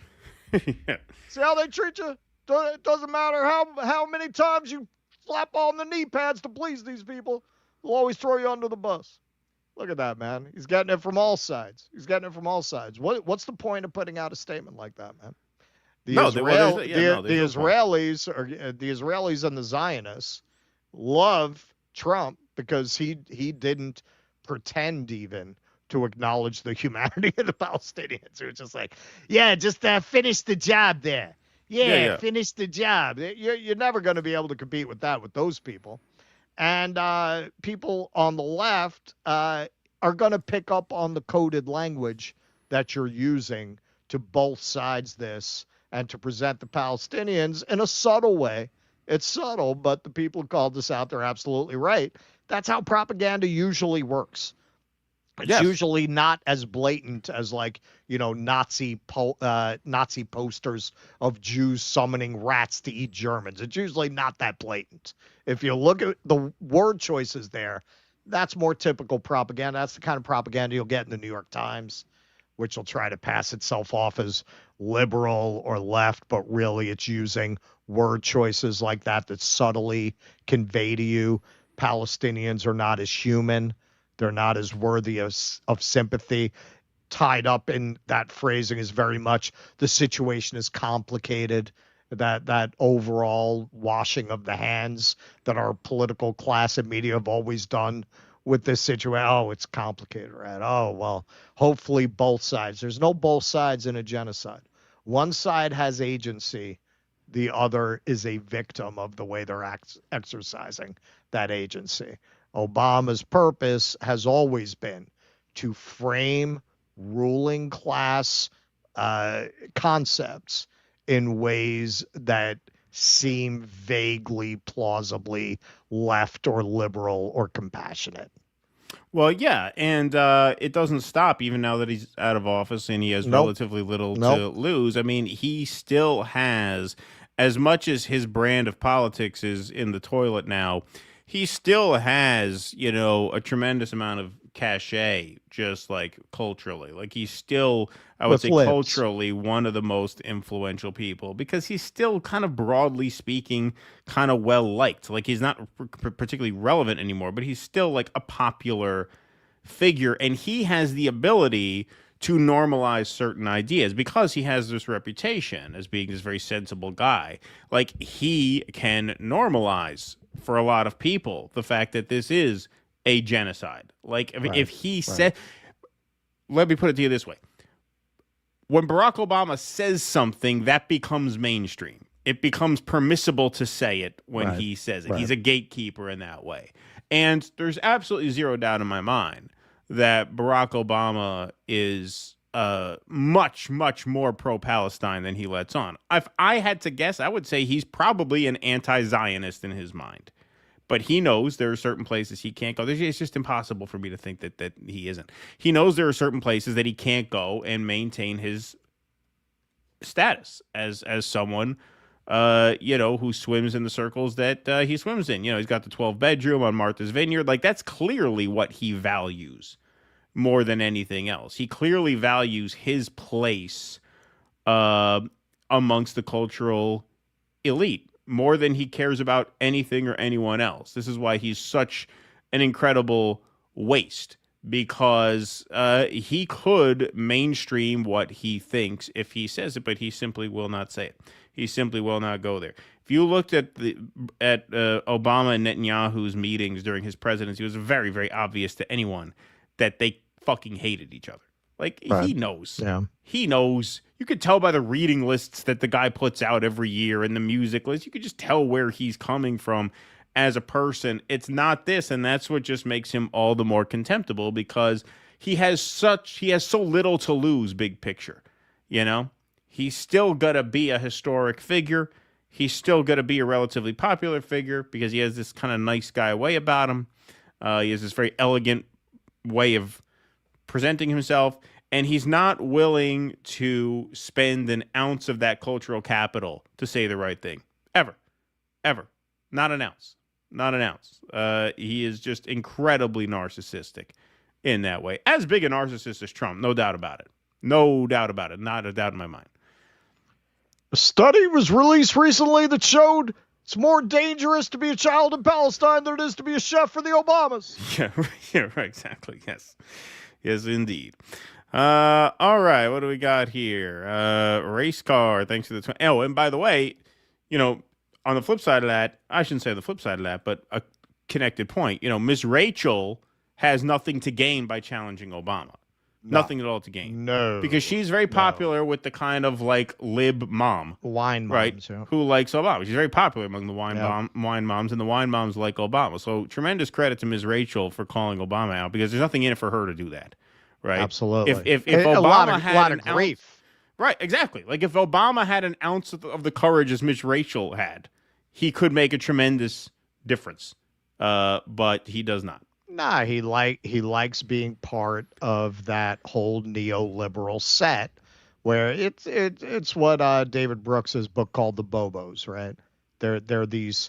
Yeah. See how they treat you? It doesn't matter how many times you slap on the knee pads to please these people. They'll always throw you under the bus. Look at that, man. He's getting it from all sides. What's the point of putting out a statement like that, man? The Israelis and the Zionists love Trump because he didn't pretend even to acknowledge the humanity of the Palestinians. Who are just like, yeah, just finish the job there. Yeah, finish the job. You're never going to be able to compete with that with those people. And people on the left are going to pick up on the coded language that you're using to both sides this and to present the Palestinians in a subtle way. It's subtle, but the people who called this out, they're absolutely right. That's how propaganda usually works. It's usually not as blatant as Nazi posters of Jews summoning rats to eat Germans. It's usually not that blatant. If you look at the word choices there, that's more typical propaganda. That's the kind of propaganda you'll get in the New York Times, which will try to pass itself off as liberal or left, but really it's using word choices like that subtly convey to you Palestinians are not as human. They're not as worthy of sympathy. Tied up in that phrasing is very much the situation is complicated. That overall washing of the hands that our political class and media have always done with this situation. Oh, it's complicated, right? Oh, well, hopefully both sides. There's no both sides in a genocide. One side has agency. The other is a victim of the way they're exercising that agency. Obama's purpose has always been to frame ruling class concepts in ways that seem vaguely, plausibly left or liberal or compassionate. Well, yeah, and it doesn't stop even now that he's out of office and he has relatively little to lose. I mean, he still has, as much as his brand of politics is in the toilet now, he still has, a tremendous amount of cachet, just like culturally. Like he's still, I would say, culturally one of the most influential people because he's still kind of broadly speaking, kind of well liked. Like he's not particularly relevant anymore, but he's still like a popular figure, and he has the ability to normalize certain ideas because he has this reputation as being this very sensible guy. Like he can normalize for a lot of people the fact that this is a genocide. Like if he said, let me put it to you this way. When Barack Obama says something, that becomes mainstream. It becomes permissible to say it when he says it. He's a gatekeeper in that way. And there's absolutely zero doubt in my mind that Barack Obama is much, much more pro-Palestine than he lets on. If I had to guess, I would say he's probably an anti-Zionist in his mind. But he knows there are certain places he can't go. It's just impossible for me to think that he isn't. He knows there are certain places that he can't go and maintain his status as someone, who swims in the circles that he swims in. He's got the 12-bedroom on Martha's Vineyard. Like, that's clearly what he values more than anything else. He clearly values his place amongst the cultural elite more than he cares about anything or anyone else. This is why he's such an incredible waste, because he could mainstream what he thinks if he says it, but he simply will not say it. He simply will not go there. If you looked at Obama and Netanyahu's meetings during his presidency, it was very, very obvious to anyone that they fucking hated each other. Like, he knows. Yeah. He knows. You could tell by the reading lists that the guy puts out every year and the music list. You could just tell where he's coming from as a person. It's not this, and that's what just makes him all the more contemptible, because he has so little to lose, big picture. He's still gonna be a historic figure. He's still gonna be a relatively popular figure because he has this kind of nice guy way about him. He has this very elegant way of presenting himself, and he's not willing to spend an ounce of that cultural capital to say the right thing. Ever. Not an ounce. He is just incredibly narcissistic in that way. As big a narcissist as Trump, no doubt about it. Not a doubt in my mind. A study was released recently that showed it's more dangerous to be a child in Palestine than it is to be a chef for the Obamas. Yeah, right, exactly. Yes, indeed. All right, what do we got here? Race car, thanks to the... Oh, and by the way, on the flip side of that, I shouldn't say the flip side of that, but a connected point, Miss Rachel has nothing to gain by challenging Obama. Nothing at all to gain. No. Because she's very popular with the kind of like lib mom. Wine right? moms, yeah. Who likes Obama. She's very popular among the wine Yeah. moms, and the wine moms like Obama. So tremendous credit to Ms. Rachel for calling Obama out, because there's nothing in it for her to do that. Right? Absolutely. If A Obama had lot an of grief. ounce, right, exactly. Like if Obama had an ounce of the courage as Ms. Rachel had, he could make a tremendous difference. But he does not. Nah, he likes being part of that whole neoliberal set where it's what David Brooks's book called the Bobos, right? They're these,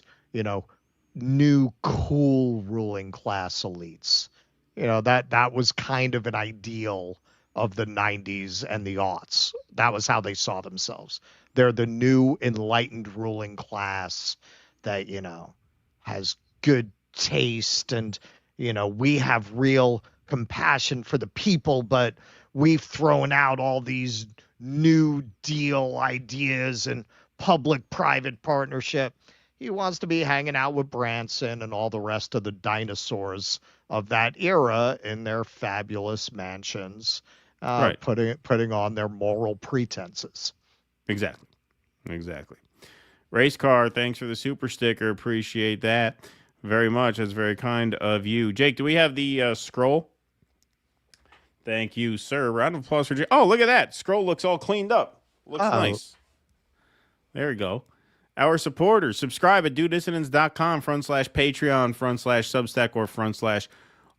new cool ruling class elites. That was kind of an ideal of the 90s and the aughts. That was how they saw themselves. They're the new enlightened ruling class that, has good taste, and we have real compassion for the people, but we've thrown out all these new deal ideas and public-private partnership. He wants to be hanging out with Branson and all the rest of the dinosaurs of that era in their fabulous mansions, Right. putting on their moral pretenses. Exactly. Race car, thanks for the super sticker. Appreciate that very much. That's very kind of you. Jake, do we have the scroll? Thank you, sir. Round of applause for Jake. Oh, look at that. Scroll looks all cleaned up. Looks nice. There we go. Our supporters, subscribe at dudissidents.com/Patreon/Substack or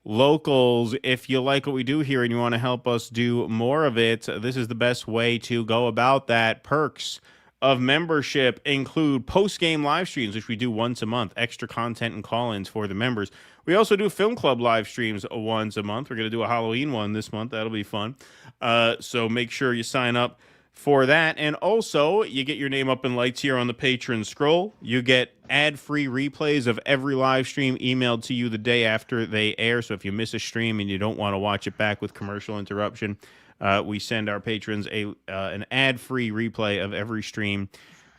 /locals. If you like what we do here and you want to help us do more of it, this is the best way to go about that. Perks of membership include post-game live streams, which we do once a month, extra content and call-ins for the members. We also do Film Club live streams once a month. We're going to do a Halloween one this month. That'll be fun. So make sure you sign up for that. And also, you get your name up in lights here on the Patreon scroll. You get ad-free replays of every live stream emailed to you the day after they air. So if you miss a stream and you don't want to watch it back with commercial interruption, we send our patrons an ad-free replay of every stream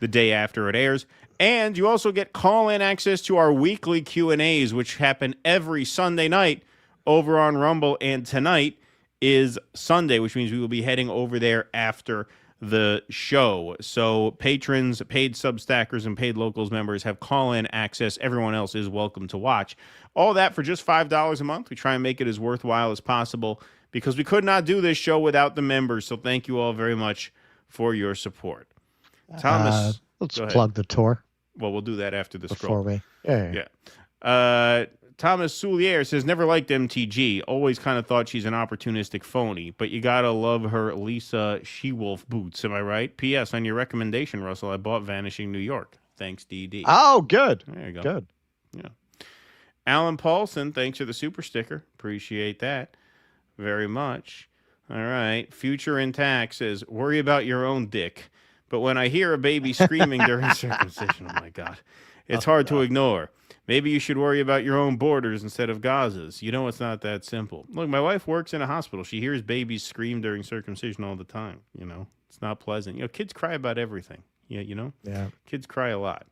the day after it airs. And you also get call-in access to our weekly Q&As, which happen every Sunday night over on Rumble. And tonight is Sunday, which means we will be heading over there after the show. So patrons, paid Substackers, and paid Locals members have call-in access. Everyone else is welcome to watch. All that for just $5 a month. We try and make it as worthwhile as possible because we could not do this show without the members. So thank you all very much for your support. Thomas, let's plug the tour. Well, we'll do that after the Before scroll. Yeah. Thomas Soulier says, never liked MTG. Always kind of thought she's an opportunistic phony, but you got to love her Lisa She-Wolf boots. Am I right? P.S. On your recommendation, Russell, I bought Vanishing New York. Thanks, DD. Oh, good. There you go. Good. Yeah. Alan Paulson, thanks for the super sticker. Appreciate that very much. All right. Future Intact says, worry about your own dick. But when I hear a baby screaming during circumcision, oh my God, it's hard to ignore. Maybe you should worry about your own borders instead of Gaza's. You know it's not that simple. Look, my wife works in a hospital. She hears babies scream during circumcision all the time. It's not pleasant. Kids cry about everything. Yeah. Kids cry a lot.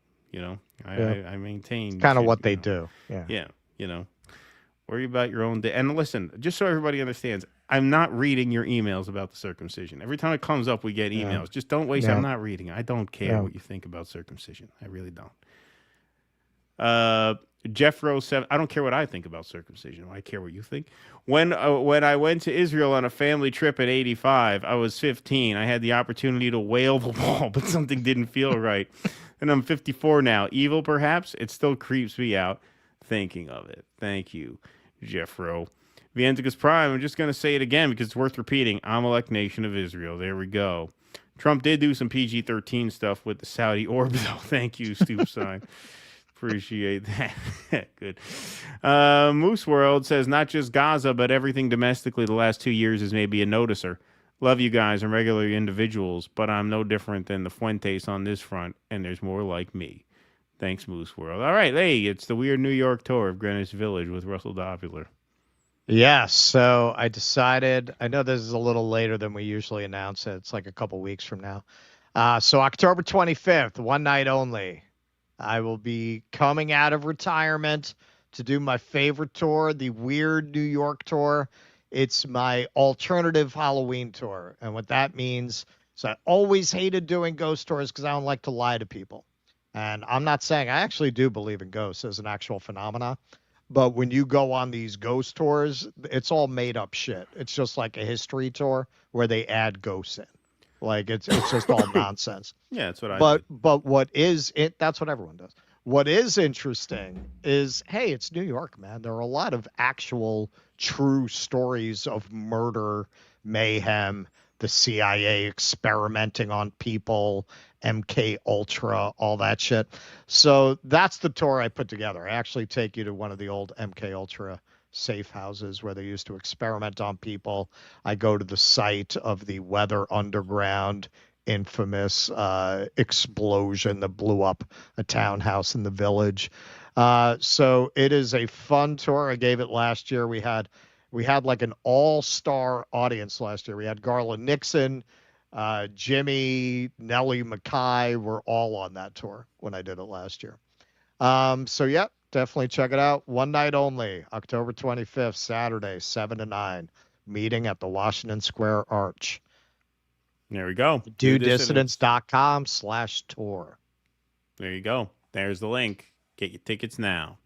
I maintain. It's kind of what they do. Yeah. Yeah. Worry about your own day. And listen, just so everybody understands, I'm not reading your emails about the circumcision. Every time it comes up, we get emails. Yeah. Just don't waste. Yeah. I'm not reading. I don't care Yeah. what you think about circumcision. I really don't. Jeff Rose 7. I don't care what I think about circumcision. I care what you think. When I went to Israel on a family trip in '85, I was 15. I had the opportunity to whale the wall, but something didn't feel right. And I'm 54 now. Evil, perhaps. It still creeps me out thinking of it. Thank you, Jeffro. Vienticus Prime. I'm just going to say it again because it's worth repeating. Amalek Nation of Israel. There we go. Trump did do some PG-13 stuff with the Saudi orb, though. Thank you, Stoop Sign. Appreciate that. Good. Moose World says, not just Gaza, but everything domestically the last 2 years is maybe a noticer. Love you guys and regular individuals, but I'm no different than the Fuentes on this front, and there's more like me. Thanks, Moose World. All right, hey, it's the Weird New York tour of Greenwich Village with Russell Dopular. Yes. So I decided, I know this is a little later than we usually announce it. It's like a couple weeks from now. So October 25th, one night only. I will be coming out of retirement to do my favorite tour, the weird New York tour. It's my alternative Halloween tour. And what that means is I always hated doing ghost tours because I don't like to lie to people. And I'm not saying I actually do believe in ghosts as an actual phenomena. But when you go on these ghost tours, it's all made up shit. It's just like a history tour where they add ghosts in. Like it's just all nonsense. Yeah, that's what I But did. but what is it? That's what everyone does. What is interesting is, hey, it's New York, man. There are a lot of actual true stories of murder, mayhem, the CIA experimenting on people, MK Ultra, all that shit. So that's the tour I put together. I actually take you to one of the old MK Ultra safe houses where they used to experiment on people. I go to the site of the Weather Underground infamous explosion that blew up a townhouse in the Village. So it is a fun tour. I gave it last year. We had like an all-star audience last year. We had Garland Nixon, Jimmy, Nellie Mackay were all on that tour when I did it last year. So yeah, definitely check it out. One night only, October 25th, Saturday, 7 to 9. Meeting at the Washington Square Arch. There we go. DoDissidents.com/tour. There you go. There's the link. Get your tickets now.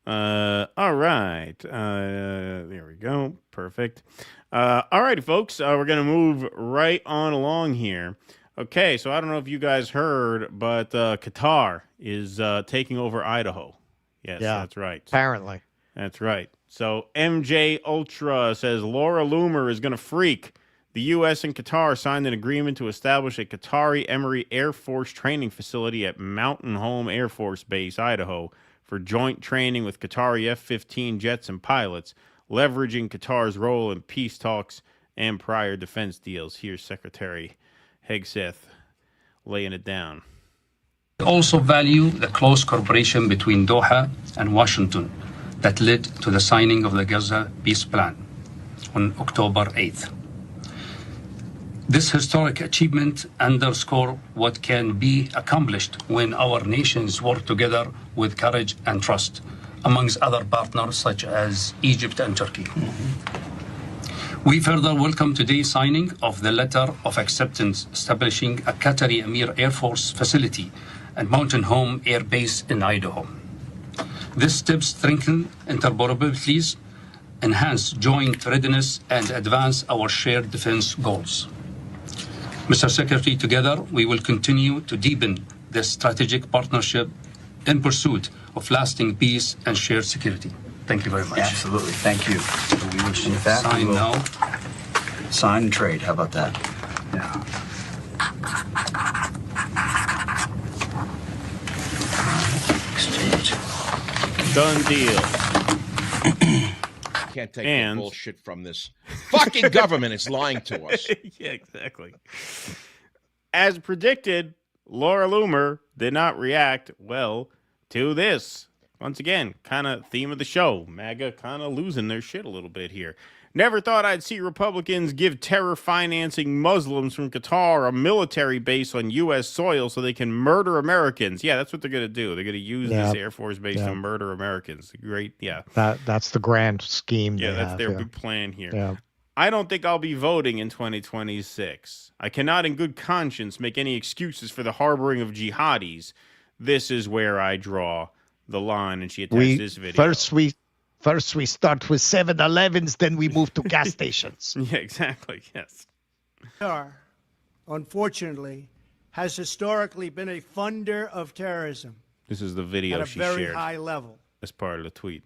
All right. There we go. Perfect. All right, folks. We're going to move right on along here. Okay, so I don't know if you guys heard, but Qatar is taking over Idaho. Yes, Yeah, that's right. Apparently. That's right. So MJ Ultra says Laura Loomer is going to freak. The U.S. and Qatar signed an agreement to establish a Qatari Emory Air Force training facility at Mountain Home Air Force Base, Idaho, for joint training with Qatari F-15 jets and pilots, leveraging Qatar's role in peace talks and prior defense deals. Here's Secretary Hegseth laying it down. We also value the close cooperation between Doha and Washington that led to the signing of the Gaza Peace Plan on October 8th. This historic achievement underscores what can be accomplished when our nations work together with courage and trust, amongst other partners such as Egypt and Turkey. We further welcome today's signing of the letter of acceptance establishing a Qatari Emir Air Force facility at Mountain Home Air Base in Idaho. This step strengthens interoperabilities, enhance joint readiness, and advance our shared defense goals. Mr. Secretary, together we will continue to deepen this strategic partnership in pursuit of lasting peace and shared security. Thank you very much. Absolutely. Thank you. We wish you that. Sign now. Sign and trade. How about that? Yeah. Exchange. Done deal. Can't take the bullshit from this fucking government. It's lying to us. Yeah, exactly. As predicted, Laura Loomer did not react well to this. Once again, kind of theme of the show. MAGA kind of losing their shit a little bit here. Never thought I'd see Republicans give terror financing Muslims from Qatar a military base on U.S. soil so they can murder Americans. Yeah, that's what they're going to do. They're going to use this Air Force base to murder Americans. Great, yeah. That's the grand scheme. Yeah, that's their big plan here. Yeah. I don't think I'll be voting in 2026. I cannot in good conscience make any excuses for the harboring of jihadis. This is where I draw the line, and she attached this video. First we start with 7-Elevens, then we move to gas stations. Yeah, exactly, yes. Qatar, unfortunately, has historically been a funder of terrorism. This is the video she shared. At a very high level. As part of the tweet.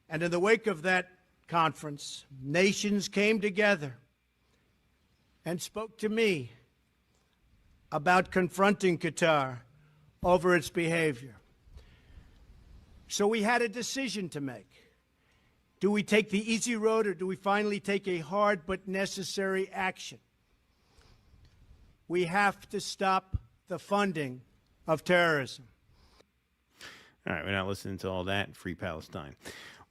And in the wake of that conference, nations came together and spoke to me about confronting Qatar over its behavior. So we had a decision to make. Do we take the easy road, or do we finally take a hard but necessary action? We have to stop the funding of terrorism. All right, we're not listening to all that. Free Palestine.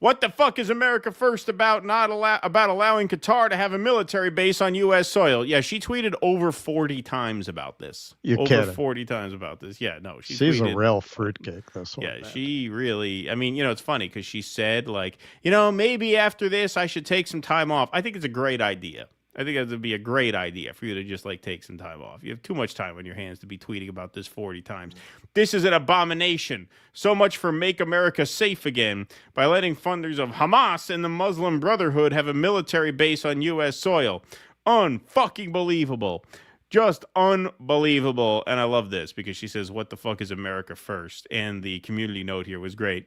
What the fuck is America First about about allowing Qatar to have a military base on U.S. soil? Yeah, she tweeted over 40 times about this. You're over kidding. 40 times about this. Yeah, no, She's tweeted, a real fruitcake, this one. Yeah, she really, I mean, it's funny because she said, like, maybe after this I should take some time off. I think it's a great idea. I think that would be a great idea for you to just, like, take some time off. You have too much time on your hands to be tweeting about this 40 times. This is an abomination. So much for Make America Safe Again by letting funders of Hamas and the Muslim Brotherhood have a military base on U.S. soil. Unfucking believable. Just unbelievable. And I love this because she says, what the fuck is America First? And the community note here was great.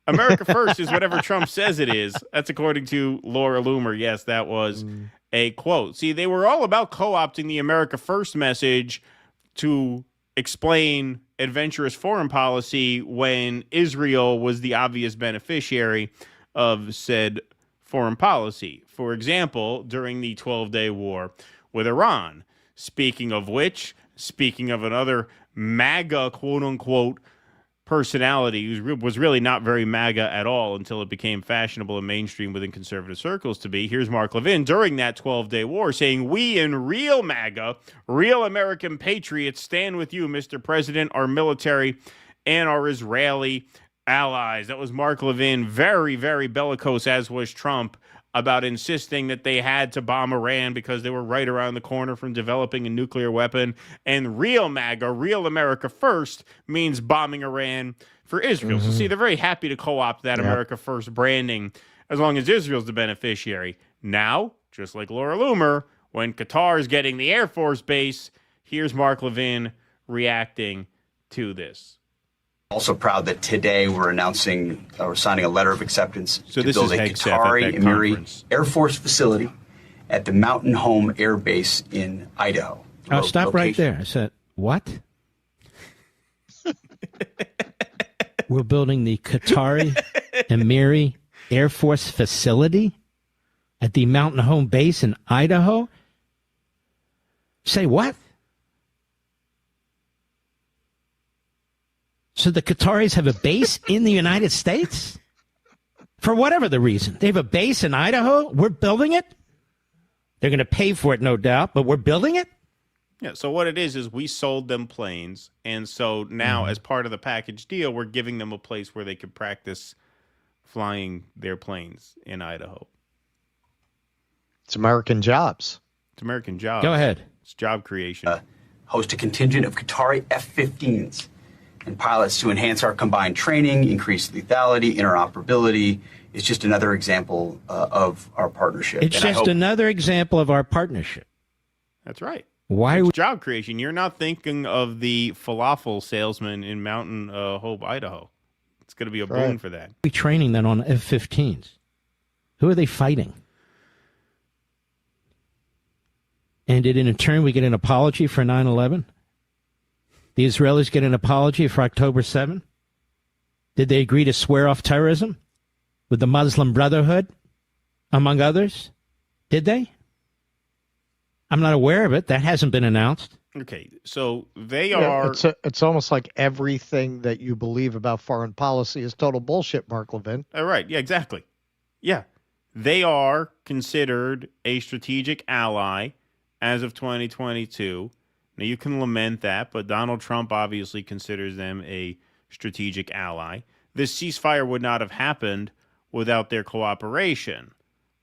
America First is whatever Trump says it is. That's according to Laura Loomer. Yes, that was a quote. See, they were all about co-opting the America First message to explain adventurous foreign policy when Israel was the obvious beneficiary of said foreign policy. For example, during the 12-day war with Iran. Speaking of which, speaking of another MAGA, quote-unquote, personality who was really not very MAGA at all until it became fashionable and mainstream within conservative circles to be. Here's Mark Levin during that 12-day war saying, we in real MAGA, real American patriots, stand with you, Mr. President, our military, and our Israeli allies. That was Mark Levin, very, very bellicose, as was Trump, about insisting that they had to bomb Iran because they were right around the corner from developing a nuclear weapon. And real MAGA, real America First, means bombing Iran for Israel. So see, they're very happy to co-opt that America First branding as long as Israel's the beneficiary. Now, just like Laura Loomer, when Qatar is getting the Air Force base, here's Mark Levin reacting to this. Also proud that today we're announcing we're signing a letter of acceptance So to this build is a Hegseth at Qatari that Emiri conference. Air Force facility at the Mountain Home Air Base in Idaho. Oh, stop right there. I said, what? We're building the Qatari Emiri Air Force facility at the Mountain Home Base in Idaho? Say what? So the Qataris have a base in the United States? For whatever the reason. They have a base in Idaho? We're building it? They're going to pay for it, no doubt, but we're building it? Yeah, so what it is we sold them planes, and so now as part of the package deal, we're giving them a place where they could practice flying their planes in Idaho. It's American jobs. It's American jobs. Go ahead. It's job creation. Host a contingent of Qatari F-15s and pilots to enhance our combined training, increase lethality, interoperability. It's just another example of our partnership. It's just another example of our partnership. That's right. Why it's job creation. You're not thinking of the falafel salesman in Mountain Hope, Idaho. It's going to be a boon for that. We training then on F-15s. Who are they fighting? And did in turn we get an apology for 9/11? The Israelis get an apology for October 7? Did they agree to swear off terrorism with the Muslim Brotherhood, among others? Did they? I'm not aware of it. That hasn't been announced. Okay, so they are... It's almost like everything that you believe about foreign policy is total bullshit, Mark Levin. All right, yeah, exactly. Yeah, they are considered a strategic ally as of 2022. Now, you can lament that, but Donald Trump obviously considers them a strategic ally. This ceasefire would not have happened without their cooperation,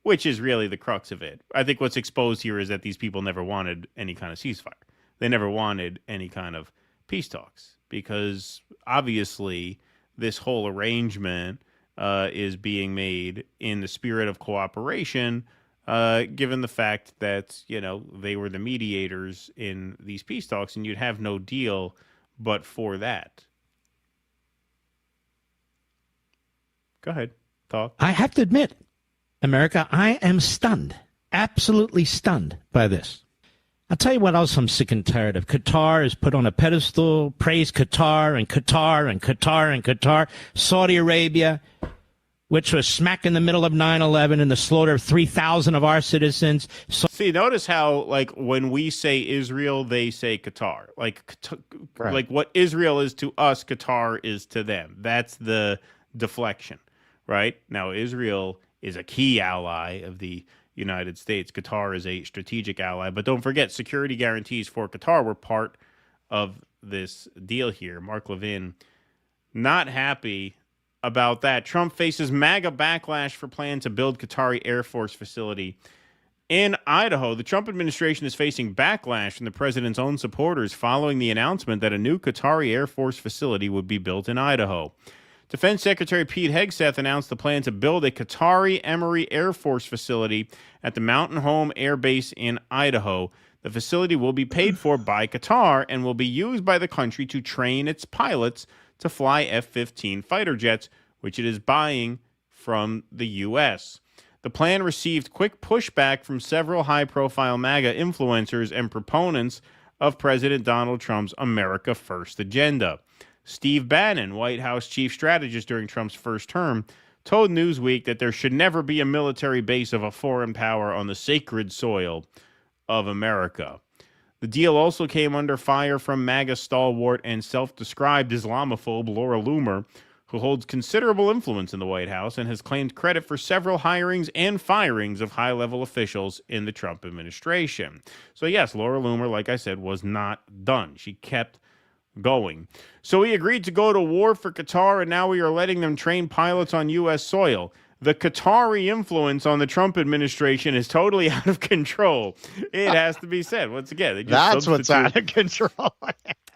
which is really the crux of it. I think what's exposed here is that these people never wanted any kind of ceasefire. They never wanted any kind of peace talks because obviously this whole arrangement is being made in the spirit of cooperation, given the fact that, they were the mediators in these peace talks and you'd have no deal but for that. Go ahead. Talk. I have to admit, America, I am stunned, absolutely stunned by this. I'll tell you what else I'm sick and tired of. Qatar is put on a pedestal, praise Qatar and Qatar and Qatar and Qatar. Saudi Arabia, which was smack in the middle of 9/11 and the slaughter of 3,000 of our citizens. See, notice how, when we say Israel, they say Qatar. Like what Israel is to us, Qatar is to them. That's the deflection, right? Now, Israel is a key ally of the United States. Qatar is a strategic ally. But don't forget, security guarantees for Qatar were part of this deal here. Mark Levin, not happy about that. Trump faces MAGA backlash for plan to build Qatari Air Force facility in Idaho. The Trump administration is facing backlash from the president's own supporters following the announcement that a new Qatari Air Force facility would be built in Idaho. Defense Secretary Pete Hegseth announced the plan to build a Qatari Emory Air Force facility at the Mountain Home Air Base in Idaho. The facility will be paid for by Qatar and will be used by the country to train its pilots to fly F-15 fighter jets, which it is buying from the U.S. The plan received quick pushback from several high-profile MAGA influencers and proponents of President Donald Trump's America First agenda. Steve Bannon, White House chief strategist during Trump's first term, told Newsweek that there should never be a military base of a foreign power on the sacred soil of America. The deal also came under fire from MAGA stalwart and self-described Islamophobe Laura Loomer, who holds considerable influence in the White House and has claimed credit for several hirings and firings of high-level officials in the Trump administration. So yes, Laura Loomer, like I said, was not done. She kept going. So we agreed to go to war for Qatar, and now we are letting them train pilots on U.S. soil. The Qatari influence on the Trump administration is totally out of control. It has to be said. Once again, that's what's out of control.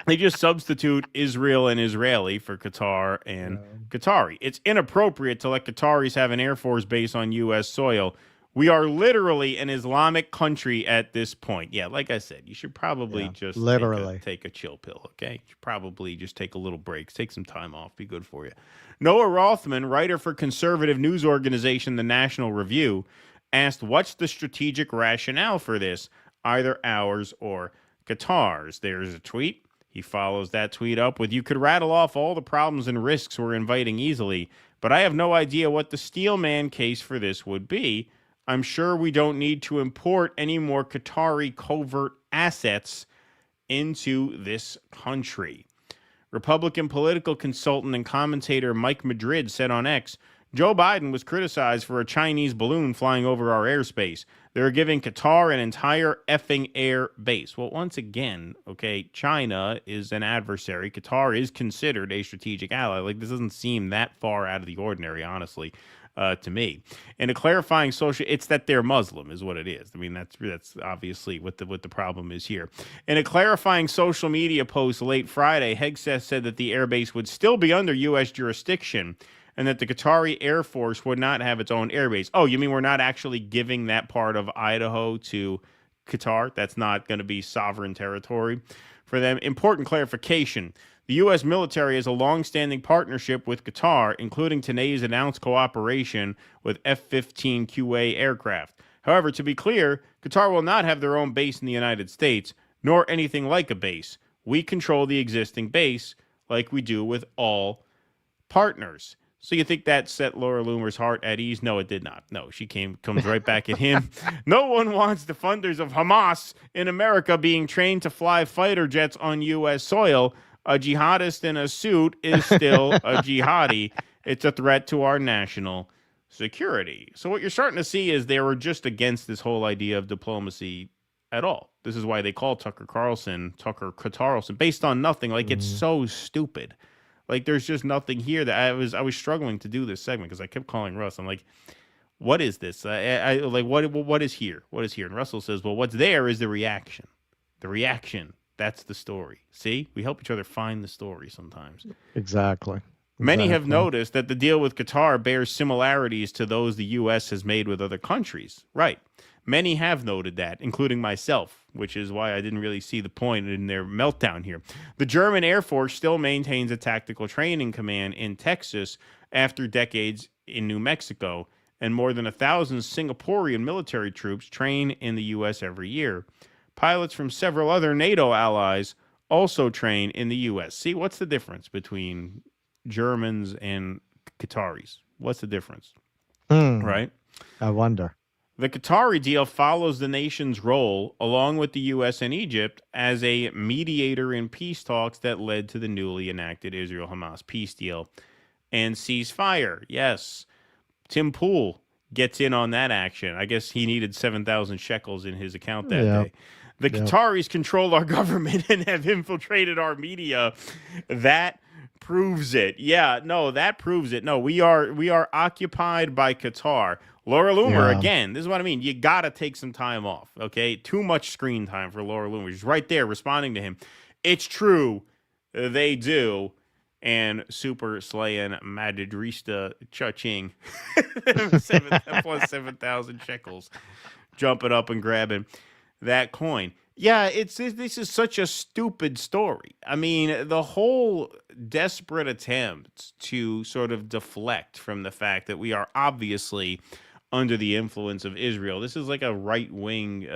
They just substitute Israel and Israeli for Qatar and Qatari. It's inappropriate to let Qataris have an Air Force base on U.S. soil. We are literally an Islamic country at this point. Yeah, like I said, you should probably just literally take a chill pill, okay? You should probably just take a little break, take some time off, be good for you. Noah Rothman, writer for conservative news organization The National Review, asked what's the strategic rationale for this, either ours or Qatar's. There's a tweet. He follows that tweet up with, "You could rattle off all the problems and risks we're inviting easily, but I have no idea what the steelman case for this would be. I'm sure we don't need to import any more Qatari covert assets into this country." Republican political consultant and commentator Mike Madrid said on X, "Joe Biden was criticized for a Chinese balloon flying over our airspace. They're giving Qatar an entire effing air base." Well, once again, okay, China is an adversary. Qatar is considered a strategic ally. Like, this doesn't seem that far out of the ordinary, honestly. To me, and a clarifying social, it's that they're Muslim is what it is. I mean, that's obviously what the problem is here. In a clarifying social media post late Friday, Hegseth said that the airbase would still be under U.S. jurisdiction and that the Qatari Air Force would not have its own airbase. Oh, you mean we're not actually giving that part of Idaho to Qatar? That's not going to be sovereign territory for them. Important clarification. The U.S. military has a long-standing partnership with Qatar, including today's announced cooperation with F-15QA aircraft. However, to be clear, Qatar will not have their own base in the United States, nor anything like a base. We control the existing base like we do with all partners. So you think that set Laura Loomer's heart at ease? No, it did not. No, she comes right back at him. No one wants the funders of Hamas in America being trained to fly fighter jets on U.S. soil. A jihadist in a suit is still a jihadi. It's a threat to our national security. So what you're starting to see is they were just against this whole idea of diplomacy at all. This is why they call Tucker Carlson, based on nothing. Like, it's so stupid. Like, there's just nothing here that I was struggling to do this segment because I kept calling Russ. I'm like, what is this? I like, what is here? What is here? And Russell says, well, what's there is the reaction. The reaction. That's the story. See, we help each other find the story sometimes. Exactly. Many have noticed that the deal with Qatar bears similarities to those the U.S. has made with other countries. Right. Many have noted that, including myself, which is why I didn't really see the point in their meltdown here. The German Air Force still maintains a tactical training command in Texas after decades in New Mexico, and more than 1,000 Singaporean military troops train in the U.S. every year. Pilots from several other NATO allies also train in the U.S. See, what's the difference between Germans and Qataris? What's the difference? Right? I wonder. The Qatari deal follows the nation's role, along with the U.S. and Egypt, as a mediator in peace talks that led to the newly enacted Israel-Hamas peace deal and ceasefire. Yes. Tim Pool gets in on that action. I guess he needed 7,000 shekels in his account that day. The Qataris control our government and have infiltrated our media. That proves it. Yeah, no, that proves it. No, we are occupied by Qatar. Laura Loomer, again, this is what I mean. You got to take some time off, okay? Too much screen time for Laura Loomer. She's right there responding to him. It's true. They do. And Super Slayan Madridista Cha-ching. Plus 7,000 shekels. Jumping up and grabbing that coin. Yeah, this is such a stupid story. I mean, the whole desperate attempt to sort of deflect from the fact that we are obviously under the influence of Israel. This is like a right-wing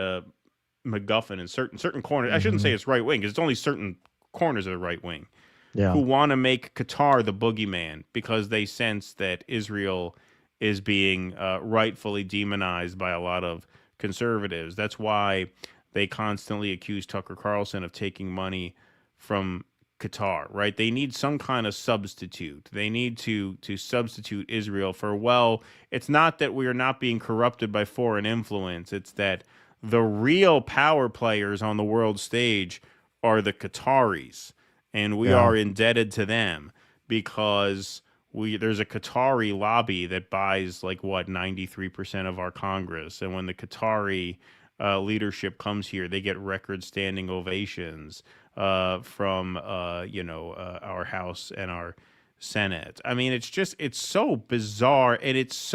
MacGuffin in certain corners. I shouldn't say it's right-wing, because it's only certain corners of the right wing who want to make Qatar the boogeyman because they sense that Israel is being rightfully demonized by a lot of conservatives. That's why they constantly accuse Tucker Carlson of taking money from Qatar, right? They need some kind of substitute. They need to substitute Israel for, well, it's not that we are not being corrupted by foreign influence. It's that the real power players on the world stage are the Qataris, and we are indebted to them because there's a Qatari lobby that buys 93% of our Congress, and when the Qatari leadership comes here, they get record standing ovations from our House and our Senate. I mean, it's so bizarre, and it's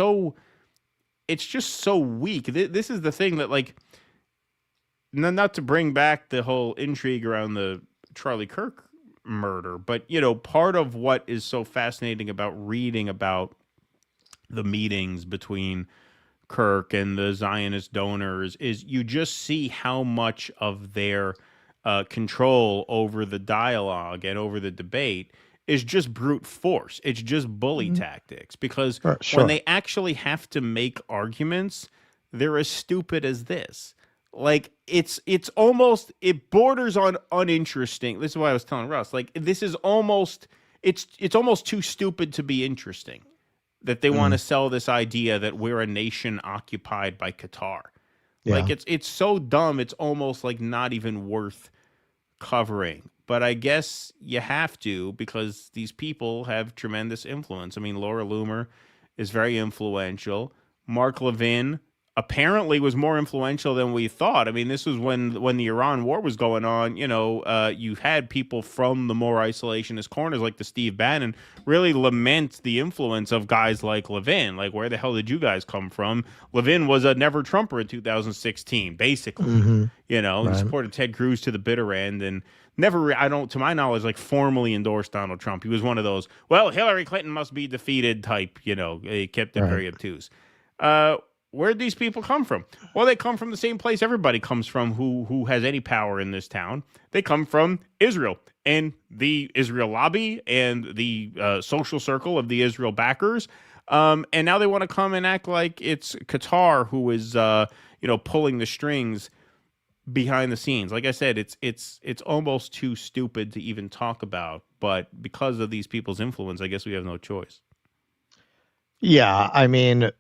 just so weak. This is the thing that not to bring back the whole intrigue around the Charlie Kirk murder, but part of what is so fascinating about reading about the meetings between Kirk and the Zionist donors is you just see how much of their control over the dialogue and over the debate is just brute force. It's just bully tactics, because when they actually have to make arguments, they're as stupid as this. It's almost, it borders on uninteresting. This is what I was telling Russ. This is almost, it's almost too stupid to be interesting, that they want to sell this idea that we're a nation occupied by Qatar. Yeah. It's so dumb, it's almost not even worth covering. But I guess you have to, because these people have tremendous influence. I mean, Laura Loomer is very influential. Mark Levin apparently was more influential than we thought. I mean, this was when the Iran war was going on. You had people from the more isolationist corners, like the Steve Bannon, really lament the influence of guys like Levin. Where the hell did you guys come from? Levin was a never Trumper in 2016, basically. He supported Ted Cruz to the bitter end, and never, to my knowledge, formally endorsed Donald Trump. He was one of those, well, Hillary Clinton must be defeated type. He kept it very obtuse. Where'd these people come from? Well, they come from the same place everybody comes from who has any power in this town. They come from Israel and the Israel lobby and the social circle of the Israel backers. And now they want to come and act like it's Qatar who is, pulling the strings behind the scenes. Like I said, it's almost too stupid to even talk about. But because of these people's influence, I guess we have no choice. Yeah, I mean,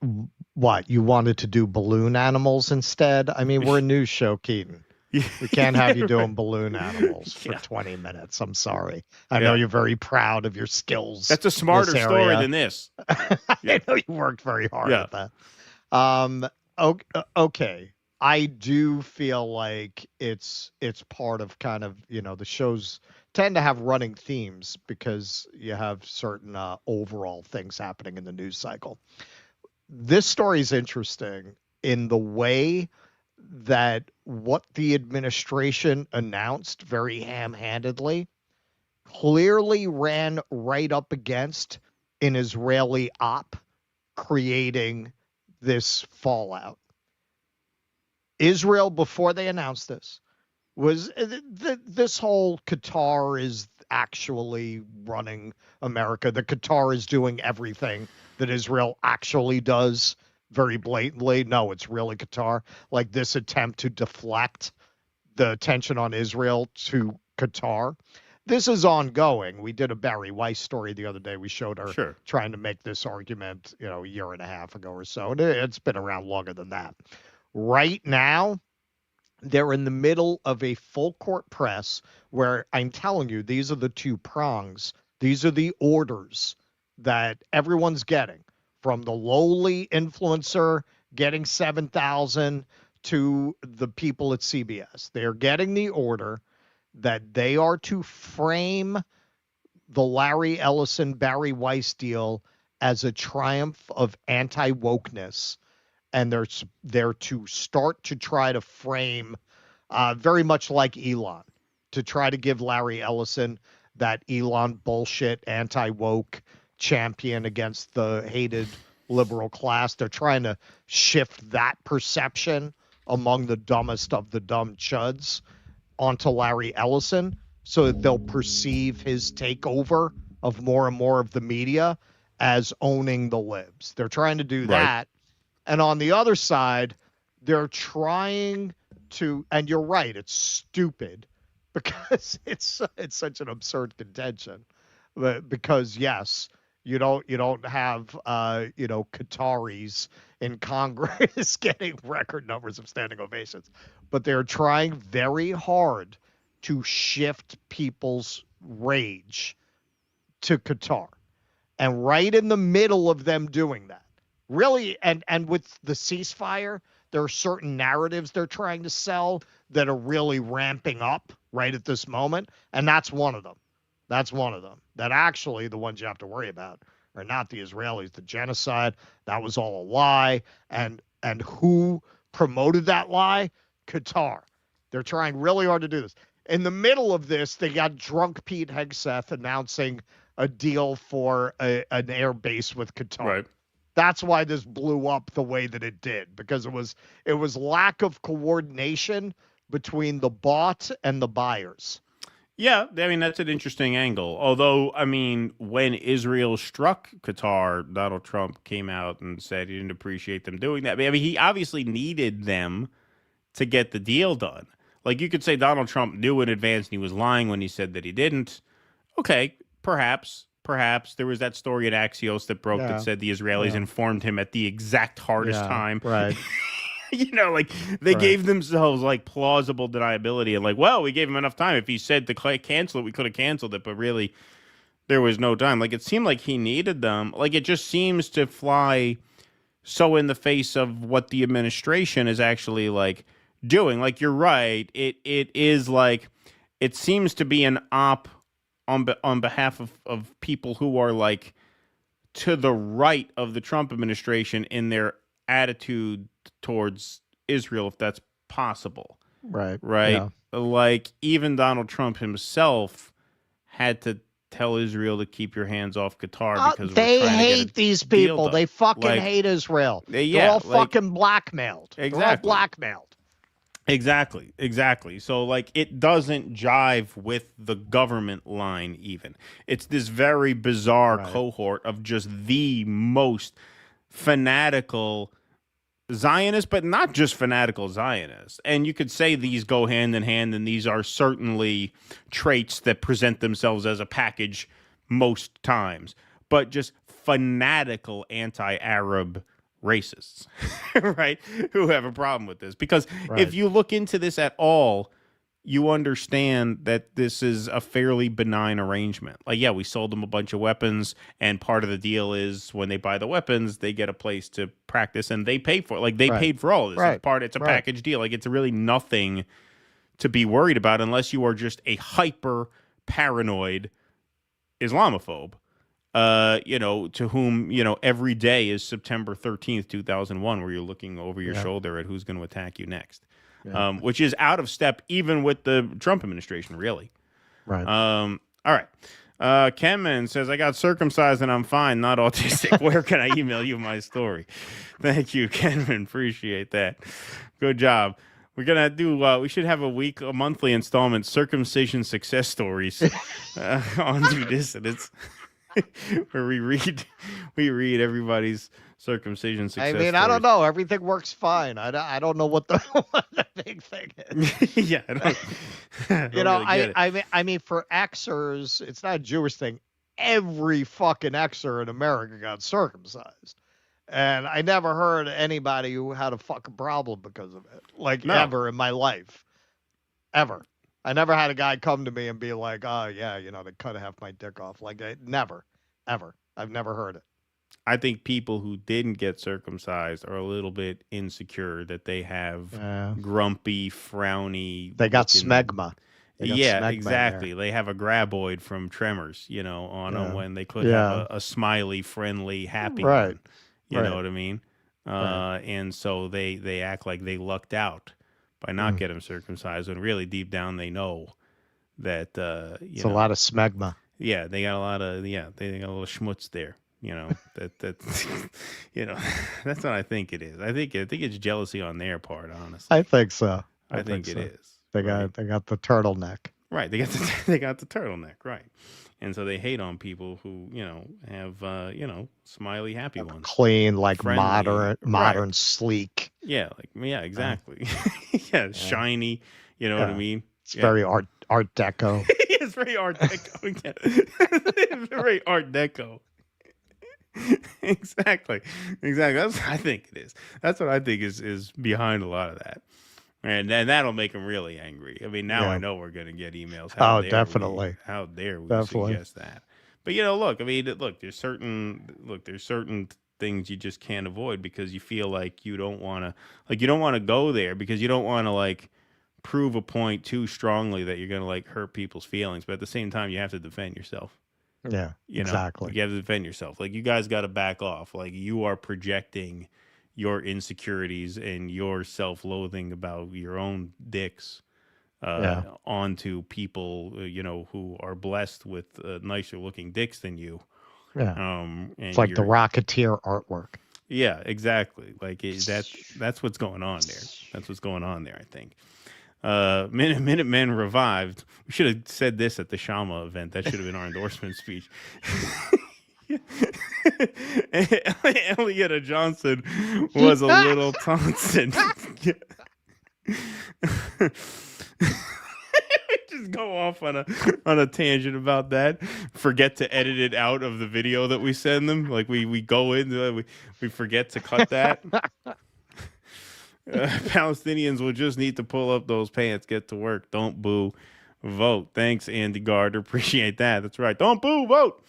what, you wanted to do balloon animals instead? I mean, we're a news show, Keaton. We can't have you doing balloon animals for 20 minutes. I'm sorry. I know you're very proud of your skills. That's a smarter story than this. I know you worked very hard at that. Okay. I do feel like it's part of kind of, the shows tend to have running themes because you have certain overall things happening in the news cycle. This story is interesting in the way that what the administration announced very ham-handedly clearly ran right up against an Israeli op creating this fallout. Israel, before they announced this, was this whole Qatar is actually running America. The Qatar is doing everything that Israel actually does very blatantly. No, it's really Qatar. This attempt to deflect the attention on Israel to Qatar. this is ongoing. We did a Barry Weiss story the other day. We showed her trying to make this argument, a year and a half ago or so. And it's been around longer than that. Right now, they're in the middle of a full court press where I'm telling you, these are the two prongs. These are the orders that everyone's getting, from the lowly influencer getting 7,000 to the people at CBS. They're getting the order that they are to frame the Larry Ellison, Barry Weiss deal as a triumph of anti-wokeness. And they're to start to try to frame, very much like Elon, to try to give Larry Ellison that Elon bullshit anti-woke champion against the hated liberal class. They're trying to shift that perception among the dumbest of the dumb chuds onto Larry Ellison so that they'll perceive his takeover of more and more of the media as owning the libs. They're trying to do that. And on the other side, they're trying to, and you're right, it's stupid because it's such an absurd contention. Because yes, you don't have Qataris in Congress getting record numbers of standing ovations, but they're trying very hard to shift people's rage to Qatar. And right in the middle of them doing that, really, and with the ceasefire, there are certain narratives they're trying to sell that are really ramping up right at this moment, and that's one of them. That's one of them. That actually, the ones you have to worry about are not the Israelis. The genocide, that was all a lie. And who promoted that lie? Qatar. They're trying really hard to do this. In the middle of this, they got drunk Pete Hegseth announcing a deal for an air base with Qatar. Right. That's why this blew up the way that it did, because it was lack of coordination between the bought and the buyers. Yeah, I mean, that's an interesting angle. Although, I mean, when Israel struck Qatar, Donald Trump came out and said he didn't appreciate them doing that. I mean, he obviously needed them to get the deal done. Like, you could say Donald Trump knew in advance and he was lying when he said that he didn't. Okay, perhaps there was that story in Axios that broke that said the Israelis informed him at the exact hardest time. Right. Like they gave themselves like plausible deniability and like, well, we gave him enough time. If he said to cancel it, we could have canceled it. But really, there was no time. Like, it seemed like he needed them. Like, it just seems to fly so in the face of what the administration is actually like doing. Like, you're right. It is like, it seems to be an op on behalf of people who are like to the right of the Trump administration in their attitude towards Israel, if that's possible. Right. Yeah. Like, even Donald Trump himself had to tell Israel to keep your hands off Qatar because they hate these people. They fucking hate Israel. They're all fucking blackmailed. Exactly. They're all blackmailed. Exactly. So, like, it doesn't jive with the government line even. It's this very bizarre cohort of just the most fanatical Zionists, but not just fanatical Zionists. And you could say these go hand in hand, and these are certainly traits that present themselves as a package most times, but just fanatical anti-Arab racists, right, who have a problem with this. Because if you look into this at all, you understand that this is a fairly benign arrangement. Like, yeah, we sold them a bunch of weapons, and part of the deal is when they buy the weapons, they get a place to practice, and they pay for it. Like, they paid for all of this. It's a package deal. Like, it's really nothing to be worried about unless you are just a hyper paranoid Islamophobe. To whom, every day is September 13th, 2001, where you're looking over your shoulder at who's going to attack you next, which is out of step even with the Trump administration, really. Right. All right. Kenman says, I got circumcised and I'm fine, not autistic. Where can I email you my story? Thank you, Kenman. Appreciate that. Good job. We're going to do, we should have a monthly installment, Circumcision Success Stories on Due Dissidence. Where we read everybody's circumcision success I mean, I don't stories. know. Everything works fine. I don't know what the, what the big thing is. Yeah, I don't really get it. I mean, for Xers, it's not a Jewish thing. Every fucking Xer in America got circumcised. And I never heard anybody who had a fucking problem because of it. Like, ever in my life. Ever. I never had a guy come to me and be like, oh, yeah, they cut half my dick off. Like, never. Ever. I've never heard it. I think people who didn't get circumcised are a little bit insecure that they have grumpy, frowny. They got smegma. Yeah, exactly. They have a graboid from Tremors, on them when they could have a smiley, friendly, happy one. You know what I mean? And so they act like they lucked out by not getting circumcised when really deep down they know that it's a lot of smegma. Yeah, they got a lot of they got a little schmutz there. That that's what I think it is. I think it's jealousy on their part, honestly. I think so. I think it is. They got the turtleneck. Right. They got the turtleneck. Right. And so they hate on people who have smiley, happy ones, clean, like friendly, modern, sleek. Yeah. Exactly. Shiny. You know what I mean? It's very art deco. It's very art deco. It's very art deco. Exactly. That's what I think it is. That's what I think is behind a lot of that. And that'll make them really angry. I mean, now I know we're going to get emails. Definitely. How dare we suggest that? But look. I mean, there's certain things you just can't avoid because you feel like you don't want to go there because you don't want to prove a point too strongly that you're going to hurt people's feelings. But at the same time, you have to defend yourself. Yeah, exactly. You have to defend yourself. You guys got to back off. You are projecting your insecurities and your self-loathing about your own dicks onto people, who are blessed with nicer looking dicks than you. Yeah. It's like the Rocketeer artwork. Yeah, exactly. That's what's going on there. That's what's going on there, I think. Minutemen revived. We should have said this at the Shama event. That should have been our endorsement speech. Elietta Johnson was a little taunted. Just go off on a tangent about that. Forget to edit it out of the video that we send them. We go in, we forget to cut that. Palestinians will just need to pull up those pants, get to work. Don't boo, vote. Thanks, Andy Gardner. Appreciate that. That's right. Don't boo, vote.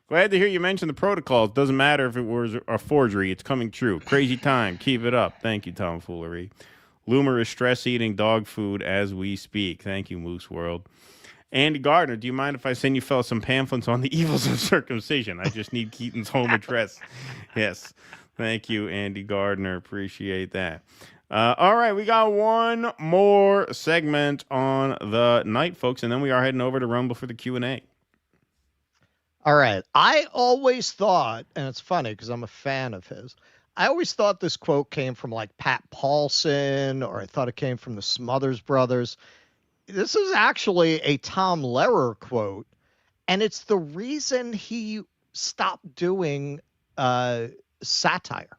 Glad to hear you mention the protocols. Doesn't matter if it was a forgery. It's coming true. Crazy time. Keep it up. Thank you, Tomfoolery. Loomer is stress eating dog food as we speak. Thank you, Moose World. Andy Gardner, do you mind if I send you fellas some pamphlets on the evils of circumcision? I just need Keaton's home address. Yes. Thank you, Andy Gardner. Appreciate that. All right, we got one more segment on the night, folks, and then we are heading over to Rumble for the Q&A. All right. I always thought, and it's funny because I'm a fan of his, I always thought this quote came from Pat Paulson, or I thought it came from the Smothers Brothers. This is actually a Tom Lehrer quote, and it's the reason he stopped doing satire.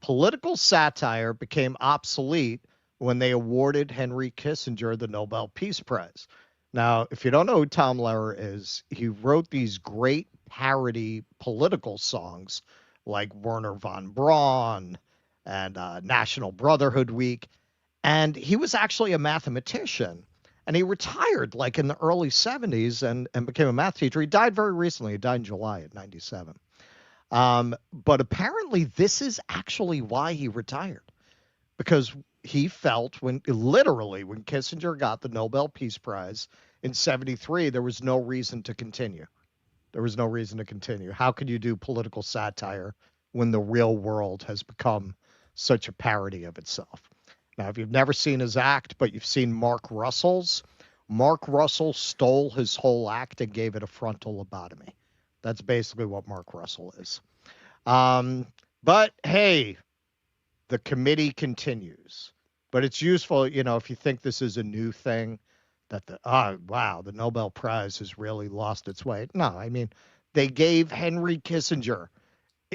Political satire became obsolete when they awarded Henry Kissinger the Nobel Peace Prize. Now, if you don't know who Tom Lehrer is, he wrote these great parody political songs like Werner von Braun and National Brotherhood Week. And he was actually a mathematician. And he retired in the early 70s and became a math teacher. He died very recently. He died in July at 97. But apparently this is actually why he retired, because he felt when Kissinger got the Nobel Peace Prize in 73, there was no reason to continue. How could you do political satire when the real world has become such a parody of itself? Now, if you've never seen his act, but you've seen Mark Russell's, Mark Russell stole his whole act and gave it a frontal lobotomy. That's basically what Mark Russell is. But hey, the committee continues. But it's useful, if you think this is a new thing, that the Nobel Prize has really lost its way. No, I mean, they gave Henry Kissinger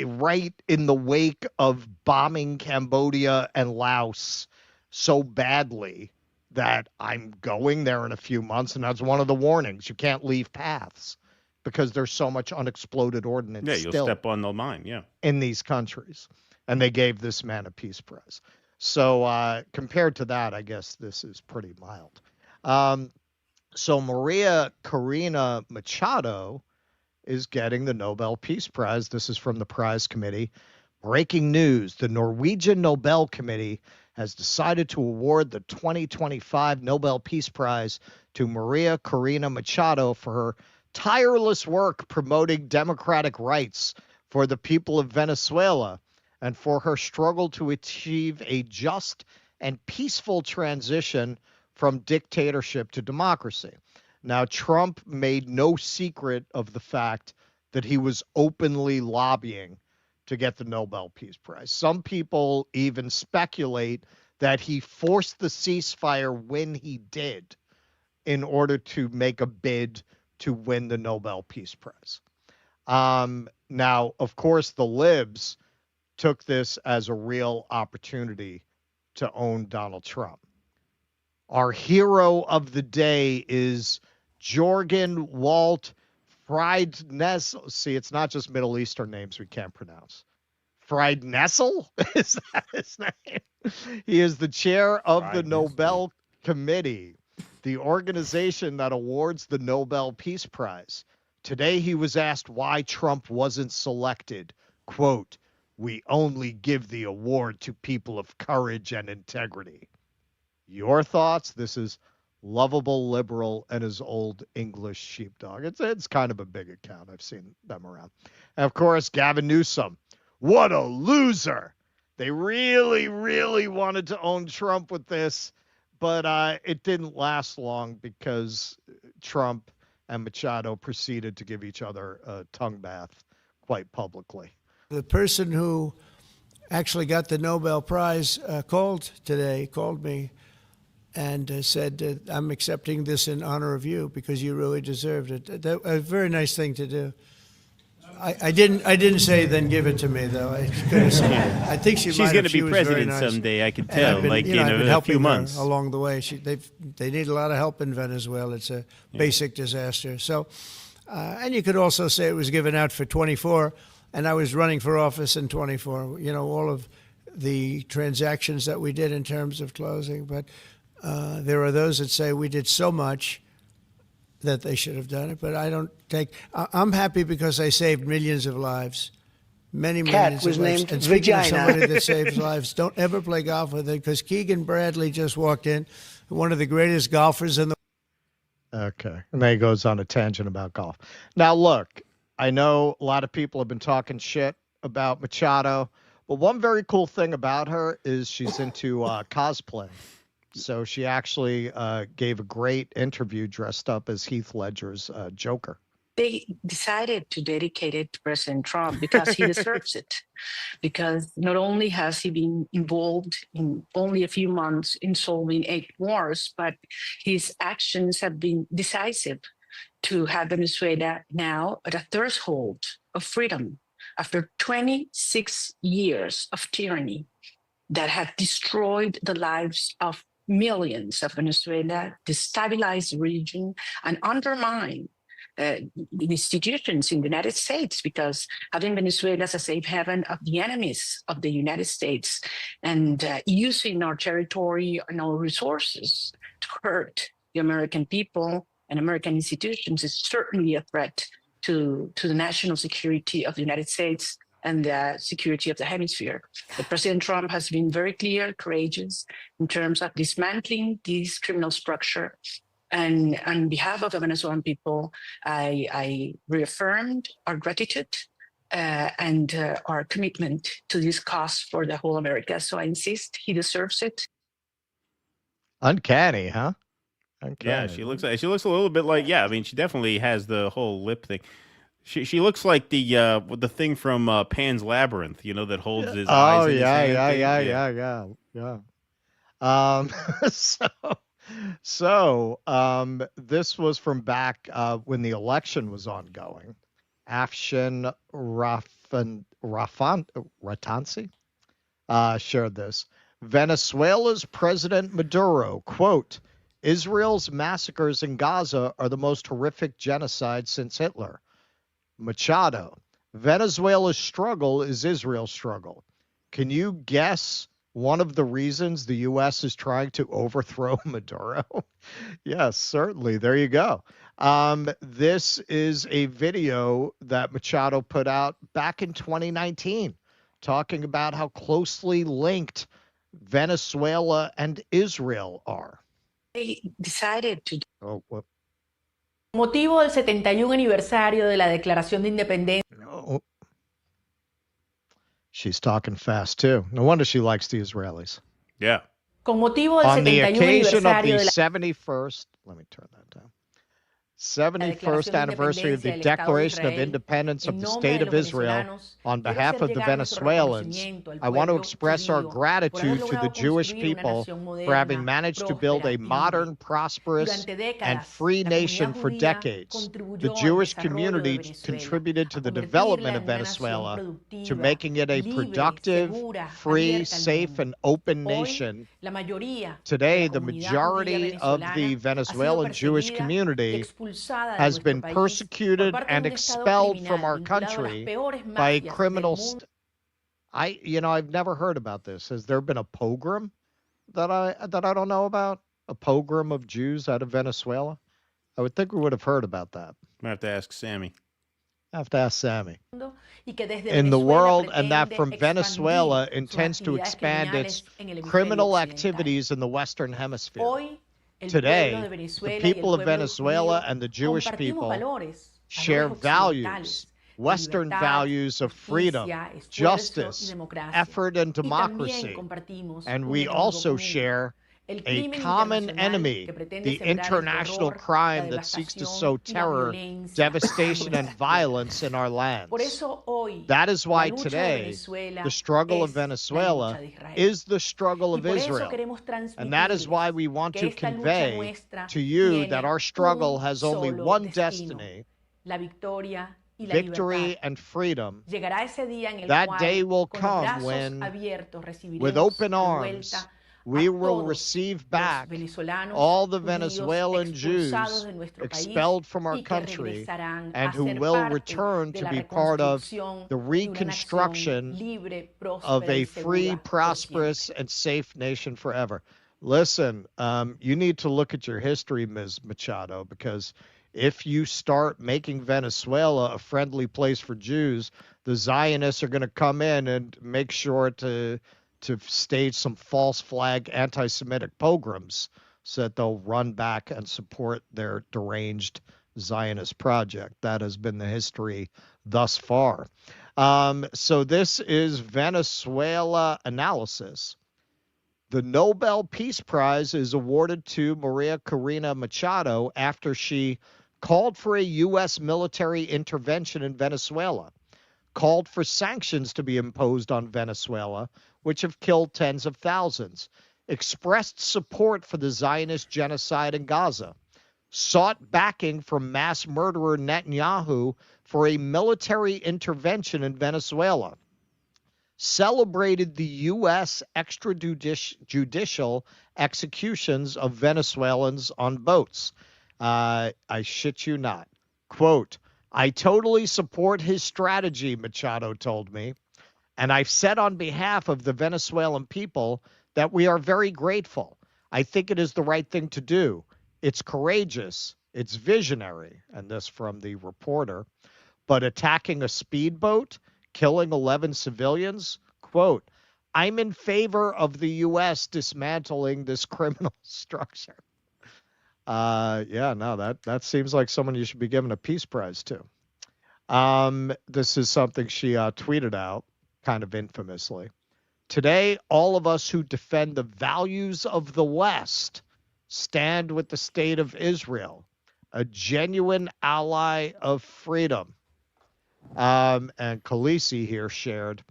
right in the wake of bombing Cambodia and Laos so badly that I'm going there in a few months, and that's one of the warnings. You can't leave paths because there's so much unexploded ordnance Yeah, you'll still step on the mine. Yeah. in these countries. And they gave this man a Peace Prize. So compared to that, I guess this is pretty mild. So Maria Corina Machado is getting the Nobel Peace Prize. This is from the prize committee. Breaking news: the Norwegian Nobel Committee has decided to award the 2025 Nobel Peace Prize to Maria Corina Machado for her tireless work promoting democratic rights for the people of Venezuela and for her struggle to achieve a just and peaceful transition from dictatorship to democracy. Now, Trump made no secret of the fact that he was openly lobbying to get the Nobel Peace Prize. Some people even speculate that he forced the ceasefire when he did in order to make a bid to win the Nobel Peace Prize. Now, of course, the libs took this as a real opportunity to own Donald Trump. Our hero of the day is Jorgen Walt Friednessel. See, it's not just Middle Eastern names we can't pronounce. Friednessel? Is that his name? He is the chair of the Nobel Committee, the organization that awards the Nobel Peace Prize. Today he was asked why Trump wasn't selected. Quote, "We only give the award to people of courage and integrity." Your thoughts? This is lovable liberal and his old English sheepdog. It's kind of a big account. I've seen them around. And of course, Gavin Newsom. What a loser. They really, really wanted to own Trump with this, but it didn't last long because Trump and Machado proceeded to give each other a tongue bath quite publicly. The person who actually got the Nobel Prize called me and said, "I'm accepting this in honor of you because you really deserved it." A very nice thing to do. I didn't say then give it to me though. I couldn't say. I think she's going to be was president very nice. someday. I can And tell. I've been, Like I've been in a helping few her months along the way. They need a lot of help in Venezuela. It's a basic disaster. So, and you could also say it was given out for 24, and I was running for office in 24. You know, all of the transactions that we did in terms of closing, but there are those that say we did so much that they should have done it, but I don't take. I'm happy because I saved millions of lives, many millions was of lives. named And speaking of Vagina. somebody that saves lives, don't ever play golf with it because Keegan Bradley just walked in, one of the greatest golfers in the. Okay, and then he goes on a tangent about golf. Now, look, I know a lot of people have been talking shit about Machado, but one very cool thing about her is she's into cosplay. So she actually gave a great interview dressed up as Heath Ledger's Joker. They decided to dedicate it to President Trump because he deserves it. Because not only has he been involved in only a few months in solving 8 wars, but his actions have been decisive to have Venezuela now at a threshold of freedom after 26 years of tyranny that have destroyed the lives of millions of Venezuela, destabilized the region, and undermine the institutions in the United States, because having Venezuela as a safe haven of the enemies of the United States and using our territory and our resources to hurt the American people and American institutions is certainly a threat to the national security of the United States and the security of the hemisphere. But President Trump has been very clear, courageous in terms of dismantling this criminal structure. And on behalf of the Venezuelan people, I reaffirmed our gratitude and our commitment to this cause for the whole America. So I insist he deserves it. Uncanny, huh? Uncanny. Yeah, she looks a little bit like, I mean, she definitely has the whole lip thing. She looks like the thing from Pan's Labyrinth, you know, that holds his eyes in his hand. So this was from back when the election was ongoing. Afshin Ratansi shared this. Venezuela's President Maduro, quote, Israel's massacres in Gaza are the most horrific genocide since Hitler. Machado, Venezuela's struggle is Israel's struggle. Can you guess one of the reasons the U.S. is trying to overthrow Maduro? Yes, certainly. There you go. This is a video that Machado put out back in 2019, talking about how closely linked Venezuela and Israel are. They decided to. Oh, what? Motivo del 71 aniversario de la Declaración de Independencia. Oh. She's talking fast too. No wonder she likes the Israelis. Yeah. Con motivo del On the 71 occasion of the aniversario de la 71st, let me turn that down. 71st anniversary of the Declaration of Independence of the State of Israel, on behalf of the Venezuelans, I want to express our gratitude to the Jewish people for having managed to build a modern, prosperous, and free nation for decades. The Jewish community contributed to the development of Venezuela, to making it a productive, free, safe, and open nation. Today, the majority of the Venezuelan Jewish community has been persecuted and expelled from our country by criminals. I've never heard about this. Has there been a pogrom that I don't know about? A pogrom of Jews out of Venezuela? I would think we would have heard about that. I have to ask Sammy. I have to ask Sammy. In the world, and that from Venezuela intends to expand its criminal activities in the Western Hemisphere. Today, the people of Venezuela and the Jewish people share values, Western values of freedom, justice, effort, and democracy. And we also share a common enemy, the international crime that seeks to sow terror, devastation, and violence in our lands. That is why today, the struggle of Venezuela is the struggle of Israel. And that is why we want to convey to you that our struggle has only one destiny: victory and freedom. That day will come when, with open arms, we will receive back all the Venezuelan Jews expelled from our country and who will return to be part of the reconstruction of a free, prosperous, and safe nation forever. Listen, you need to look at your history, Ms. Machado, because if you start making Venezuela a friendly place for Jews, the Zionists are going to come in and make sure to stage some false flag anti-Semitic pogroms so that they'll run back and support their deranged Zionist project. That has been the history thus far. So this is Venezuela analysis. The Nobel Peace Prize is awarded to Maria Corina Machado after she called for a U.S. military intervention in Venezuela, called for sanctions to be imposed on Venezuela, which have killed tens of thousands, expressed support for the Zionist genocide in Gaza, sought backing from mass murderer Netanyahu for a military intervention in Venezuela, celebrated the U.S. extrajudicial executions of Venezuelans on boats. I shit you not. Quote, I totally support his strategy, Machado told me. And I've said on behalf of the Venezuelan people that we are very grateful. I think it is the right thing to do. It's courageous. It's visionary. And this from the reporter. But attacking a speedboat, killing 11 civilians, quote, I'm in favor of the U.S. dismantling this criminal structure. That seems like someone you should be given a Peace Prize to. This is something she tweeted out, kind of infamously. Today, all of us who defend the values of the West stand with the state of Israel, a genuine ally of freedom. And Khaleesi here shared,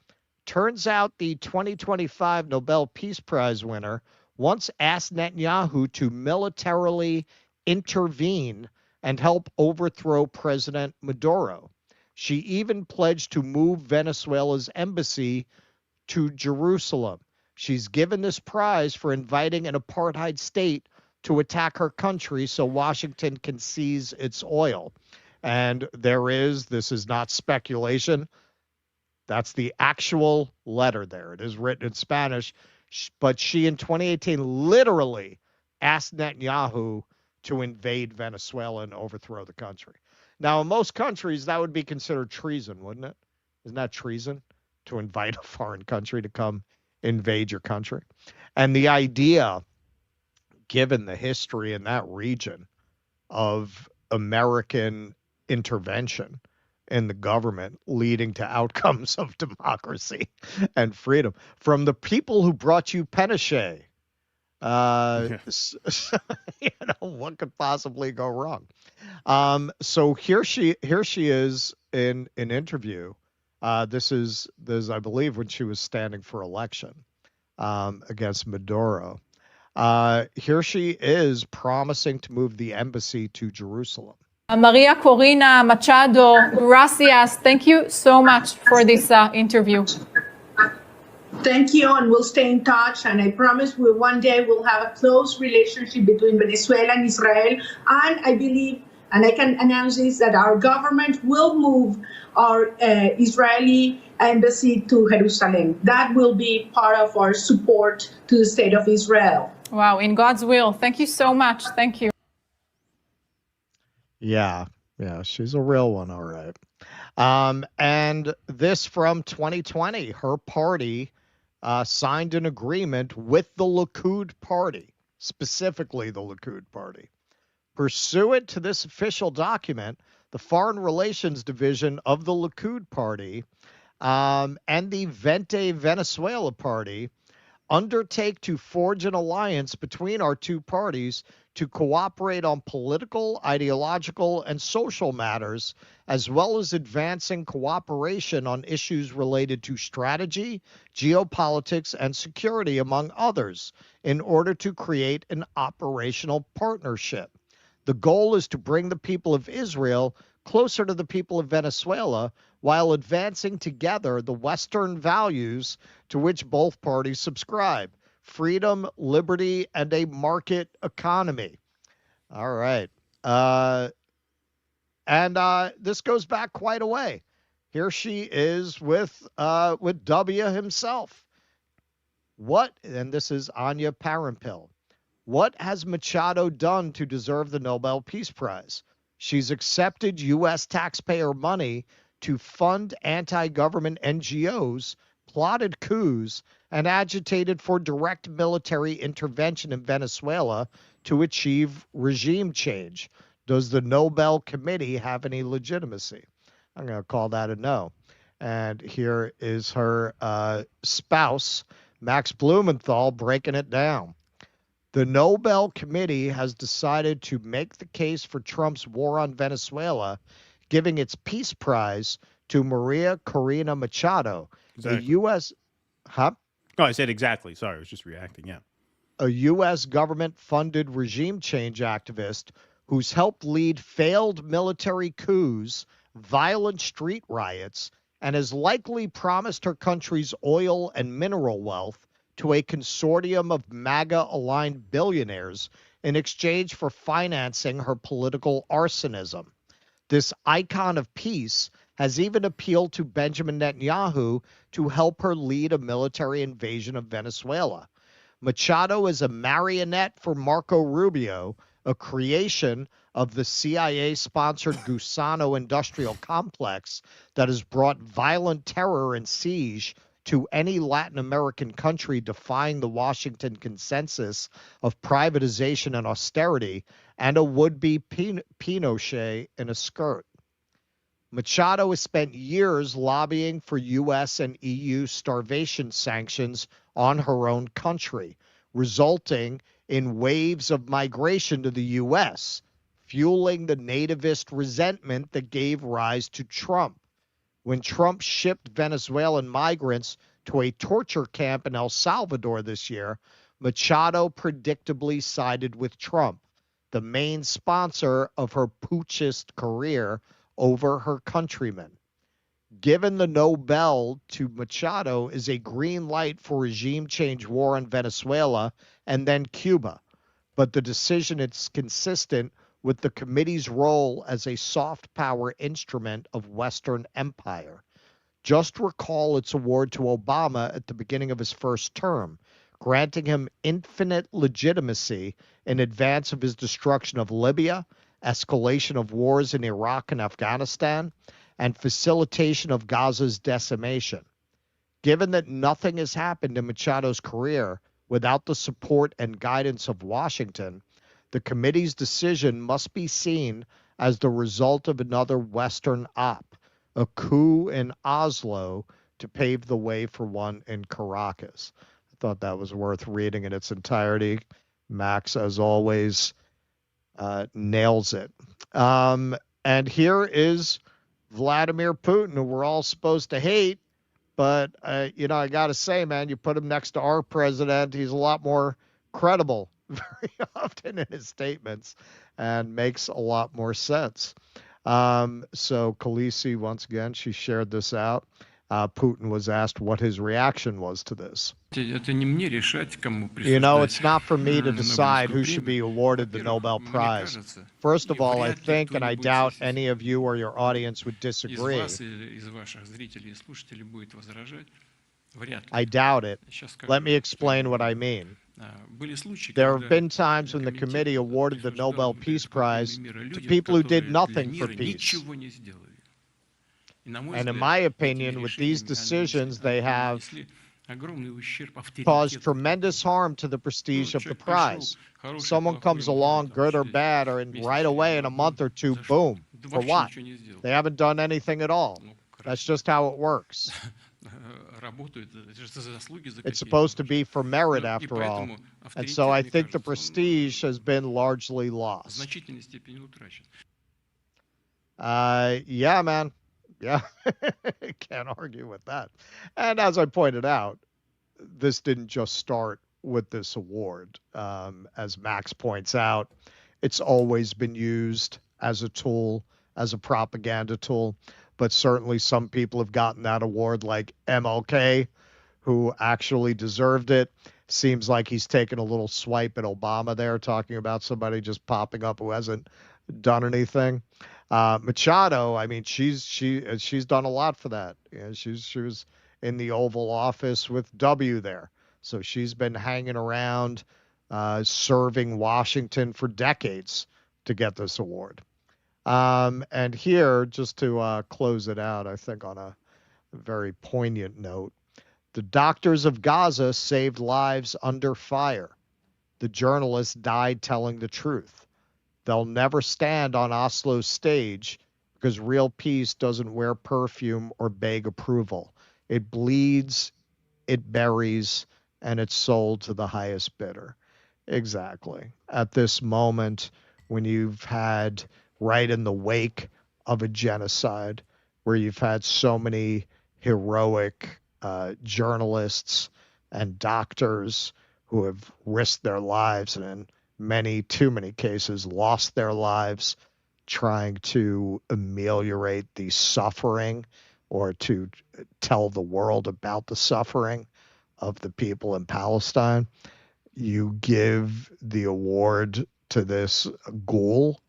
turns out the 2025 Nobel Peace Prize winner once asked Netanyahu to militarily intervene and help overthrow President Maduro. She even pledged to move Venezuela's embassy to Jerusalem. She's given this prize for inviting an apartheid state to attack her country so Washington can seize its oil. And this is not speculation. That's the actual letter there. It is written in Spanish, but she in 2018 literally asked Netanyahu to invade Venezuela and overthrow the country. Now, in most countries, that would be considered treason, wouldn't it? Isn't that treason to invite a foreign country to come invade your country? And the idea, given the history in that region of American intervention in the government leading to outcomes of democracy and freedom from the people who brought you Pinochet, what could possibly go wrong? So here she is in an interview. This is I believe when she was standing for election against Maduro. Here she is promising to move the embassy to Jerusalem. Maria Corina Machado, gracias. Thank you so much for this interview. Thank you, and we'll stay in touch. And I promise one day we'll have a close relationship between Venezuela and Israel. And I believe, and I can announce this, that our government will move our Israeli embassy to Jerusalem. That will be part of our support to the state of Israel. Wow, in God's will. Thank you so much. Thank you. Yeah, she's a real one, all right. And this from 2020, her party signed an agreement with the Likud party, specifically the Likud party. Pursuant to this official document, the Foreign Relations Division of the Likud party and the Vente Venezuela party undertake to forge an alliance between our two parties to cooperate on political, ideological, and social matters, as well as advancing cooperation on issues related to strategy, geopolitics, and security, among others, in order to create an operational partnership. The goal is to bring the people of Israel closer to the people of Venezuela while advancing together the Western values to which both parties subscribe: freedom, liberty, and a market economy. All right. And this goes back quite a way. Here she is with W himself. And this is Anya Parampil. What has Machado done to deserve the Nobel Peace Prize? She's accepted U.S. taxpayer money to fund anti-government NGOs, plotted coups, and agitated for direct military intervention in Venezuela to achieve regime change. Does the Nobel Committee have any legitimacy? I'm going to call that a no. And here is her spouse, Max Blumenthal, breaking it down. The Nobel Committee has decided to make the case for Trump's war on Venezuela, giving its Peace Prize to Maria Corina Machado, exactly. a U.S. Huh? Oh, I said exactly. Sorry, I was just reacting. Yeah. A U.S. government-funded regime change activist who's helped lead failed military coups, violent street riots, and has likely promised her country's oil and mineral wealth to a consortium of MAGA-aligned billionaires in exchange for financing her political arsonism. This icon of peace has even appealed to Benjamin Netanyahu to help her lead a military invasion of Venezuela. Machado is a marionette for Marco Rubio, a creation of the CIA-sponsored Gusano industrial complex that has brought violent terror and siege to any Latin American country defying the Washington consensus of privatization and austerity, and a would-be Pinochet in a skirt. Machado has spent years lobbying for U.S. and EU starvation sanctions on her own country, resulting in waves of migration to the U.S., fueling the nativist resentment that gave rise to Trump. When Trump shipped Venezuelan migrants to a torture camp in El Salvador this year, Machado predictably sided with Trump, the main sponsor of her putschist career, over her countrymen. Given the Nobel to Machado is a green light for regime change war in Venezuela and then Cuba. But the decision is consistent with the committee's role as a soft power instrument of Western empire. Just recall its award to Obama at the beginning of his first term, granting him infinite legitimacy in advance of his destruction of Libya, escalation of wars in Iraq and Afghanistan, and facilitation of Gaza's decimation. Given that nothing has happened in Machado's career without the support and guidance of Washington, the committee's decision must be seen as the result of another Western op, a coup in Oslo to pave the way for one in Caracas. I thought that was worth reading in its entirety. Max, as always, nails it. And here is Vladimir Putin, who we're all supposed to hate. But, I got to say, man, you put him next to our president, he's a lot more credible very often in his statements and makes a lot more sense. So Khaleesi, once again, she shared this out. Putin was asked what his reaction was to this. It's not for me to decide who should be awarded the Nobel Prize. First of all, I think, and I doubt any of you or your audience would disagree, I doubt it. Let me explain what I mean. There have been times when the committee awarded the Nobel Peace Prize to people who did nothing for peace. And in my opinion, with these decisions, they have caused tremendous harm to the prestige of the prize. Someone comes along, good or bad, or right away in a month or two, boom. For what? They haven't done anything at all. That's just how it works. It's supposed to be for merit, after all. And so I think the prestige has been largely lost. Yeah, man. Yeah, can't argue with that. And as I pointed out, this didn't just start with this award. As Max points out, it's always been used as a tool, as a propaganda tool. But certainly some people have gotten that award, like MLK, who actually deserved it. Seems like he's taken a little swipe at Obama there, talking about somebody just popping up who hasn't done anything. Machado, I mean, she's done a lot for that. She was in the Oval Office with W there, so she's been hanging around, serving Washington for decades to get this award. And here, just to close it out, I think on a very poignant note, the doctors of Gaza saved lives under fire. The journalists died telling the truth. They'll never stand on Oslo's stage because real peace doesn't wear perfume or beg approval. It bleeds, it buries, and it's sold to the highest bidder. Exactly. At this moment, when you've had right in the wake of a genocide, where you've had so many heroic journalists and doctors who have risked their lives and in too many cases, lost their lives trying to ameliorate the suffering or to tell the world about the suffering of the people in Palestine. You give the award to this ghoul.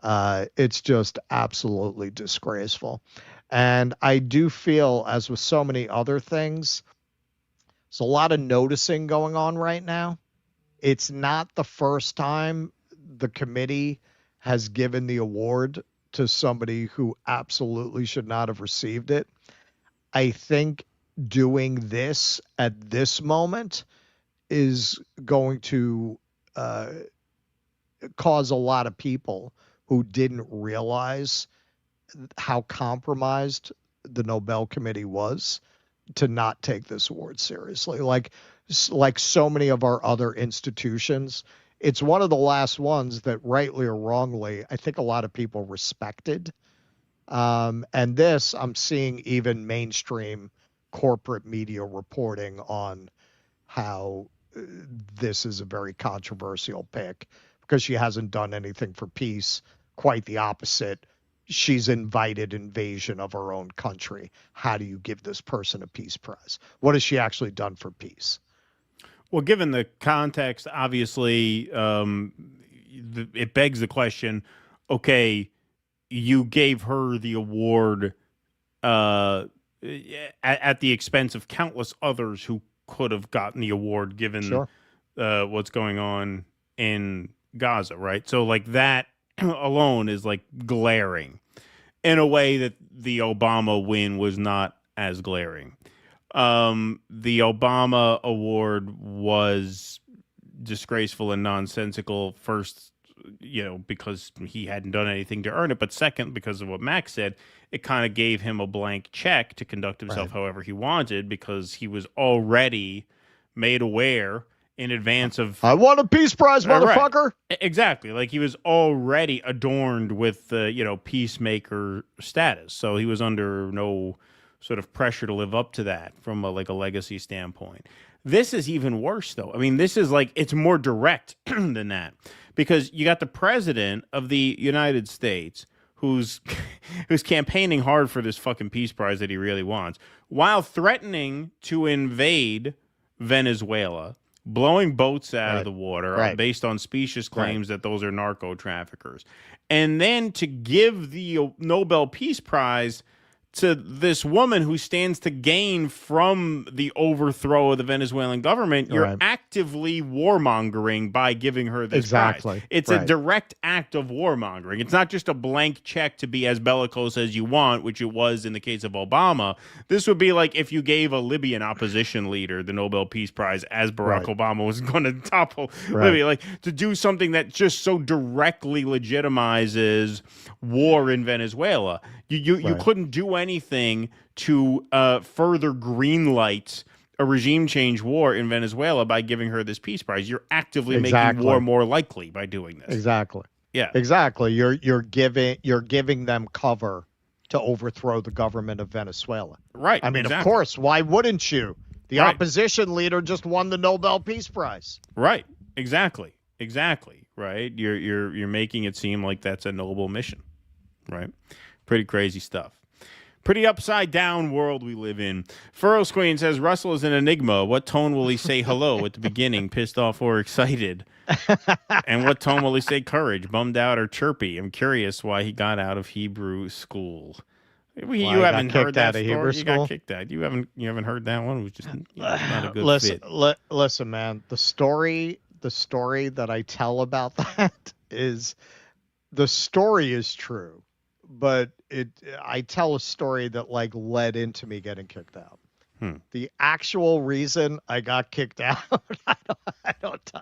It's just absolutely disgraceful. And I do feel, as with so many other things, there's a lot of noticing going on right now. It's not the first time the committee has given the award to somebody who absolutely should not have received it. I think doing this at this moment is going to cause a lot of people who didn't realize how compromised the Nobel Committee was to not take this award seriously. Like so many of our other institutions, it's one of the last ones that, rightly or wrongly, I think a lot of people respected. And this, I'm seeing even mainstream corporate media reporting on how this is a very controversial pick because she hasn't done anything for peace. Quite the opposite. she's invited invasion of her own country. How do you give this person a peace prize? What has she actually done for peace? Well, given the context, obviously, it begs the question, okay, you gave her the award at the expense of countless others who could have gotten the award given what's going on in Gaza, right? So like that alone is like glaring in a way that the Obama win was not as glaring. The Obama award was disgraceful and nonsensical, first, because he hadn't done anything to earn it, but second, because of what Max said, it kind of gave him a blank check to conduct himself however he wanted, because he was already made aware in advance of, I want a peace prize, motherfucker. Right. Exactly. Like he was already adorned with peacemaker status. So he was under no sort of pressure to live up to that from a legacy standpoint. This is even worse, though. I mean, this is it's more direct than that, because you got the president of the United States who's campaigning hard for this fucking peace prize that he really wants, while threatening to invade Venezuela, blowing boats out of the water based on specious claims that those are narco traffickers. And then to give the Nobel Peace Prize to this woman who stands to gain from the overthrow of the Venezuelan government, you're actively warmongering by giving her this prize. It's a direct act of warmongering. It's not just a blank check to be as bellicose as you want, which it was in the case of Obama. This would be like if you gave a Libyan opposition leader the Nobel Peace Prize as Barack Obama was going to topple Libya. To do something that just so directly legitimizes war in Venezuela. You couldn't do anything to further greenlight a regime change war in Venezuela by giving her this peace prize. You're actively making war more likely by doing this. Exactly. Yeah. Exactly. You're giving them cover to overthrow the government of Venezuela. Right. I mean, of course, why wouldn't you? The opposition leader just won the Nobel Peace Prize. Right. Exactly. Right. You're making it seem like that's a noble mission. Right. Pretty crazy stuff. Pretty upside down world we live in. Furrows Queen says Russell is an enigma. What tone will he say hello at the beginning, pissed off or excited? And what tone will he say courage, bummed out or chirpy? I'm curious why he got out of Hebrew school. You haven't heard that story. You got kicked out. You haven't heard that one. It was just not a good fit. Listen, man. The story that I tell about that is the story is true. But I tell a story that led into me getting kicked out. The actual reason I got kicked out,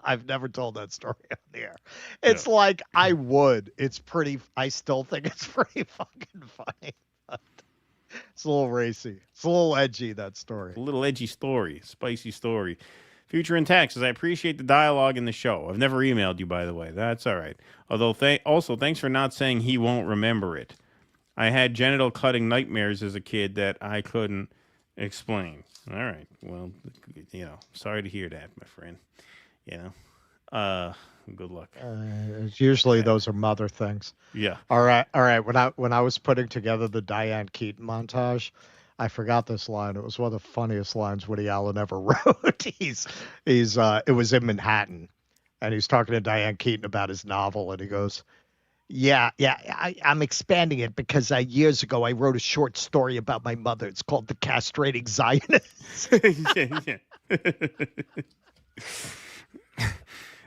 I've never told that story on the air. It's I would. I still think it's pretty fucking funny. But it's a little racy. It's a little edgy, that story. A little edgy story, spicy story. Future Intact says, I appreciate the dialogue in the show. I've never emailed you, by the way. That's all right. Although, also, thanks for not saying he won't remember it. I had genital cutting nightmares as a kid that I couldn't explain. All right. Well, sorry to hear that, my friend. Good luck. Usually those are mother things. Yeah. All right. When I was putting together the Diane Keaton montage, I forgot this line. It was one of the funniest lines Woody Allen ever wrote. It was in Manhattan, and he's talking to Diane Keaton about his novel, and he goes, Yeah, I'm expanding it because years ago I wrote a short story about my mother. It's called The Castrating Zionist.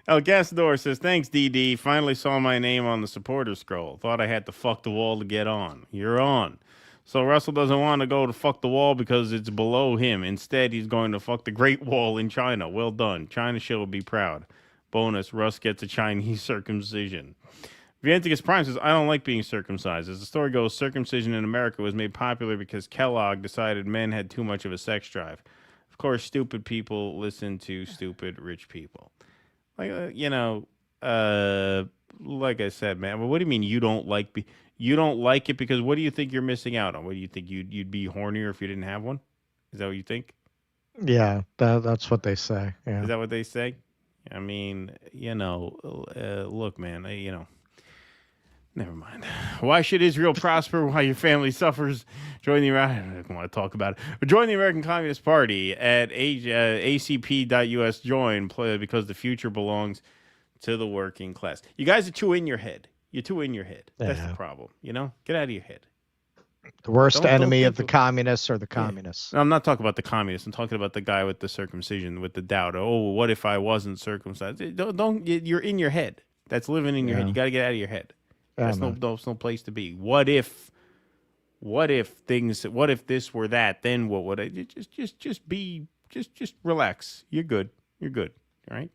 El Gasdor says, thanks, DD. Finally saw my name on the supporter scroll. Thought I had to fuck the wall to get on. You're on. So Russell doesn't want to go to fuck the wall because it's below him. Instead, he's going to fuck the Great Wall in China. Well done. China should be proud. Bonus, Russ gets a Chinese circumcision. Vianticus Prime says, I don't like being circumcised. As the story goes, circumcision in America was made popular because Kellogg decided men had too much of a sex drive. Of course, stupid people listen to stupid rich people. Like I said, man, what do you mean you don't like you don't like it because what do you think you're missing out on? What do you think you'd be hornier if you didn't have one? Is that what you think? Yeah, that's what they say. Yeah. Is that what they say? I mean, look, man, Never mind. Why should Israel prosper while your family suffers? Join the I don't want to talk about it. But join the American Communist Party at acp.us. Join because the future belongs to the working class. You guys are too in your head. You're too in your head. That's the problem. You know, get out of your head. The worst enemy of the communists are the communists. No, I'm not talking about the communists. I'm talking about the guy with the circumcision, with the doubt. Oh, what if I wasn't circumcised? Don't. You're in your head. That's living in your head. You got to get out of your head. That's no place to be. What if this were that? Then what would I just relax. You're good. All right.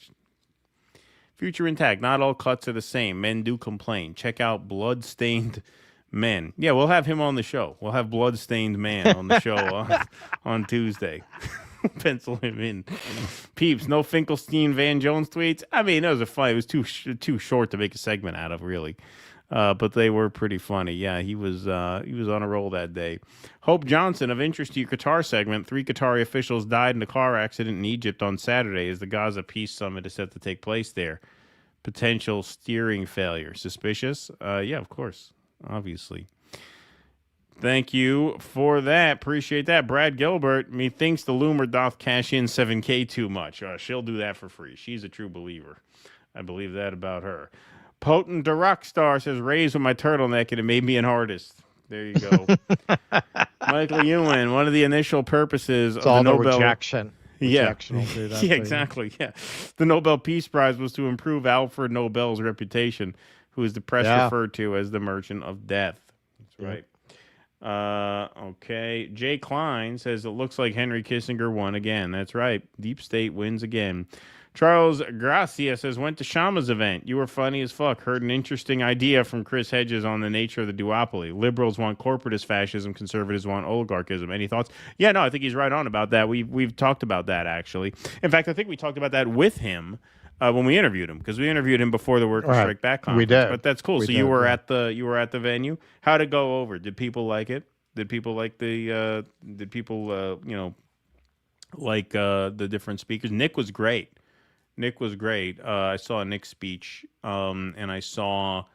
Future intact. Not all cuts are the same. Men do complain. Check out Bloodstained Men. Yeah, we'll have him on the show. We'll have Bloodstained Man on the show on Tuesday. Pencil him in. Peeps, no Finkelstein Van Jones tweets. I mean, it was too short to make a segment out of, really. But they were pretty funny. Yeah, he was on a roll that day. Hope Johnson, of interest to your Qatar segment, 3 Qatari officials died in a car accident in Egypt on Saturday as the Gaza Peace Summit is set to take place there. Potential steering failure. Suspicious? Yeah, of course. Obviously. Thank you for that. Appreciate that. Brad Gilbert, methinks the Loomer doth cash in 7K too much. She'll do that for free. She's a true believer. I believe that about her. Potent the Rockstar says, raised with my turtleneck and it made me an artist. There you go. Michael Ewan, one of the initial purposes of the Nobel... rejection. Rejection will do that yeah, exactly. Yeah. The Nobel Peace Prize was to improve Alfred Nobel's reputation, who is the press referred to as the Merchant of Death. That's right. Okay. Jay Klein says, it looks like Henry Kissinger won again. That's right. Deep State wins again. Charles Gracia says, went to Shama's event. You were funny as fuck. Heard an interesting idea from Chris Hedges on the nature of the duopoly. Liberals want corporatist fascism. Conservatives want oligarchism. Any thoughts? Yeah, no, I think he's right on about that. We've talked about that, actually. In fact, I think we talked about that with him when we interviewed him, because we interviewed him before the Workers' Strike Back conference. We did. But that's cool. So you were at the venue. How'd it go over? Did people like it? Did people like the different speakers? Nick was great. I saw Nick's speech, and I saw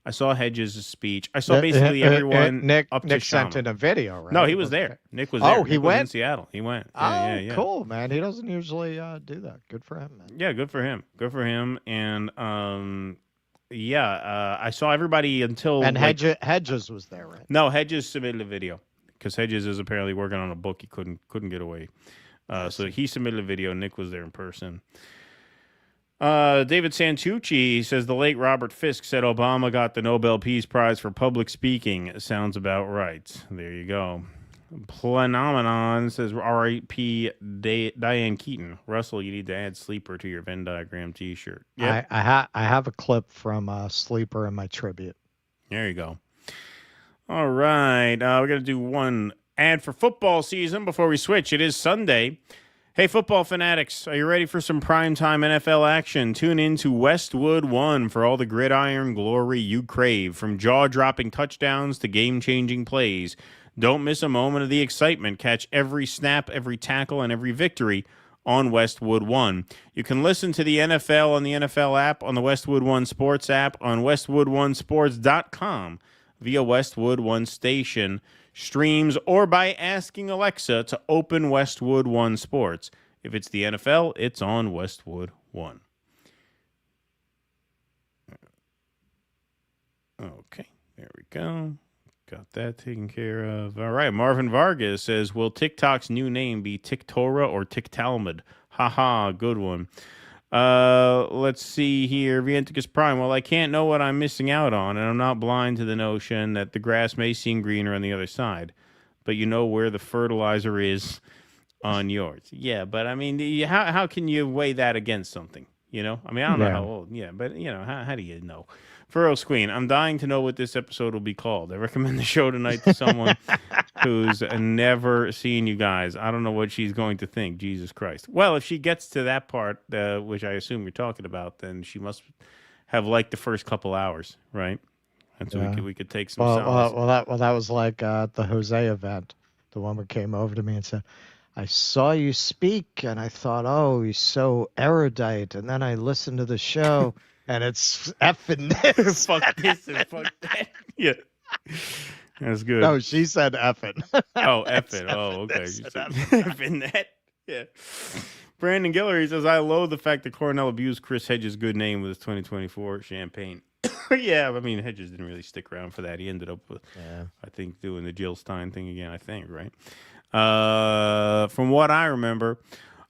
Hedges' speech. I saw basically everyone. Nick up to sent in a video, right? No, he was there. Nick was there. Oh, he Nick went was in Seattle. He went. Yeah. Cool, man. He doesn't usually do that. Good for him, man. Yeah, good for him. And I saw everybody until Hedges was there, right? No, Hedges submitted a video because Hedges is apparently working on a book. He couldn't get away, so he submitted a video. Nick was there in person. David Santucci says the late Robert Fisk said Obama got the Nobel Peace Prize for public speaking. Sounds about right. There you go. Planomenon says R.I.P. Diane Keaton. Russell, you need to add Sleeper to your Venn diagram T-shirt. Yep. I have a clip from Sleeper in my tribute. There you go. All right. We're going to do one ad for football season before we switch. It is Sunday. Hey, football fanatics, are you ready for some primetime NFL action? Tune in to Westwood One for all the gridiron glory you crave, from jaw-dropping touchdowns to game-changing plays. Don't miss a moment of the excitement. Catch every snap, every tackle, and every victory on Westwood One. You can listen to the NFL on the NFL app, on the Westwood One Sports app, on westwoodonesports.com via Westwood One Station streams, or by asking Alexa to open Westwood One Sports. If it's the NFL, it's on Westwood One. Okay, there we go. Got that taken care of. All right, Marvin Vargas says, will TikTok's new name be TikTora or TikTalmud? Haha, good one. Let's see here. Vienticus Prime. Well, I can't know what I'm missing out on, and I'm not blind to the notion that the grass may seem greener on the other side, but you know where the fertilizer is on yours. Yeah, but I mean, how can you weigh that against something? You know, I mean, I don't know how old. Yeah, but you know, how do you know? Furrows Queen, I'm dying to know what this episode will be called. I recommend the show tonight to someone who's never seen you guys. I don't know what she's going to think. Jesus Christ. Well, if she gets to that part, which I assume you're talking about, then she must have liked the first couple hours, right? And so we could take some solace. Well, that was like the Jose event. The woman came over to me and said, I saw you speak, and I thought, oh, he's so erudite. And then I listened to the show. and it's effing this. Fuck this and fuck that. Yeah. That's good. No, she said effing. Oh, effing. Oh, okay. You said effing that. Yeah. Brandon Guillory says, I loathe the fact that Cornell abused Chris Hedges' good name with his 2024 champagne. Yeah, I mean, Hedges didn't really stick around for that. He ended up with, I think, doing the Jill Stein thing again, I think, right? From what I remember.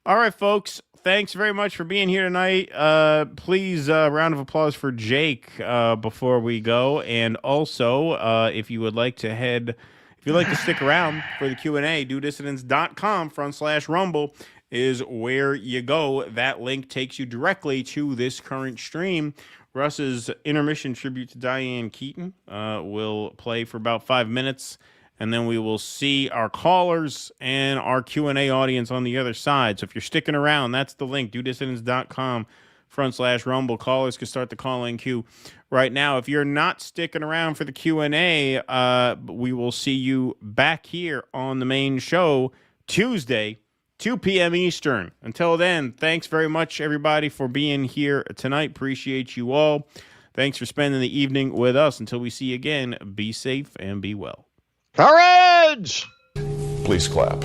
All right, folks. Thanks very much for being here tonight. Please, round of applause for Jake before we go. And also, if you would like to stick around for the Q&A, dudissidents.com/rumble is where you go. That link takes you directly to this current stream. Russ's intermission tribute to Diane Keaton will play for about 5 minutes. And then we will see our callers and our Q&A audience on the other side. So if you're sticking around, that's the link, dudissidents.com/rumble. Callers can start the call-in queue right now. If you're not sticking around for the Q&A, we will see you back here on the main show Tuesday, 2 p.m. Eastern. Until then, thanks very much, everybody, for being here tonight. Appreciate you all. Thanks for spending the evening with us. Until we see you again, be safe and be well. Courage! Please clap.